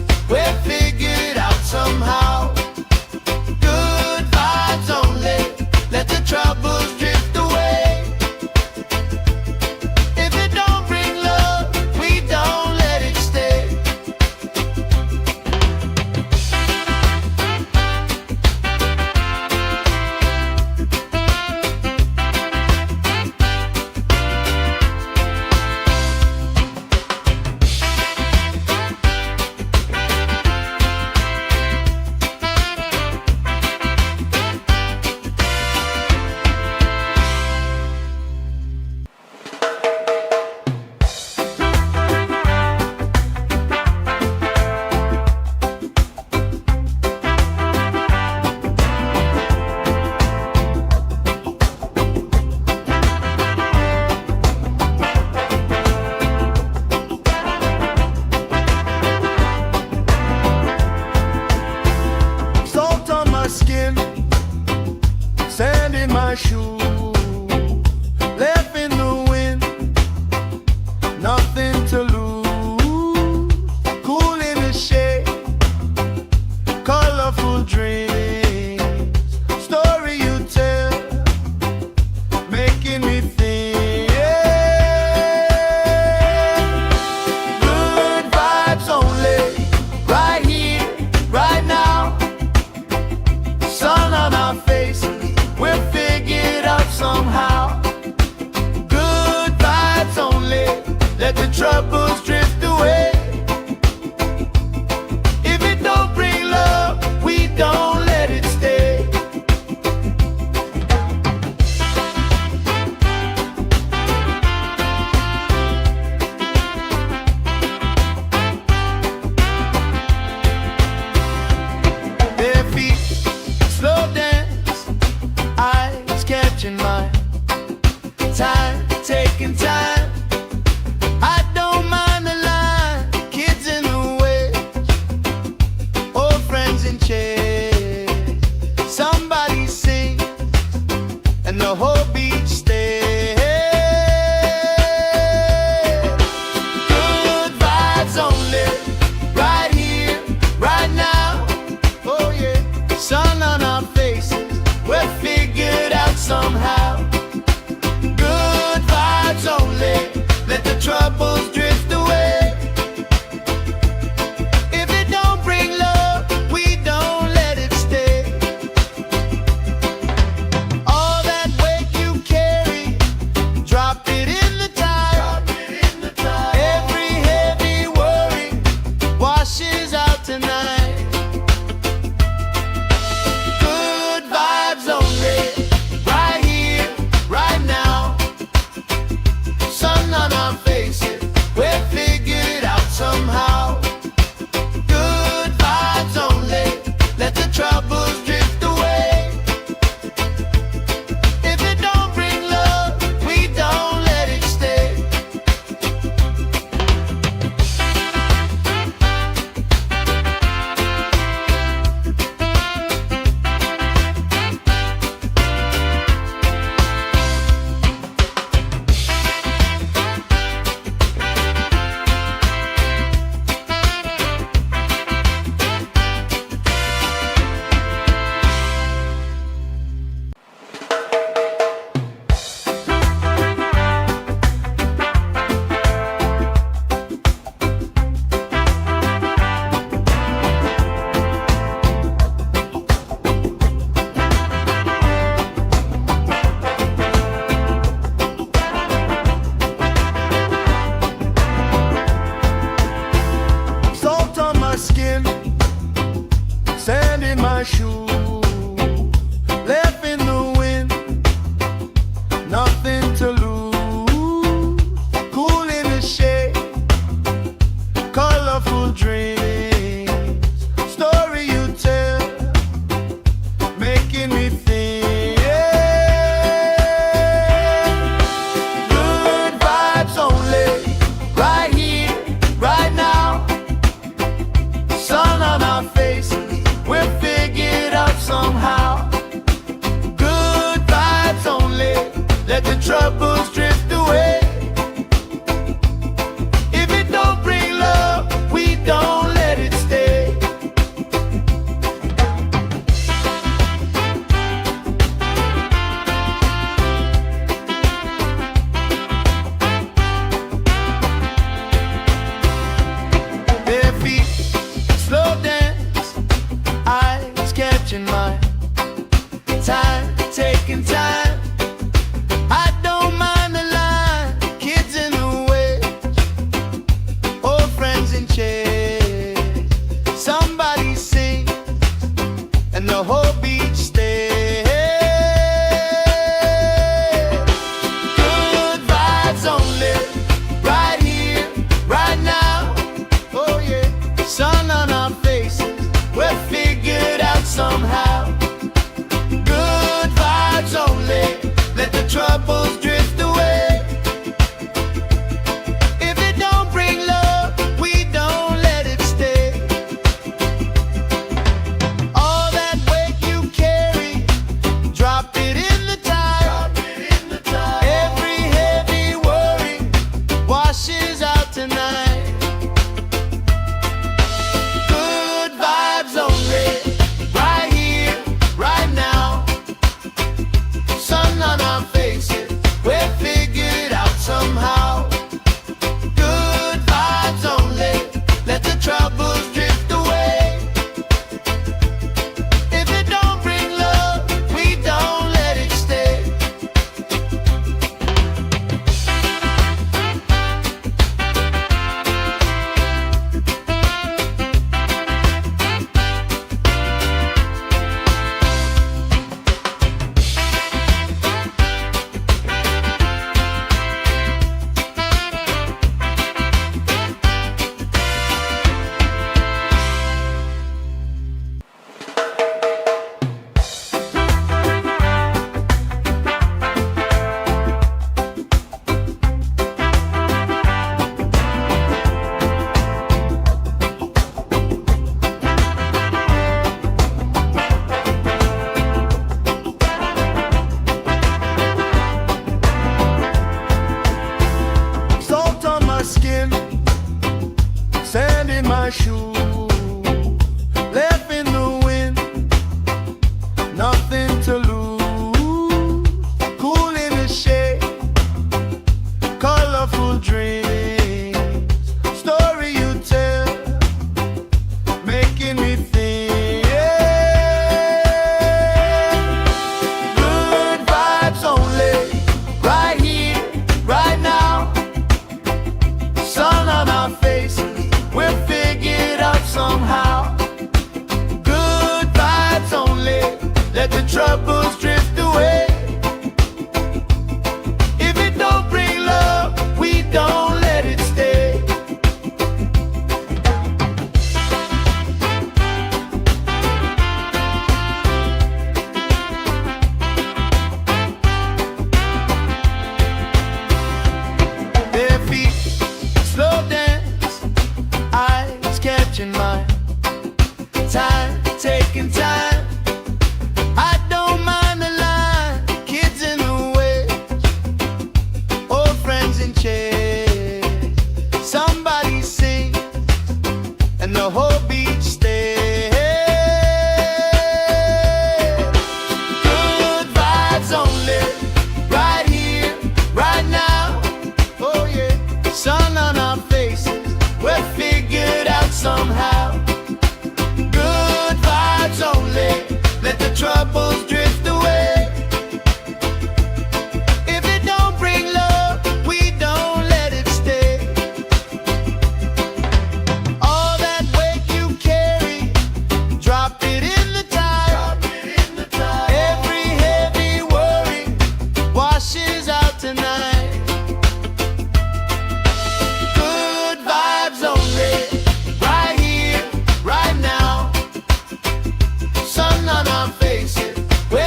my shoe, left in the wind, nothing to lose. Cool in the shade, colorful dreams, story you tell, making me think. Good vibes only, right here, right now. Sun on our faces, we're figured out somehow. Good vibes only, let the troubles drift away. If it don't bring love, we don't let it stay. Bare feet, slow dance, eyes catching mine. Time, taking time. I don't mind the line. Kids in the way, old friends in chairs. Somebody sing, and the whole beach stays. Good vibes only, right here, right now. Oh yeah, sun on our faces, we're figured out somehow. Good vibes only, let the troubles drift away. If it don't bring love, we don't let it stay. All that weight you carry, drop it in the tide. Every heavy worry washes out tonight. Good vibes only, right here, right now. Sun on our faces, we're figured out somehow. Good vibes only, let the troubles drift away. If it don't bring love, we don't let it stay. Salt on my skin, sand in my shoe, left in the wind, nothing to lose. Cool in the shade, colorful dreams, story you tell, making me think. Good vibes only, right here, right now. Sun on our faces, we're figured out somehow. Good vibes only, let the troubles drift away. If it don't bring love, we don't let it stay. Bare feet, slow dance, eyes catching mine. Time, taking time. I don't mind the line. Kids in the way, old friends in chairs. Somebody sing, and the whole beach stays. Good vibes only, right here, right now. Oh yeah, sun on our faces, we're figured out somehow. Good vibes only, let the troubles drift away. If it don't bring love, we don't let it stay. All that weight you carry, drop it in the tide. only, right here, right now. Sun on our faces, we're figured out somehow. Good vibes only, let the troubles drift away. If it don't bring love, we don't let it stay. Salt on my skin, sand in my shoes, left in the wind, nothing to lose. Cool in the shade, colorful dreams, story you tell, making me think. Good vibes only, right here, right now. Sun on our faces, we're figured out somehow. Good vibes only, let the troubles drift away. If it don't bring love, we don't let it stay. Bare feet, slow dance, eyes catching mine. Time, taking time. I don't mind the line. Kids in the waves, old friends in chairs. Somebody sings, and the whole beach stays. Good vibes only, right here, right now. Oh yeah, sun on our faces, we're figured out somehow. Good vibes only, let the troubles drift away. If it don't bring love, we don't let it stay. All that weight you carry, drop it in the tide. Every heavy worry washes out tonight. Good vibes only, right here, right now. Sun on our faces, we're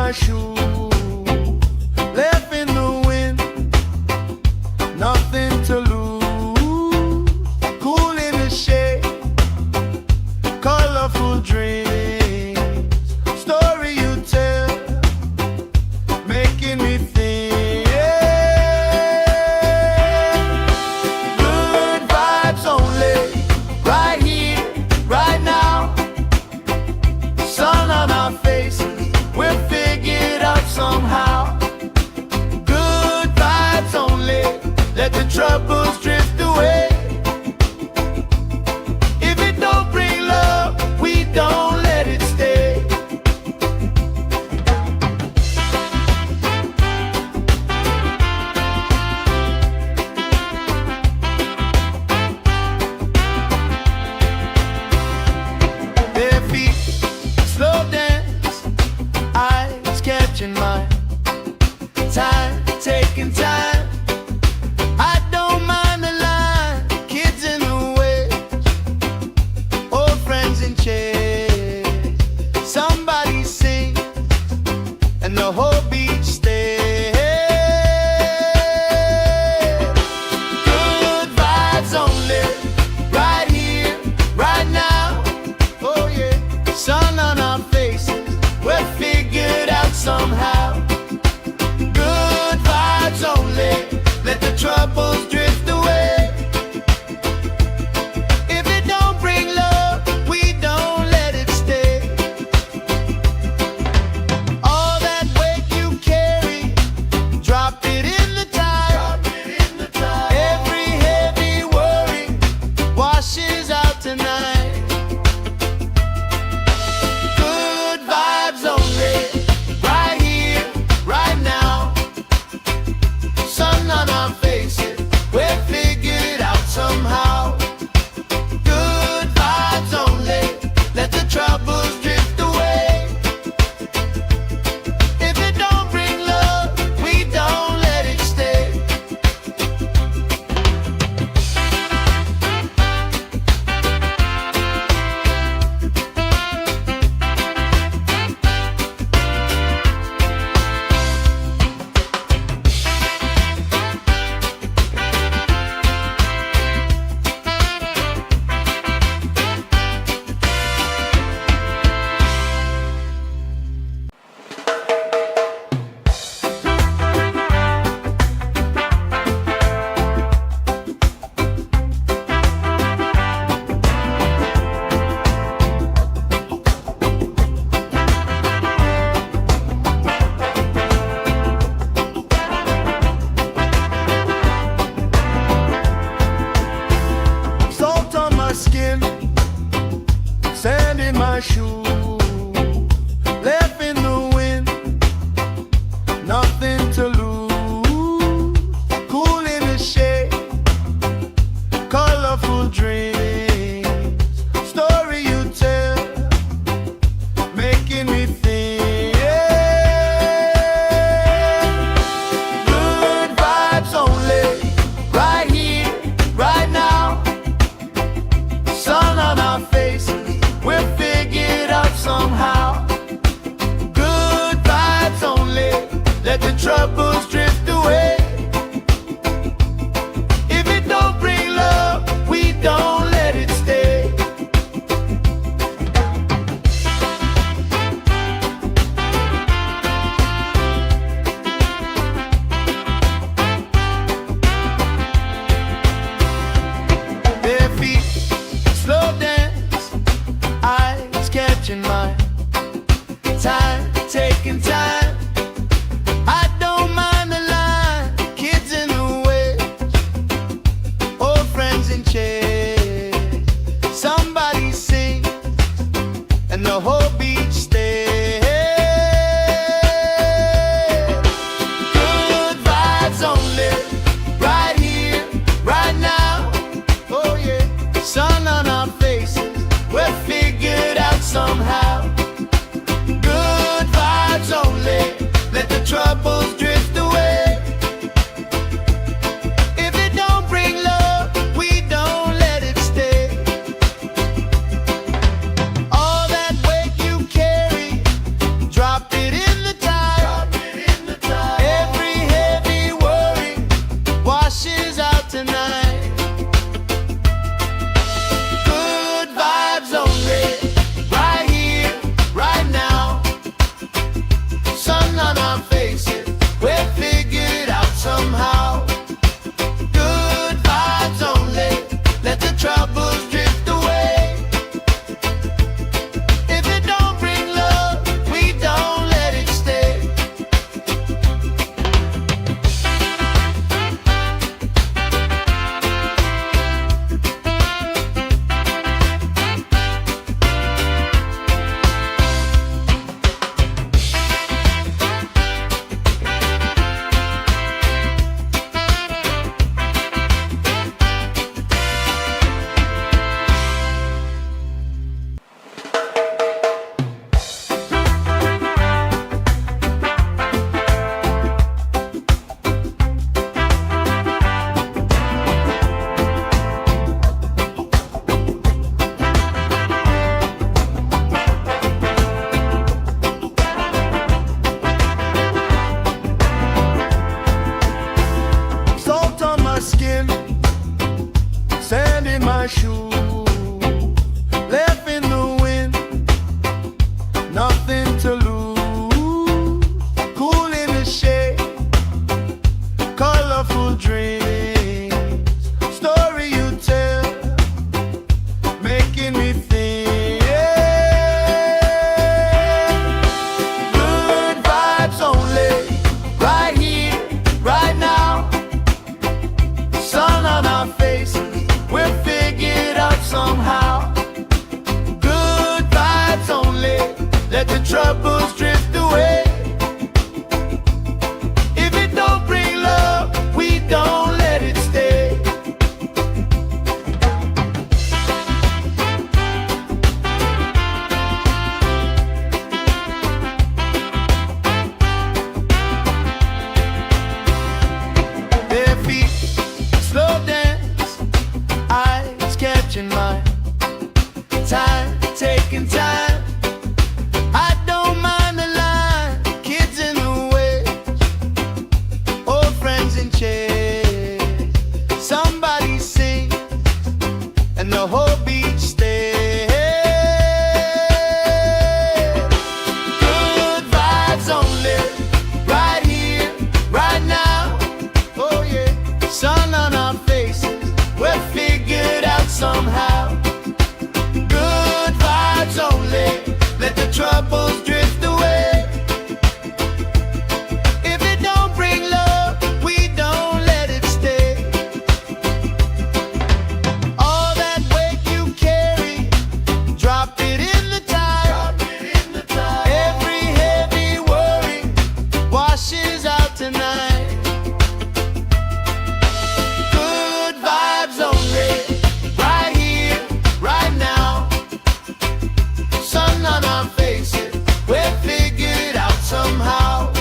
my shoe, left in the wind, nothing to lose. Cool in the shade, colorful dreams, story you tell, making me think. Good vibes only, right here, right now. Sun on our faces, we'll figure it out somehow. Good vibes only, let the troubles drift away. If it don't bring love, we don't let it stay. Bare feet, slow dance, eyes catching mine. Time, taking time. I don't mind the line. Kids in the way, old friends in chairs. Somebody sing, and the whole beach stays. Good vibes only, right here, right now. Oh yeah, sun on our faces, we're figured out somehow. Good vibes only, let the troubles drift away. If it don't bring love, we don't let it stay. All that weight you carry, drop it in the tide. Every heavy worry washes out tonight. Good vibes only, right here, right now. Sun on our faces, we'll figure it out somehow. Good vibes only, let the troubles drift away. If it don't bring love, we don't let it stay. Salt on my skin, sand in my shoe, left in the wind, nothing to lose. Cool in the shade, colorful dreams, story you tell, making me think. Good vibes only, right here, right now. Sun on our faces, we'll figure it out somehow. Good vibes only, let the troubles drift away. If it don't bring love, we don't let it stay. Bare feet, slow dance, eyes catching mine. Time, taking time. I don't mind the line. Kids in the way, old friends in chairs. Somebody sing, and the whole beach stays. Good vibes only, right here, right now. Oh yeah, sun on our faces, we're figured out somehow. Good vibes only, let the troubles drift away. If it don't bring love, we don't let it stay. All that weight you carry, drop it in the tide. let the troubles drift away. If it don't bring love, we don't let it stay. Their feet slow dance, eyes catching mine, time taking time. I don't mind the line, kids in the waves, old friends in chairs. Somebody sings and the whole beach stays. Good vibes only, right here, right now. Oh yeah, sun on our faces, we're figured out somehow. Good vibes only, let the troubles drift away. If it don't bring love, we don't let it stay. All that weight you carry, drop it in the tide. Every heavy worry washes out tonight. Good vibes only, right here, right now. Sun on our faces, we're figured out somehow.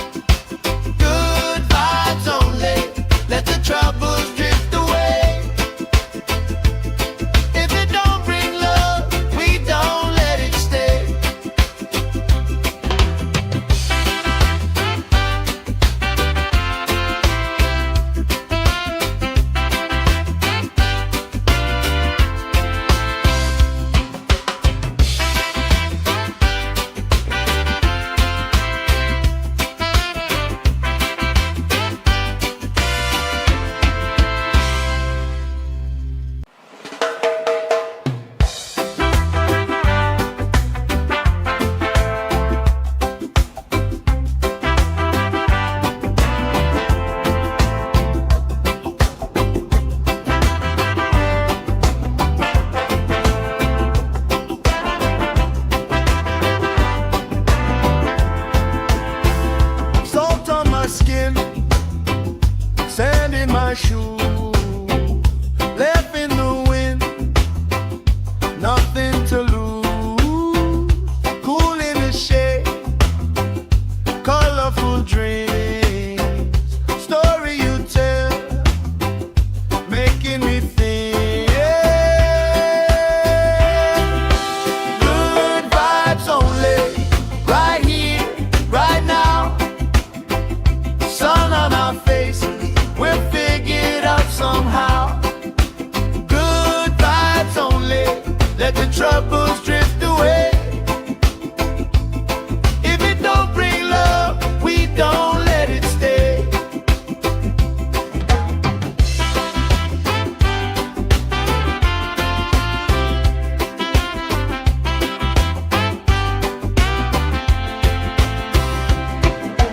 Good vibes only, let the troubles drift away. If it don't bring love, we don't let it stay. Salt on my skin, sand in my shoes, left in the wind, nothing to lose. Cool in the shade, colorful dreams, story you tell, making me think. Good vibes only, right here, right now. Sun on our faces, we're figured out somehow. Good vibes only, let the troubles drift away. If it don't bring love, we don't let it stay.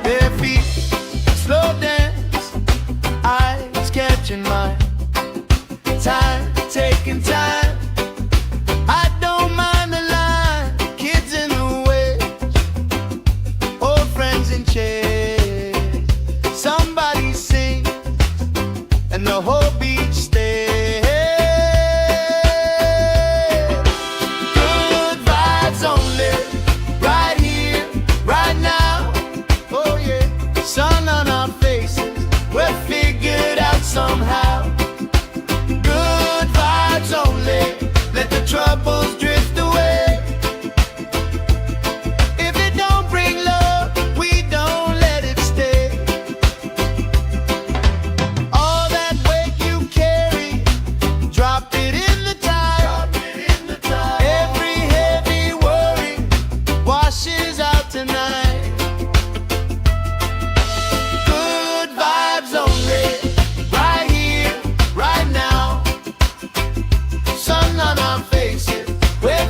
Their feet slow dance, eyes catching mine, time taking time. I don't mind the line, kids in the waves, old friends in chairs. Somebody sings and the whole beach stays. Good vibes only, right here, right now. Oh yeah, sun on our faces, we're figured out somehow. Good vibes only, let the troubles drift away. If it don't bring love, we don't let it stay. All that weight you carry, drop it in the tide. Every heavy worry washes out tonight. Good vibes only, right here, right now. Sun on our faces, we're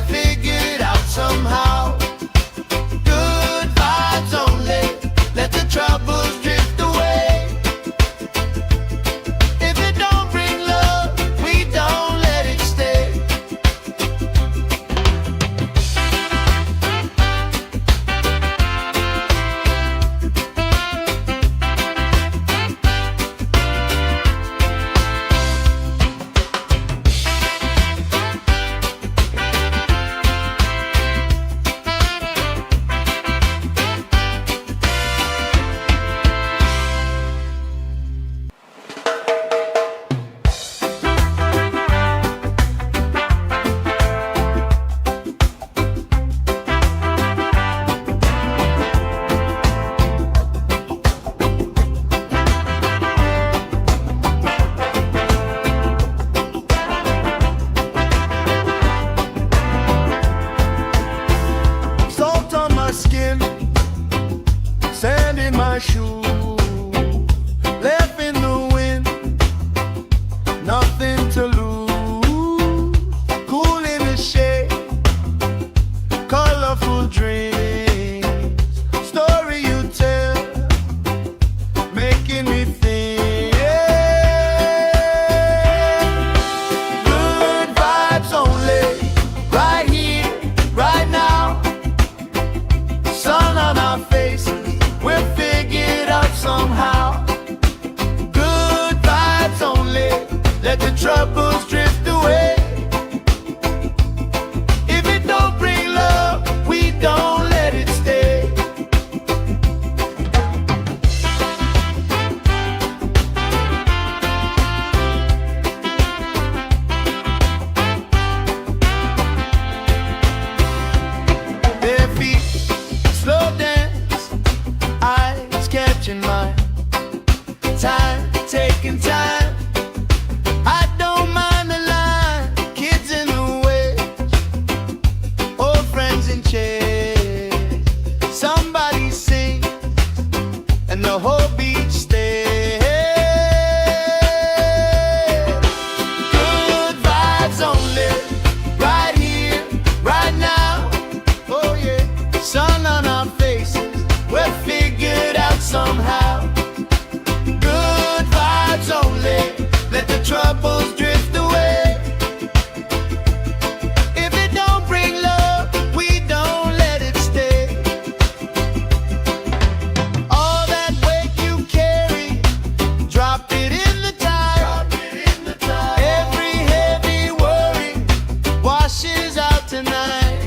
my shoe, left in the wind, nothing to lose. Cool in the shade, colorful dreams, story you tell, making me think. Good vibes only, right here, right now. Sun on our faces, we're figured out somehow. Good vibes only, let the troubles drift away. If it don't bring love, we don't let it stay. Their feet slow dance, eyes catching mine, time taking time. I don't mind the line, kids in the way, old friends in chairs. Somebody sing and the whole beach stays. Good vibes only, right here, right now. Oh yeah, sun on our faces, we're figured out somehow. Good vibes only, let the troubles drift away. If it don't bring love, we don't let it stay. All that weight you carry, drop it in the tide. Every heavy worry washes out tonight.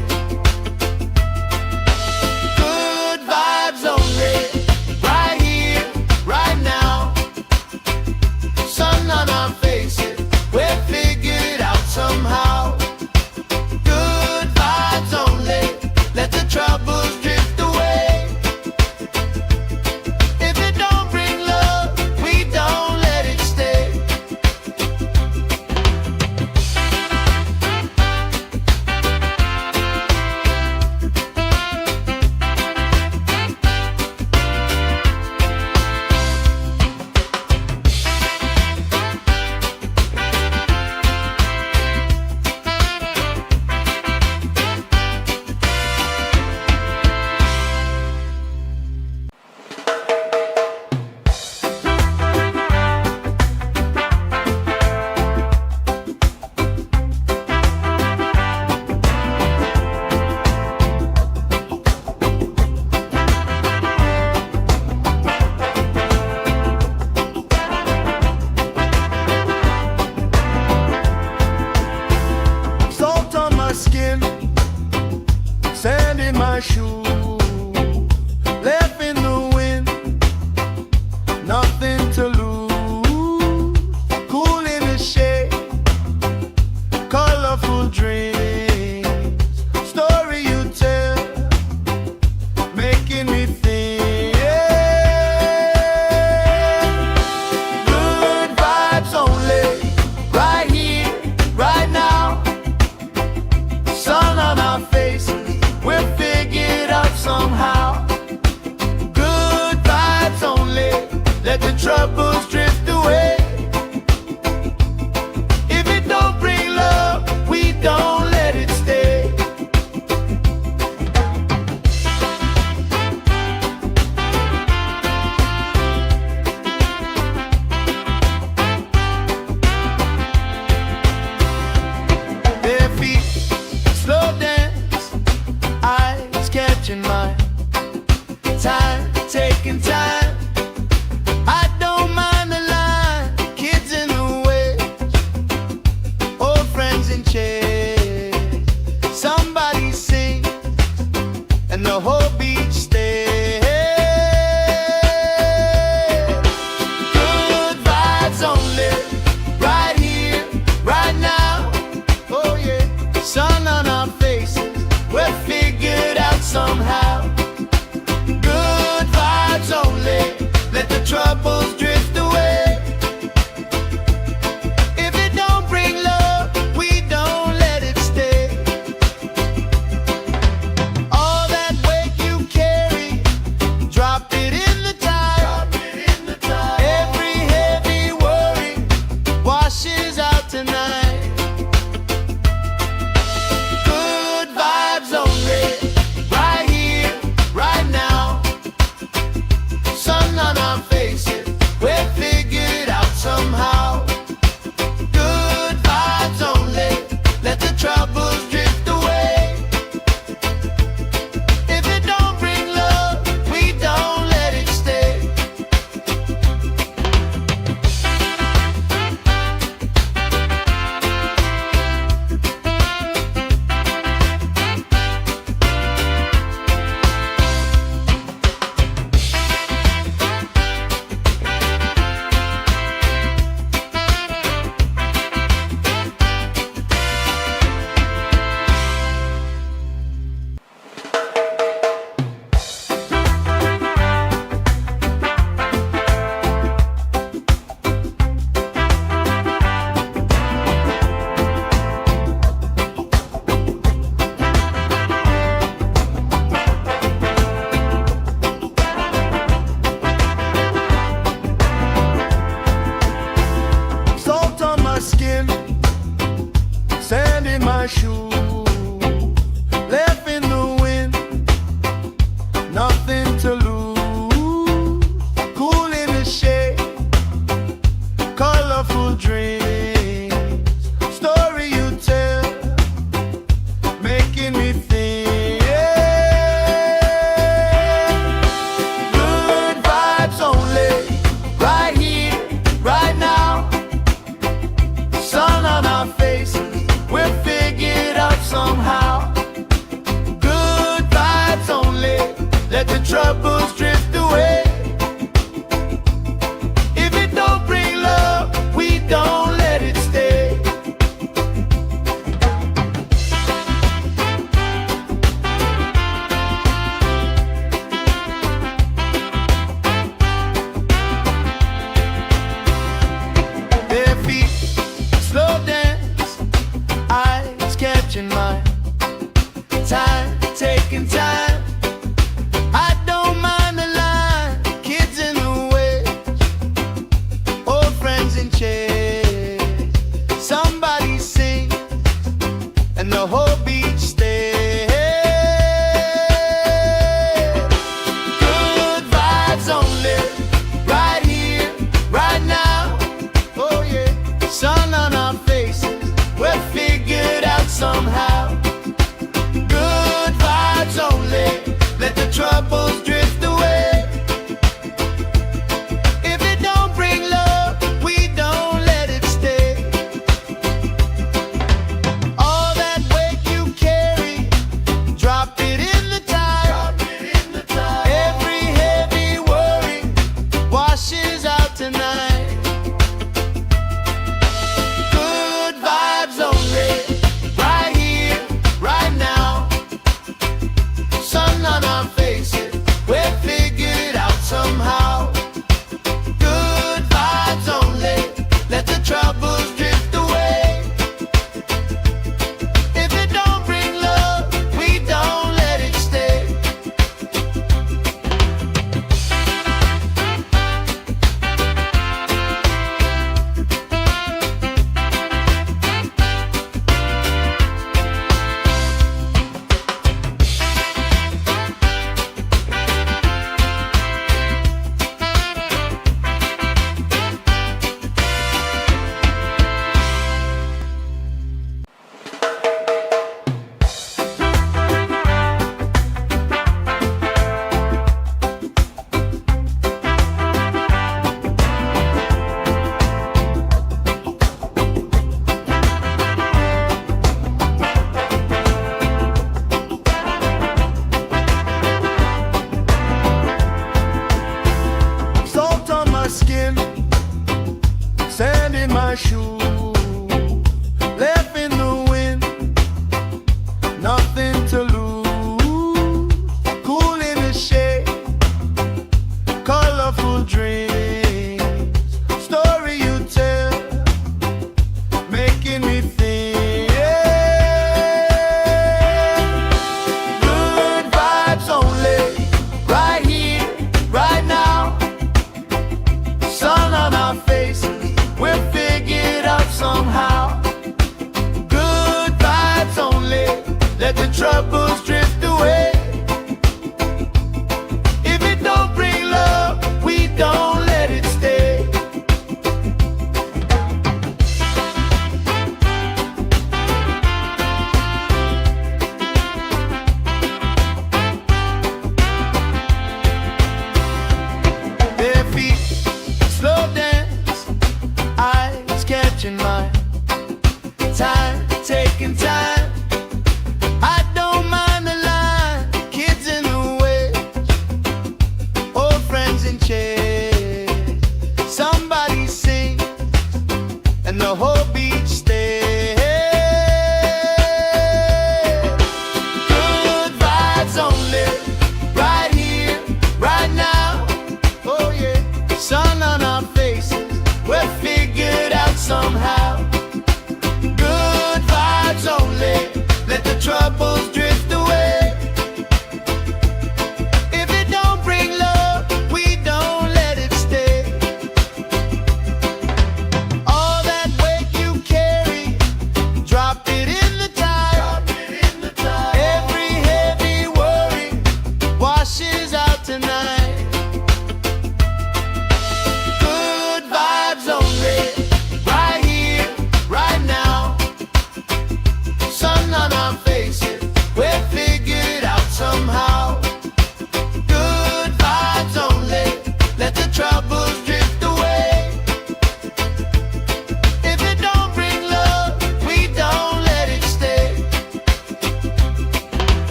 Good vibes only, right here, right now. Sun on our faces, we're figured out somehow. Good vibes only, let the troubles drift away. If it don't bring love, we don't let it stay. Salt on my skin, sand in my shoe, left in the wind, nothing to lose. Cool in the shade, colorful dreams, story you tell, making me think. Good vibes only, right here, right now. Sun on our faces, we're figured out somehow. Good vibes only, let the troubles drift away. If it don't bring love, we don't let it stay. Their feet slow dance, eyes catching mine, time taking time. I don't mind the line, kids in the way, old friends in chairs. Somebody sing and the whole beach stays. Good vibes only, right here, right now. Oh yeah, sun on our faces, we're figured out somehow. Good vibes only, let the troubles drift away. If it don't bring love, we don't let it stay. All that weight you troubles drift away. If it don't bring love, we don't let it stay. Their feet slow dance, eyes catching mine. Time, taking time. I don't mind.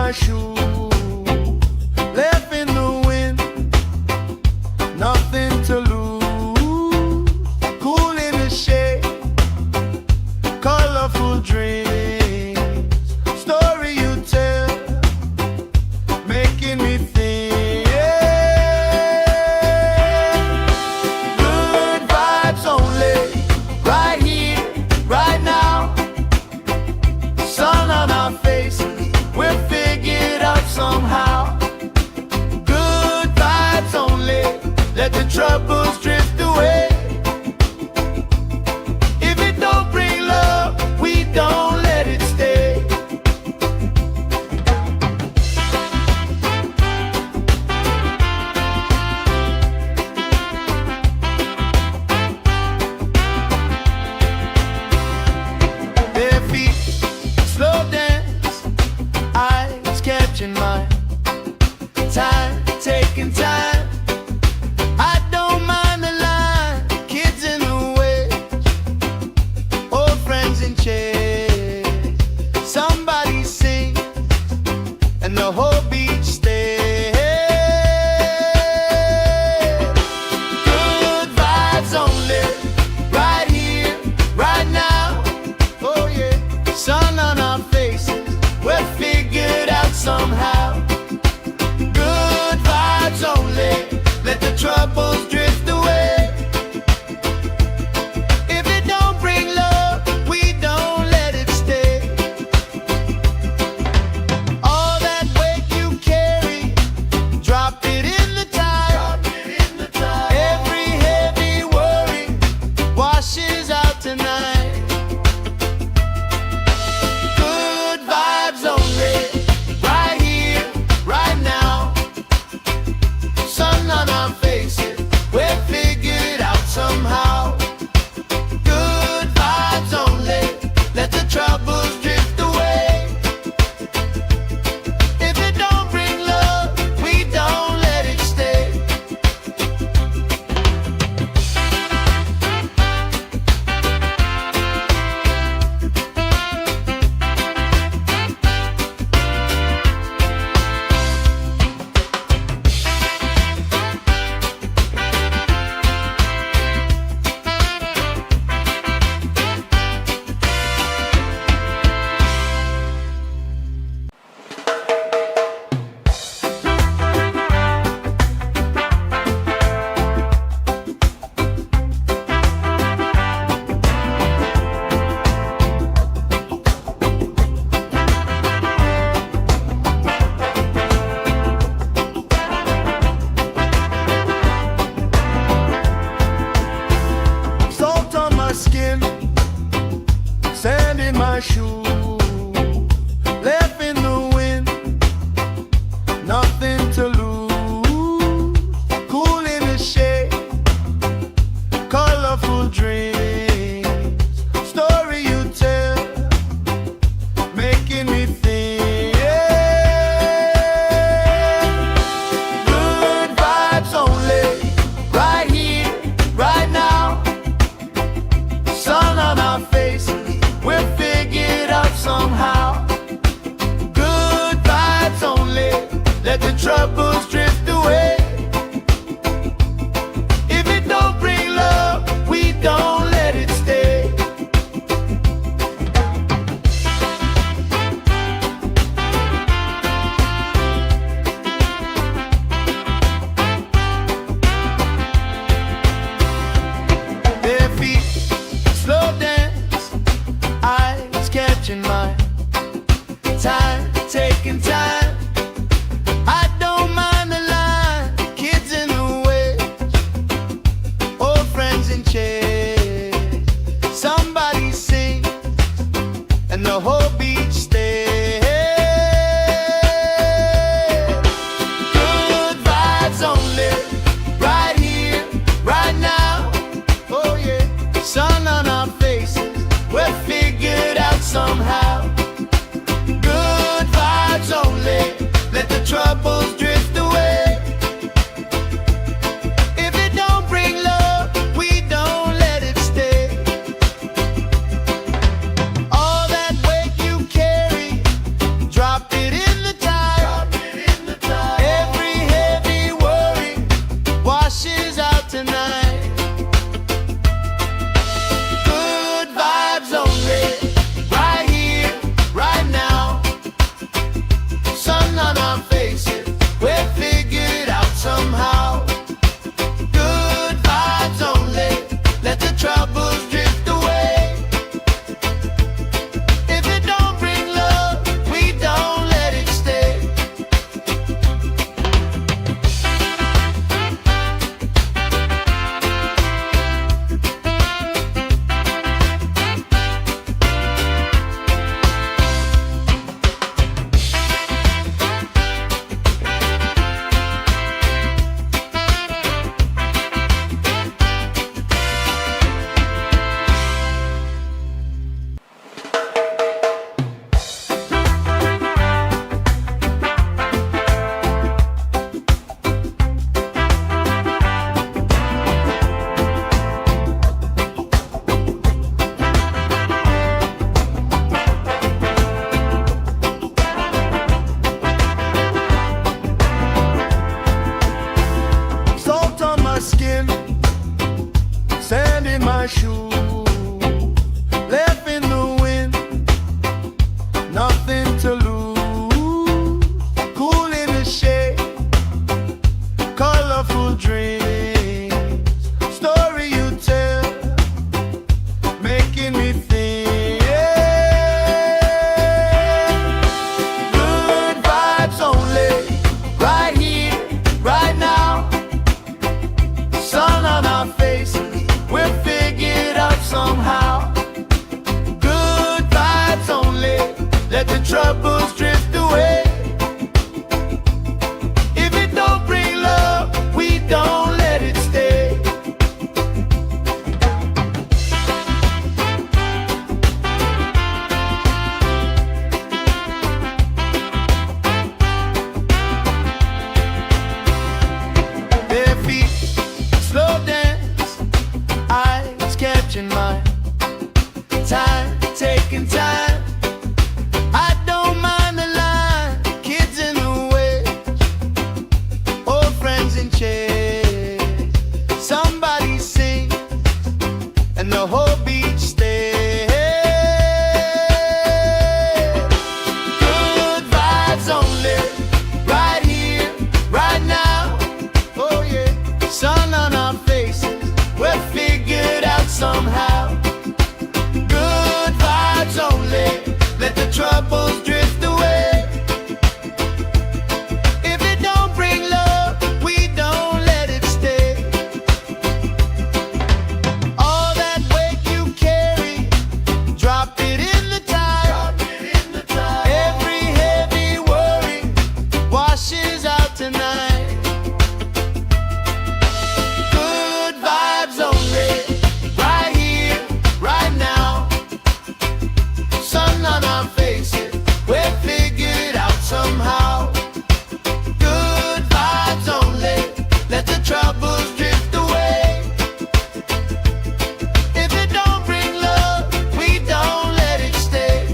my shoe, left in the wind, nothing to lose. Cool in the shade, colorful dreams, story you tell, making me think. Good vibes only, right here, right now. Sun on our faces, we're figured out somehow. Good vibes only, let the troubles drift away. If it don't bring love, we don't let it stay. Bare feet, slow dance, eyes catching mine. Time, taking time. I don't mind the line. Kids in the way, old friends in chairs. Somebody sing, and the whole beach stays. Good vibes only, right here, right now. Oh yeah, sun on our faces, we're figured out somehow. Good vibes only, let the troubles drift away. If it don't bring love, we don't let it stay. All that weight you carry, drop it in the tide. Every heavy worry washes out tonight. Good vibes only, right here, right now. Sun on our faces, we're figured out somehow. Good vibes only, let the troubles drift away. If it don't bring love, we don't let it stay. Salt on my skin, sand in my shoe, left in the wind, nothing to lose. Cool in the shade, colorful dreams, story you tell, making me think. Good vibes only, right here, right now. Sun on our faces, we're figured out somehow. Good vibes only, let the troubles drift away. If it don't bring love, we don't let it stay. Bare feet, slow dance, eyes catching mine. Time, taking time. I don't mind the line. Kids in the way, old friends in chairs. Somebody sing, and the whole beach stays. Good vibes only, right here, right now. Oh yeah, sun on our faces, we're figured out somehow. Good vibes only, let the troubles drift away. If it don't bring love, we don't let it stay. All that weight you carry, drop it in the tide. troubles drift away. If it don't bring love, we don't let it stay. All that weight you carry, drop it in the tide. Every heavy worry washes out tonight. Good vibes only, right here, right now. Sun on our faces, we're figured out somehow. Good vibes only, let the troubles drift away. If it don't bring love, we don't let it stay.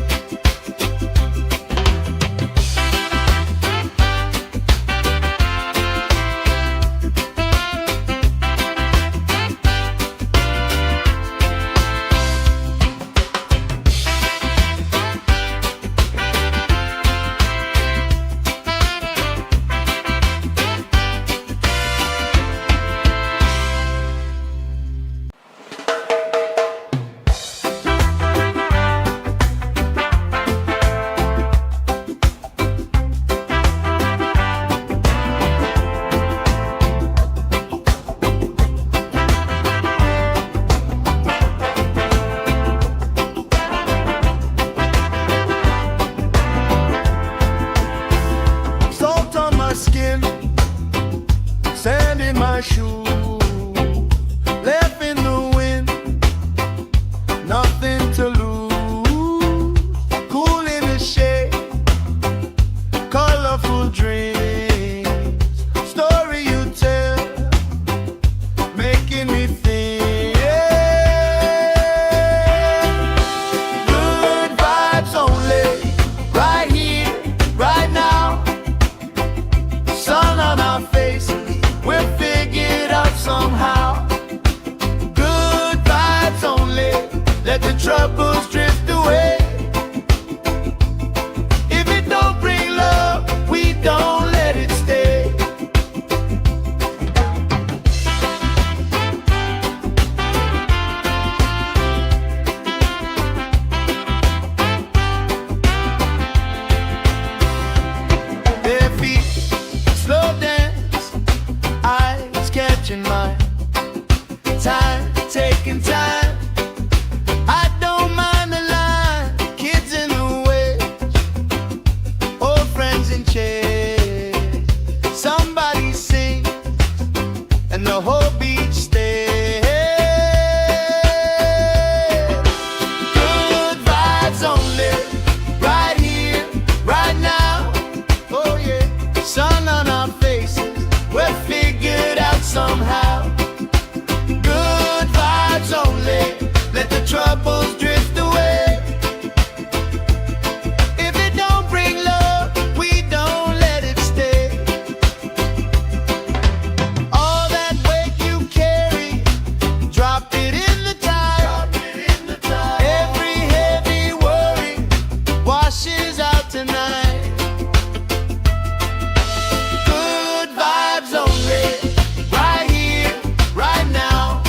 Salt on my skin, sand in my shoes, left in the wind, nothing to lose. Cool in the shade, colorful dreams, story you tell, making me think. Good vibes only, right here, right now. Sun on our faces, we're figured out somehow. Good vibes only, let the troubles drift away. If it don't bring love, we don't let it stay. Bare feet, slow dance, eyes catching mine. Time, taking time. I don't mind the line. Kids in the way, old friends in chairs. Somebody sings, and the whole beach stays. Good vibes only, right here, right now. Oh yeah, sun on our faces, we're figured out somehow. Good vibes only, let the troubles drift away. If it don't bring love, we don't let it stay. All that weight you carry, drop it in the tide. Every heavy worry washes out tonight. Good vibes only, right here, right now.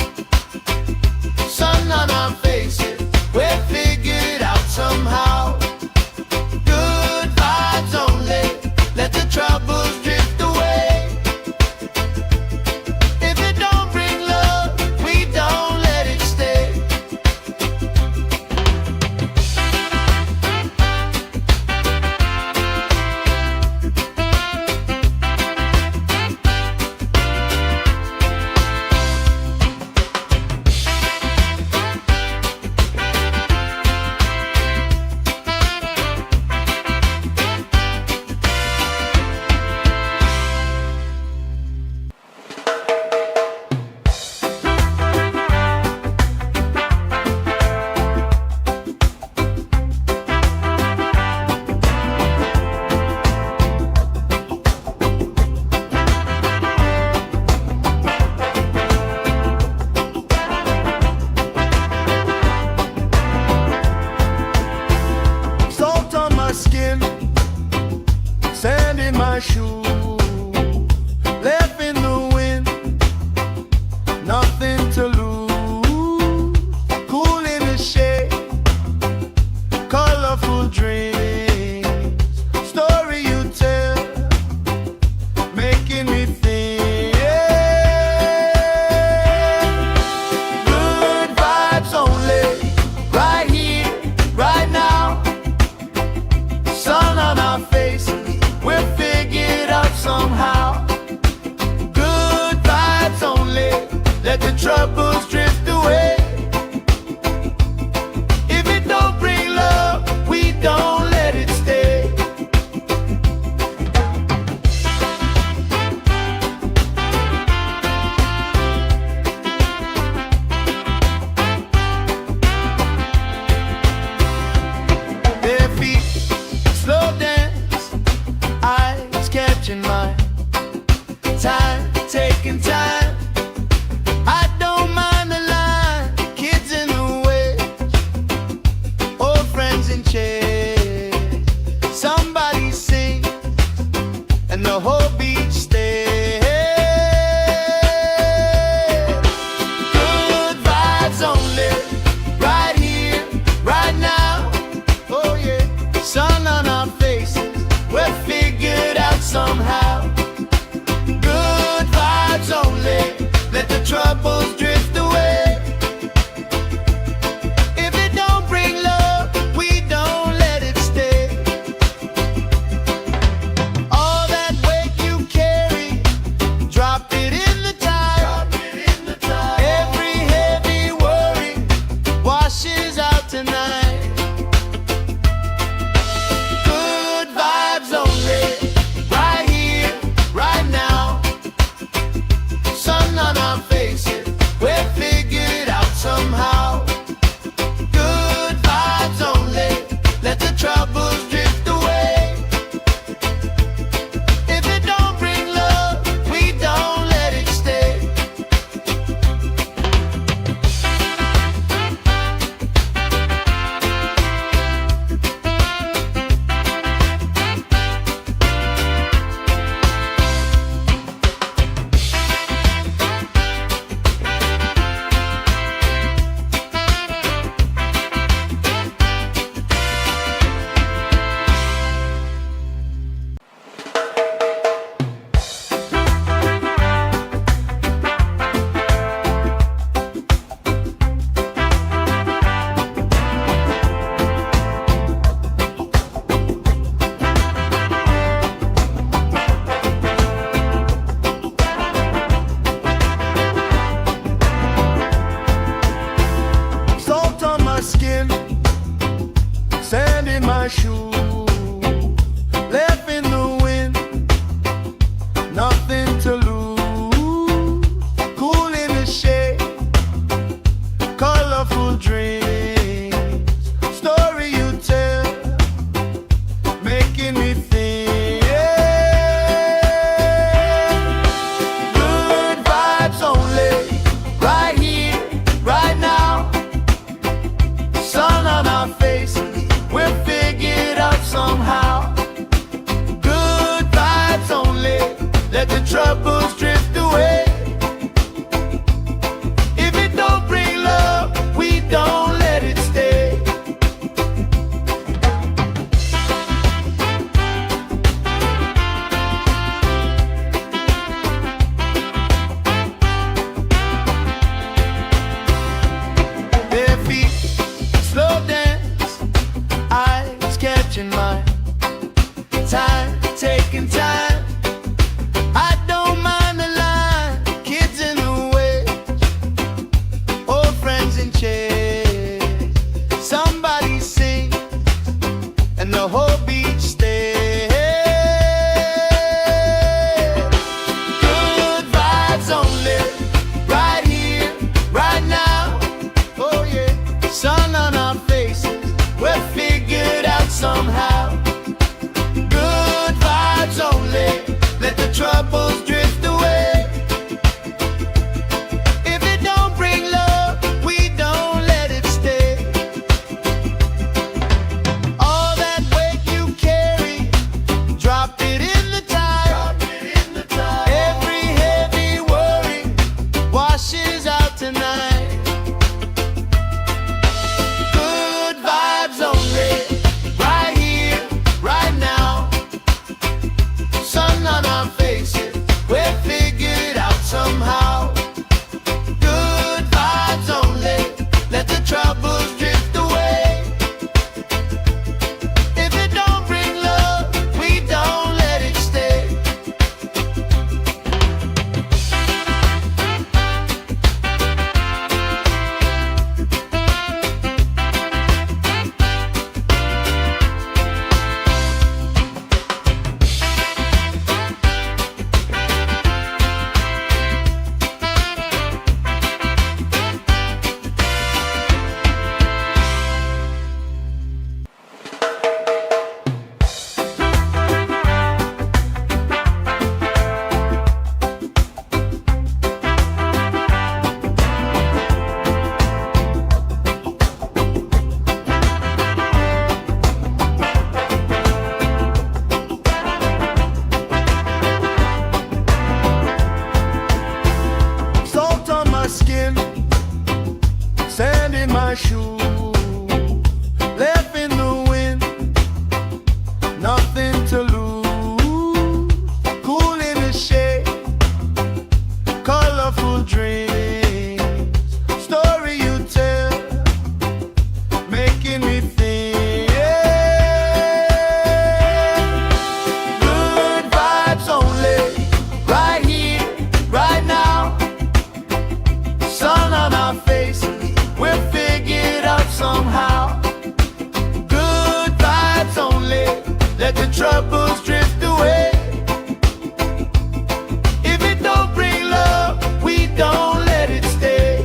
Sun on our faces, we're figured out somehow. Good vibes only, let the troubles drift away. If it don't bring love, we don't let it stay. my shoes, left in the wind, nothing to lose. Cool in the shade, colorful dreams. somehow. Good vibes only, let the troubles drift away. If it don't bring love, we don't let it stay. Their feet slow dance, eyes catching mine. Time, taking time. I don't mind the line. Kids in the way, old friends in chairs. Somebody sing, and the whole beach stays. Good vibes only, right here, right now. Oh yeah, sun on our faces, we're figured out somehow. Good vibes only, let the troubles drift away. If it don't bring love, we don't let it stay. All that weight you carry, drop it in the tide. Every heavy worry washes out tonight. Good vibes only, right here, right now. Sun on our faces, we're figured out somehow. Good vibes only, let the troubles drift away. If it don't bring love, we don't let it stay. Salt on my skin, sand in my shoes, left in the wind, nothing to lose. Cool in the shade, colorful dreams, story you tell, making me think. Good vibes only, right here, right now. Sun on our faces, we're figured out troubles drift away. If it don't bring love, we don't let it stay.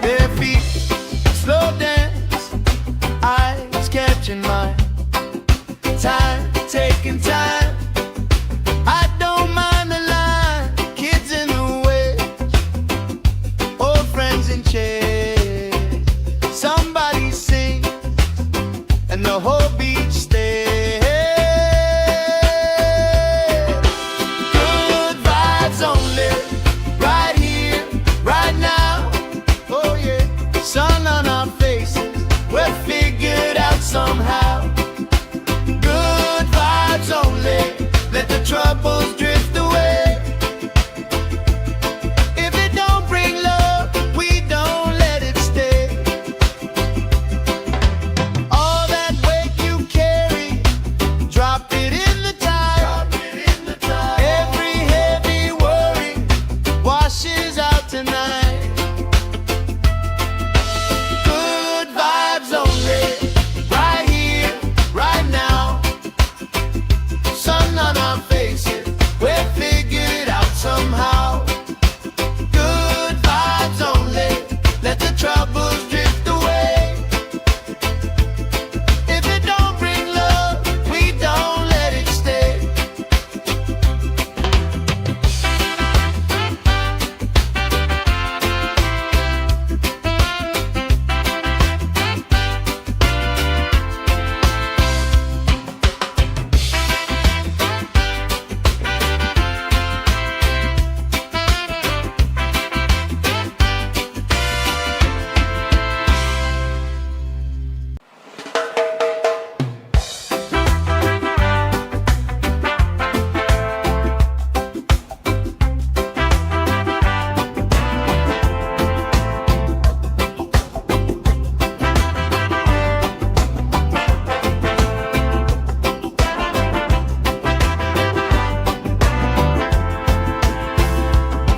Their feet slow dance, eyes catching mine. Time, taking time. I don't mind the line. Kids in the way, old friends in chairs. Somebody sings and the whole beach stays. Good vibes only, right here, right now. Oh yeah, sun on our faces, we're figured out somehow. Good vibes only, let the troubles drift away. If it don't bring love, we don't let it stay. All that weight you carry, drop it in the tide. Every heavy worry washes out tonight. Good vibes only, right here, right now. Sun on our faces, we're figured out somehow. Good vibes only, let the troubles drift away. If it don't bring love, we don't let it stay.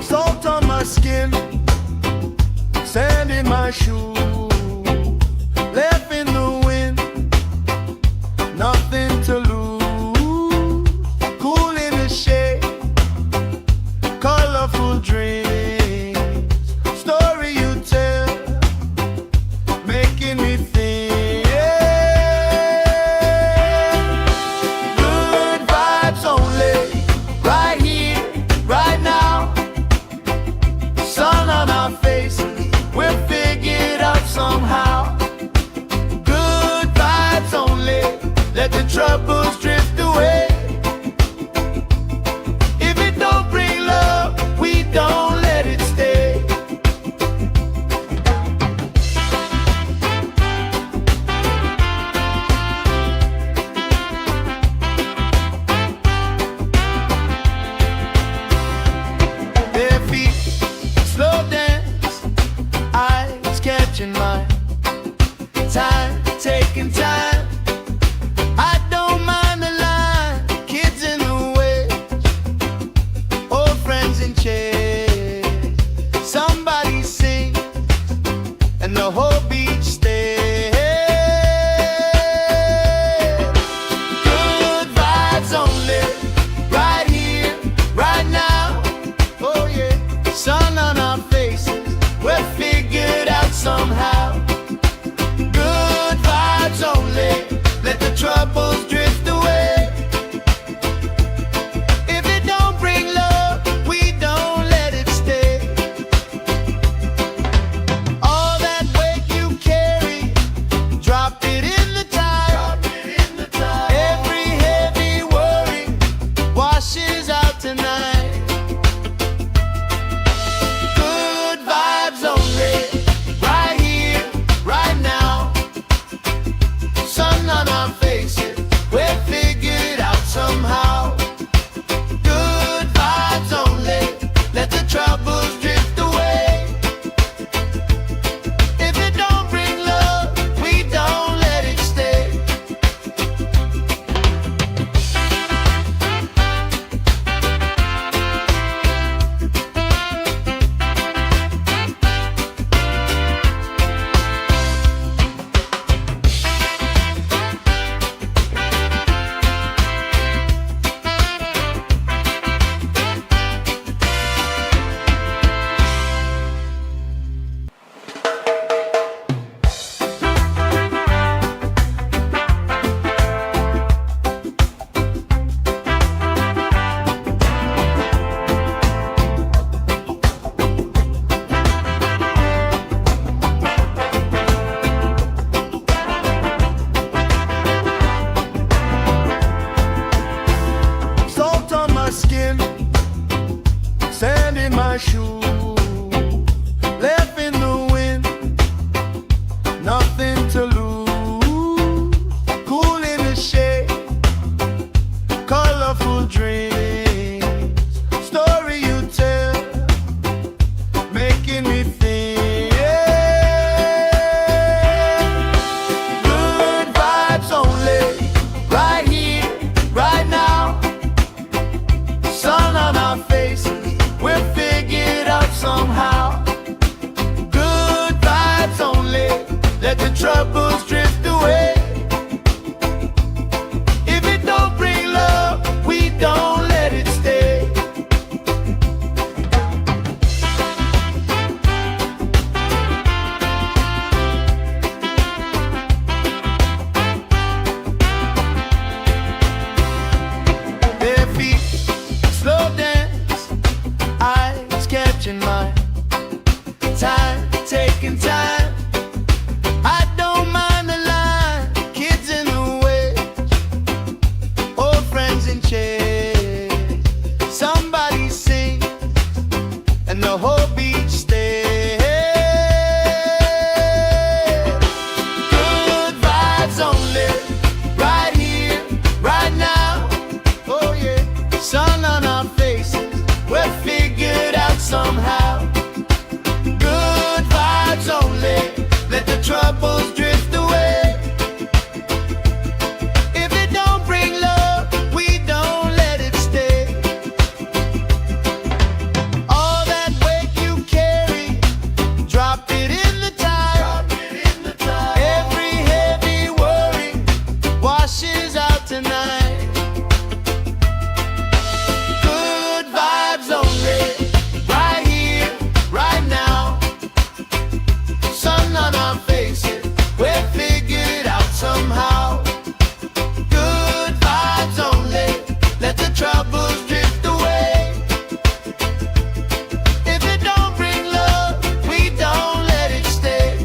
Salt on my skin, sand in my shoes, left in the wind, nothing to lose. Cool in the shade, colorful dreams, story you tell, making me think. Good vibes only, right here, right now. Sun on our faces, we're figured out somehow. Good vibes only, let the troubles drift away. If it don't bring love, we don't let it stay. Their feet slow dance, eyes catching mine. Time, taking time. I don't mind the line. Kids in the way, old friends in chairs. Somebody sings and the whole beach stays. Good vibes only, right here, right now. Oh yeah, sun on our faces, we're figured out somehow. Good vibes only, let the troubles drift away. If it don't bring love, we don't let it stay. All that weight you carry, drop it in the tide. Every heavy worry washes out tonight. Good vibes only, right here, right now. Sun on our faces, we're my shoe, left in the wind, nothing to lose. Cool in the shade, colorful dreams, story you tell, making me think. Good vibes only, right here, right now. Sun on our faces, we're figured out somehow. Good vibes only, let the troubles drift away. If it don't bring love, we don't let it stay. Bare feet, slow dance, eyes catching mine. Time, taking time. I don't mind the line. Kids in the way, old friends in chairs. Somebody sing, and the whole beach stays. Good vibes only, right here, right now. Oh yeah, sun on our faces, we're figured out somehow. Good vibes only, let the troubles drift away. If it don't bring love, we don't let it stay. All that weight you carry, drop it in the tide. Every heavy worry washes out tonight. Good vibes only, right here, right now. Sun on our faces, we're figured out somehow. Good vibes only, let the troubles drift away. If it don't bring love, we don't let it stay.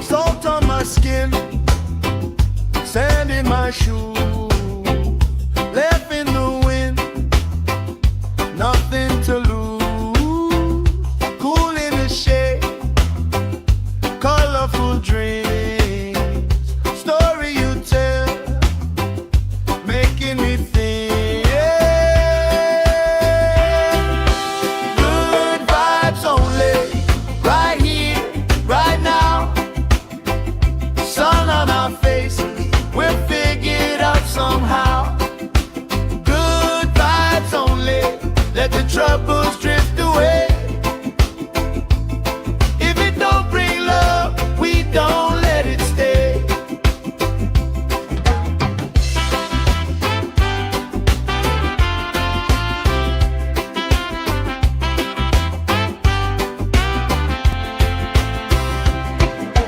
Salt on my skin, sand in my shoe, left in the wind, nothing to lose. Cool in the shade, colorful dreams, story you tell, making me think. Good vibes only, right here, right now. Sun on our faces, we're figured out somehow. Good vibes only, let the troubles drift away. If it don't bring love, we don't let it stay.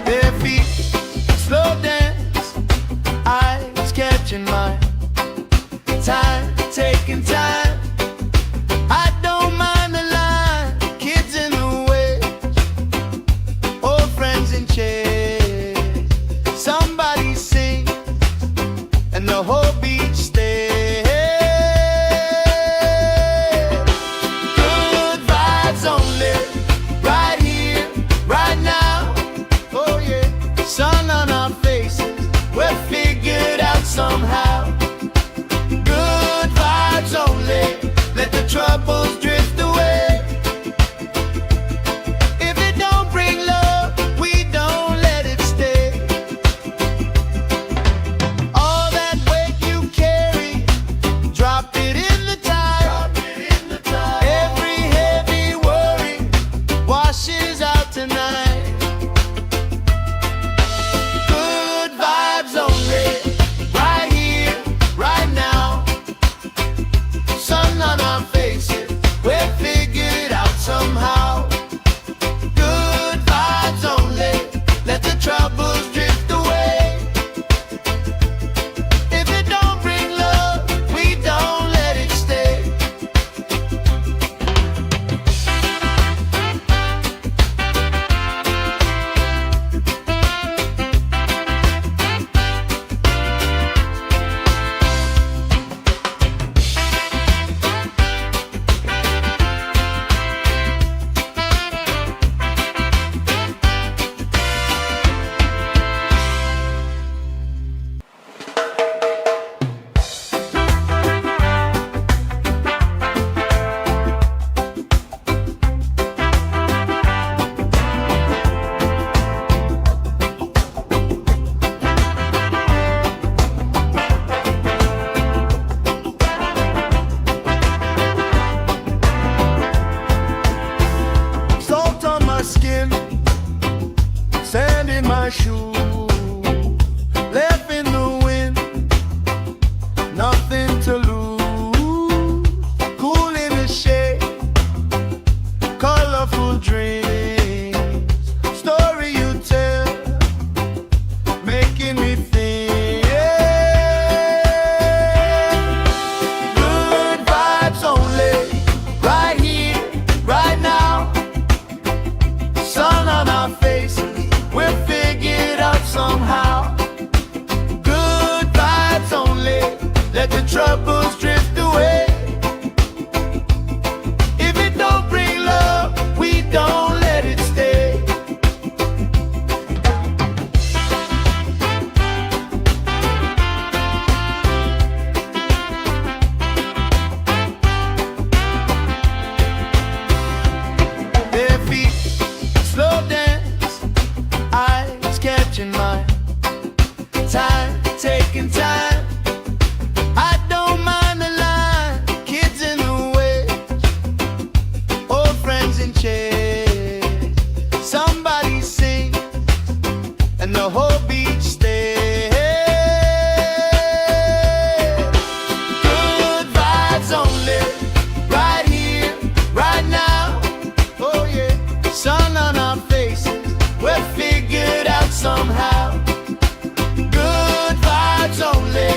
Bare feet, slow dance, eyes catching mine. Time, taking time. I don't mind the line. Kids in the way, old friends in chairs. Somebody sing, and the whole beach stays. Good vibes only, right here, right now. Oh yeah, sun on our faces, we're figured out somehow. Good vibes only, let the troubles drift away. If it don't bring love, we don't let it stay. All that weight you let the troubles drift away. If it don't bring love, we don't let it stay. Their feet slow dance, eyes catching mine, time taking time. I don't mind the line, kids in the waves, old friends in chairs. Somebody sings and the whole beach stays. Good vibes only, right here, right now. Oh yeah, sun on our faces, we're figured out somehow. Good vibes only.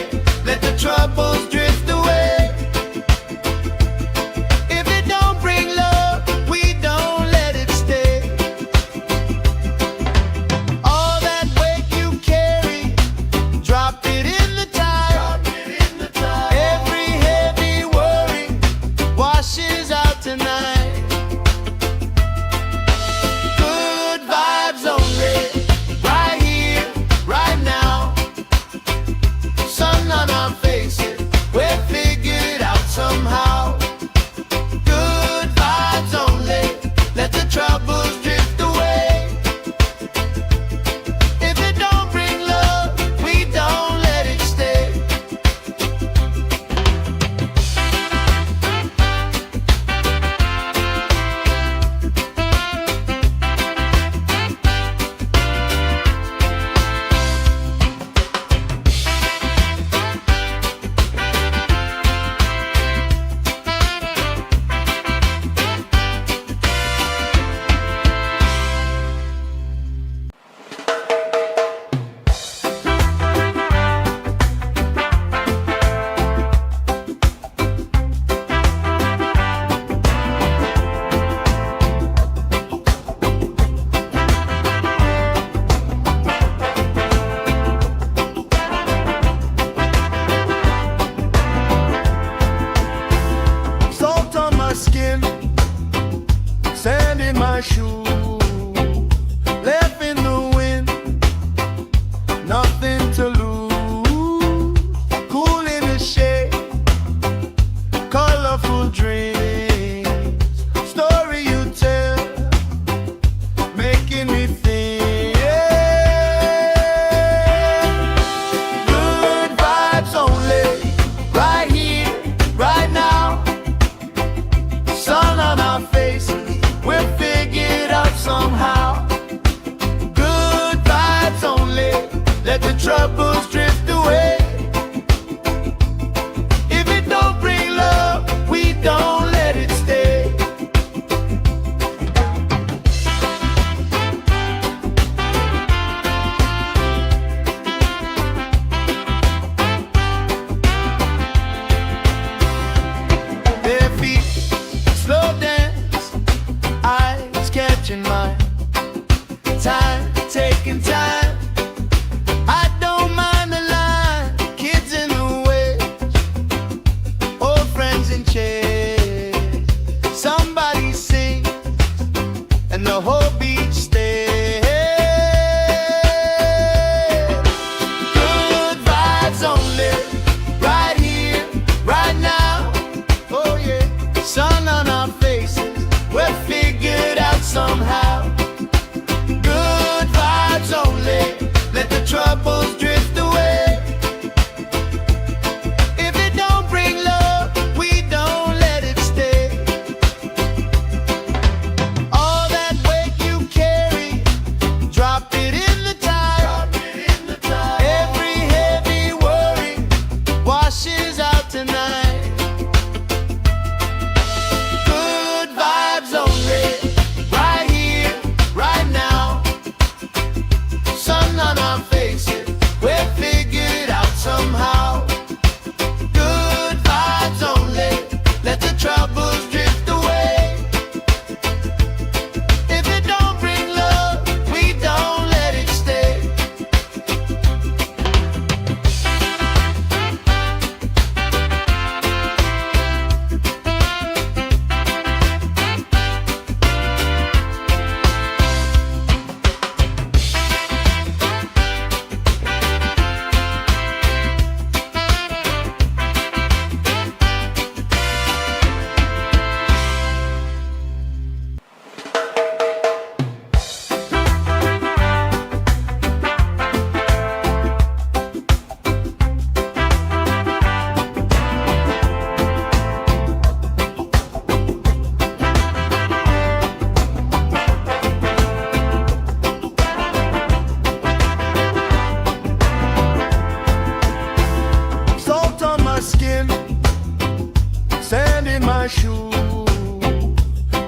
my shoe,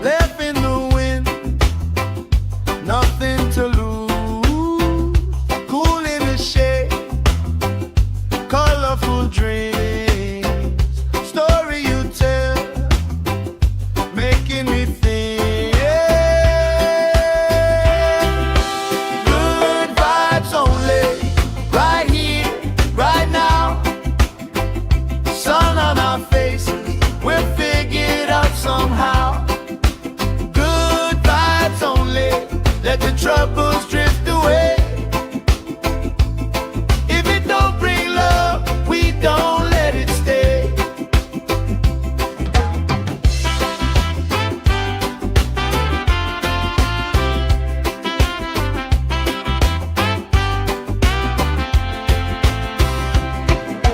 left in the wind, nothing to lose. Cool in the shade, colorful dreams, story you tell, making me think. Good vibes only, right here, right now. Sun on our faces, we're figured out somehow. Good vibes only, let the troubles drift away. If it don't bring love, we don't let it stay.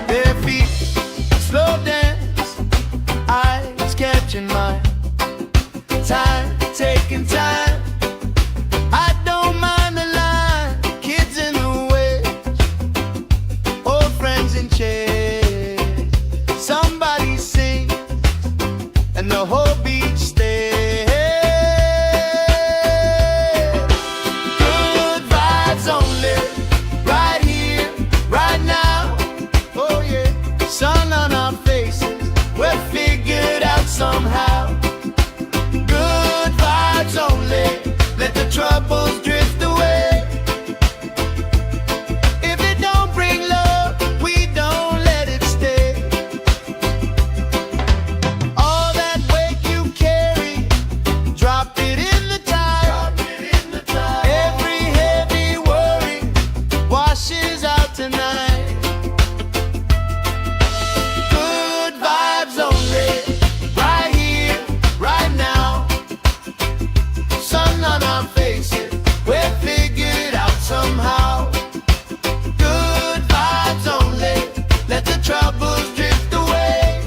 Their feet slow dance, eyes catching mine, time taking time. I don't mind the line, kids in the way, old friends in chairs. Somebody sing and the whole beach stays. Good vibes only, right here, right now. Oh yeah, sun on our faces, we're figured out somehow. Good vibes only, let the troubles drift away. If it don't bring love, we don't let it stay. All that weight you carry, drop it in the tide. Every heavy worry washes out tonight. Good vibes only, right here, right now. Sun on our faces, we're figured out somehow. Good vibes only, let the troubles drift away.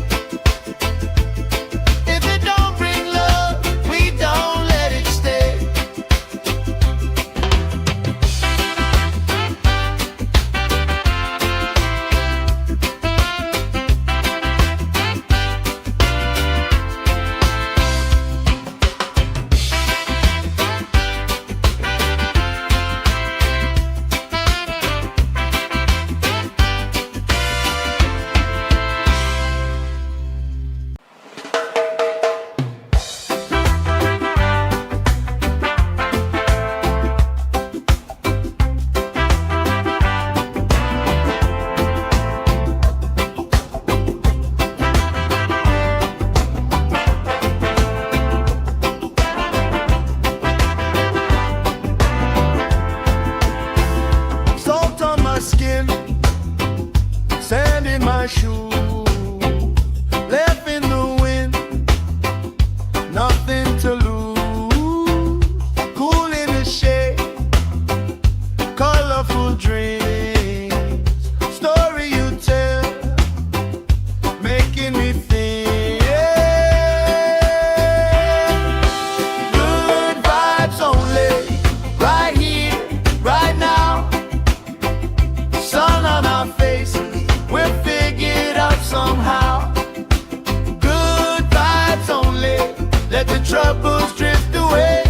If it don't bring love, we don't let it stay. Salt on my skin, sand in my shoe, left in the wind, nothing to lose. Cool in the shade, colorful dreams, story you tell, making me think. Good vibes only, right here, right now. Sun on our faces, we're figured out somehow. Good vibes only, let the troubles drift away.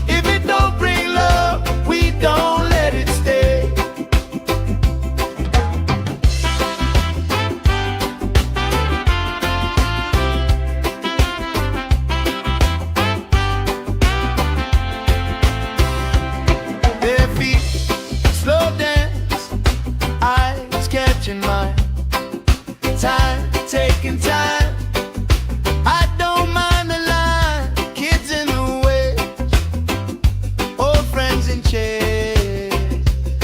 If it don't bring love, we don't let it stay. Their feet slow dance, eyes catching mine, time taking time. I don't mind the line, kids in the way, old friends in chairs.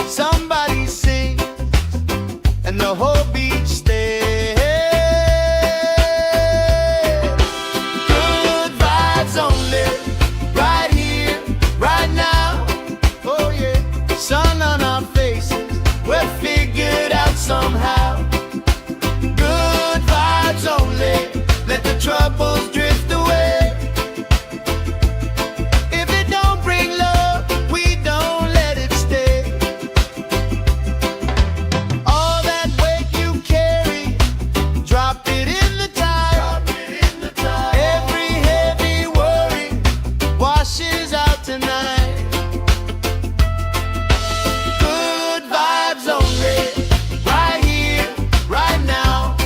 Somebody sing and the whole beach stays. Good vibes only, right here, right now. Oh yeah, sun on our faces, we're figured out somehow. only, right here, right now.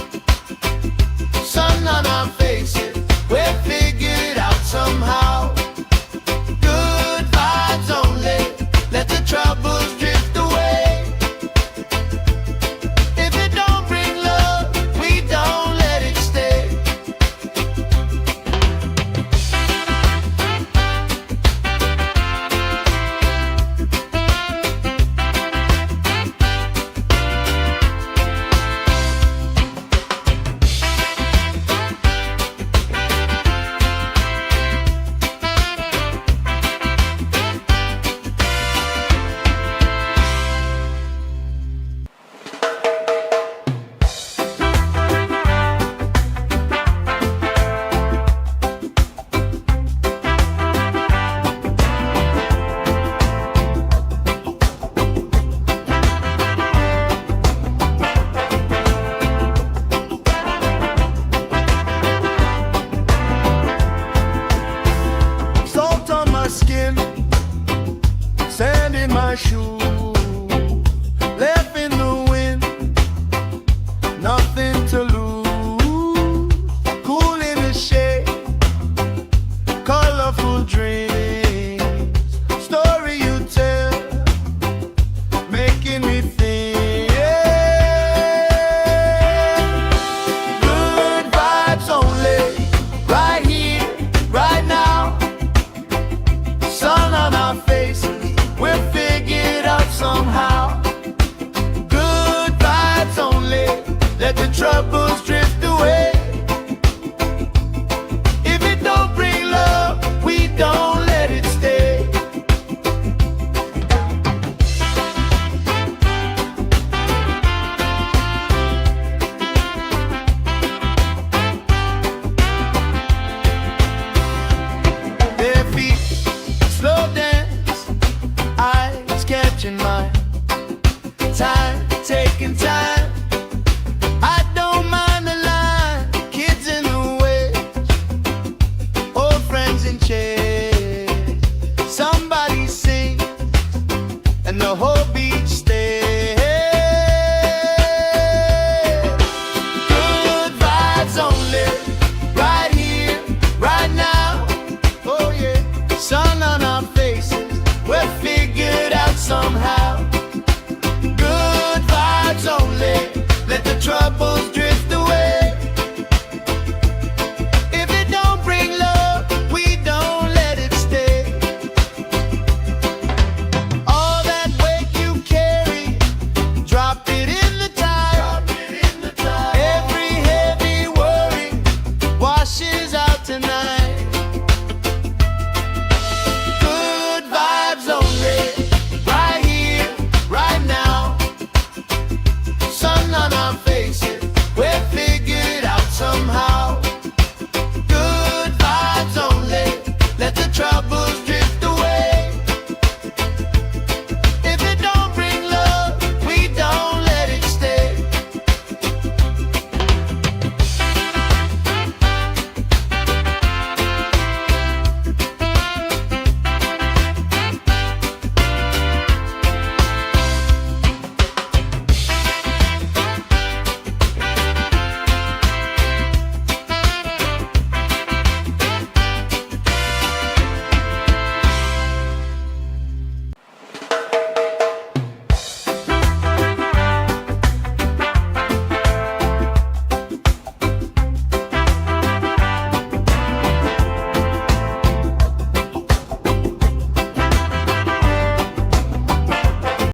Sun on our faces, we'll figure it out somehow. Good vibes only, let the troubles drift away. If it don't bring love, we don't let it stay. Salt on my skin, sand in my shoes, left in the wind, nothing to lose. Cool in the shade, colorful dreams, story you tell, making me think. Good vibes only, right here, right now. Sun on our faces, we'll figure it out somehow. Good vibes only, let the troubles drift away. If it don't bring love, we don't let it stay. Their feet slow dance, eyes catching mine. Time, taking time. I don't mind the line. Kids in the waves, old friends in chairs. Somebody sing, and the whole beach stays. Good vibes only, right here, right now. Oh yeah, sun on our faces, we'll figure it out somehow. Good vibes only, let the troubles drift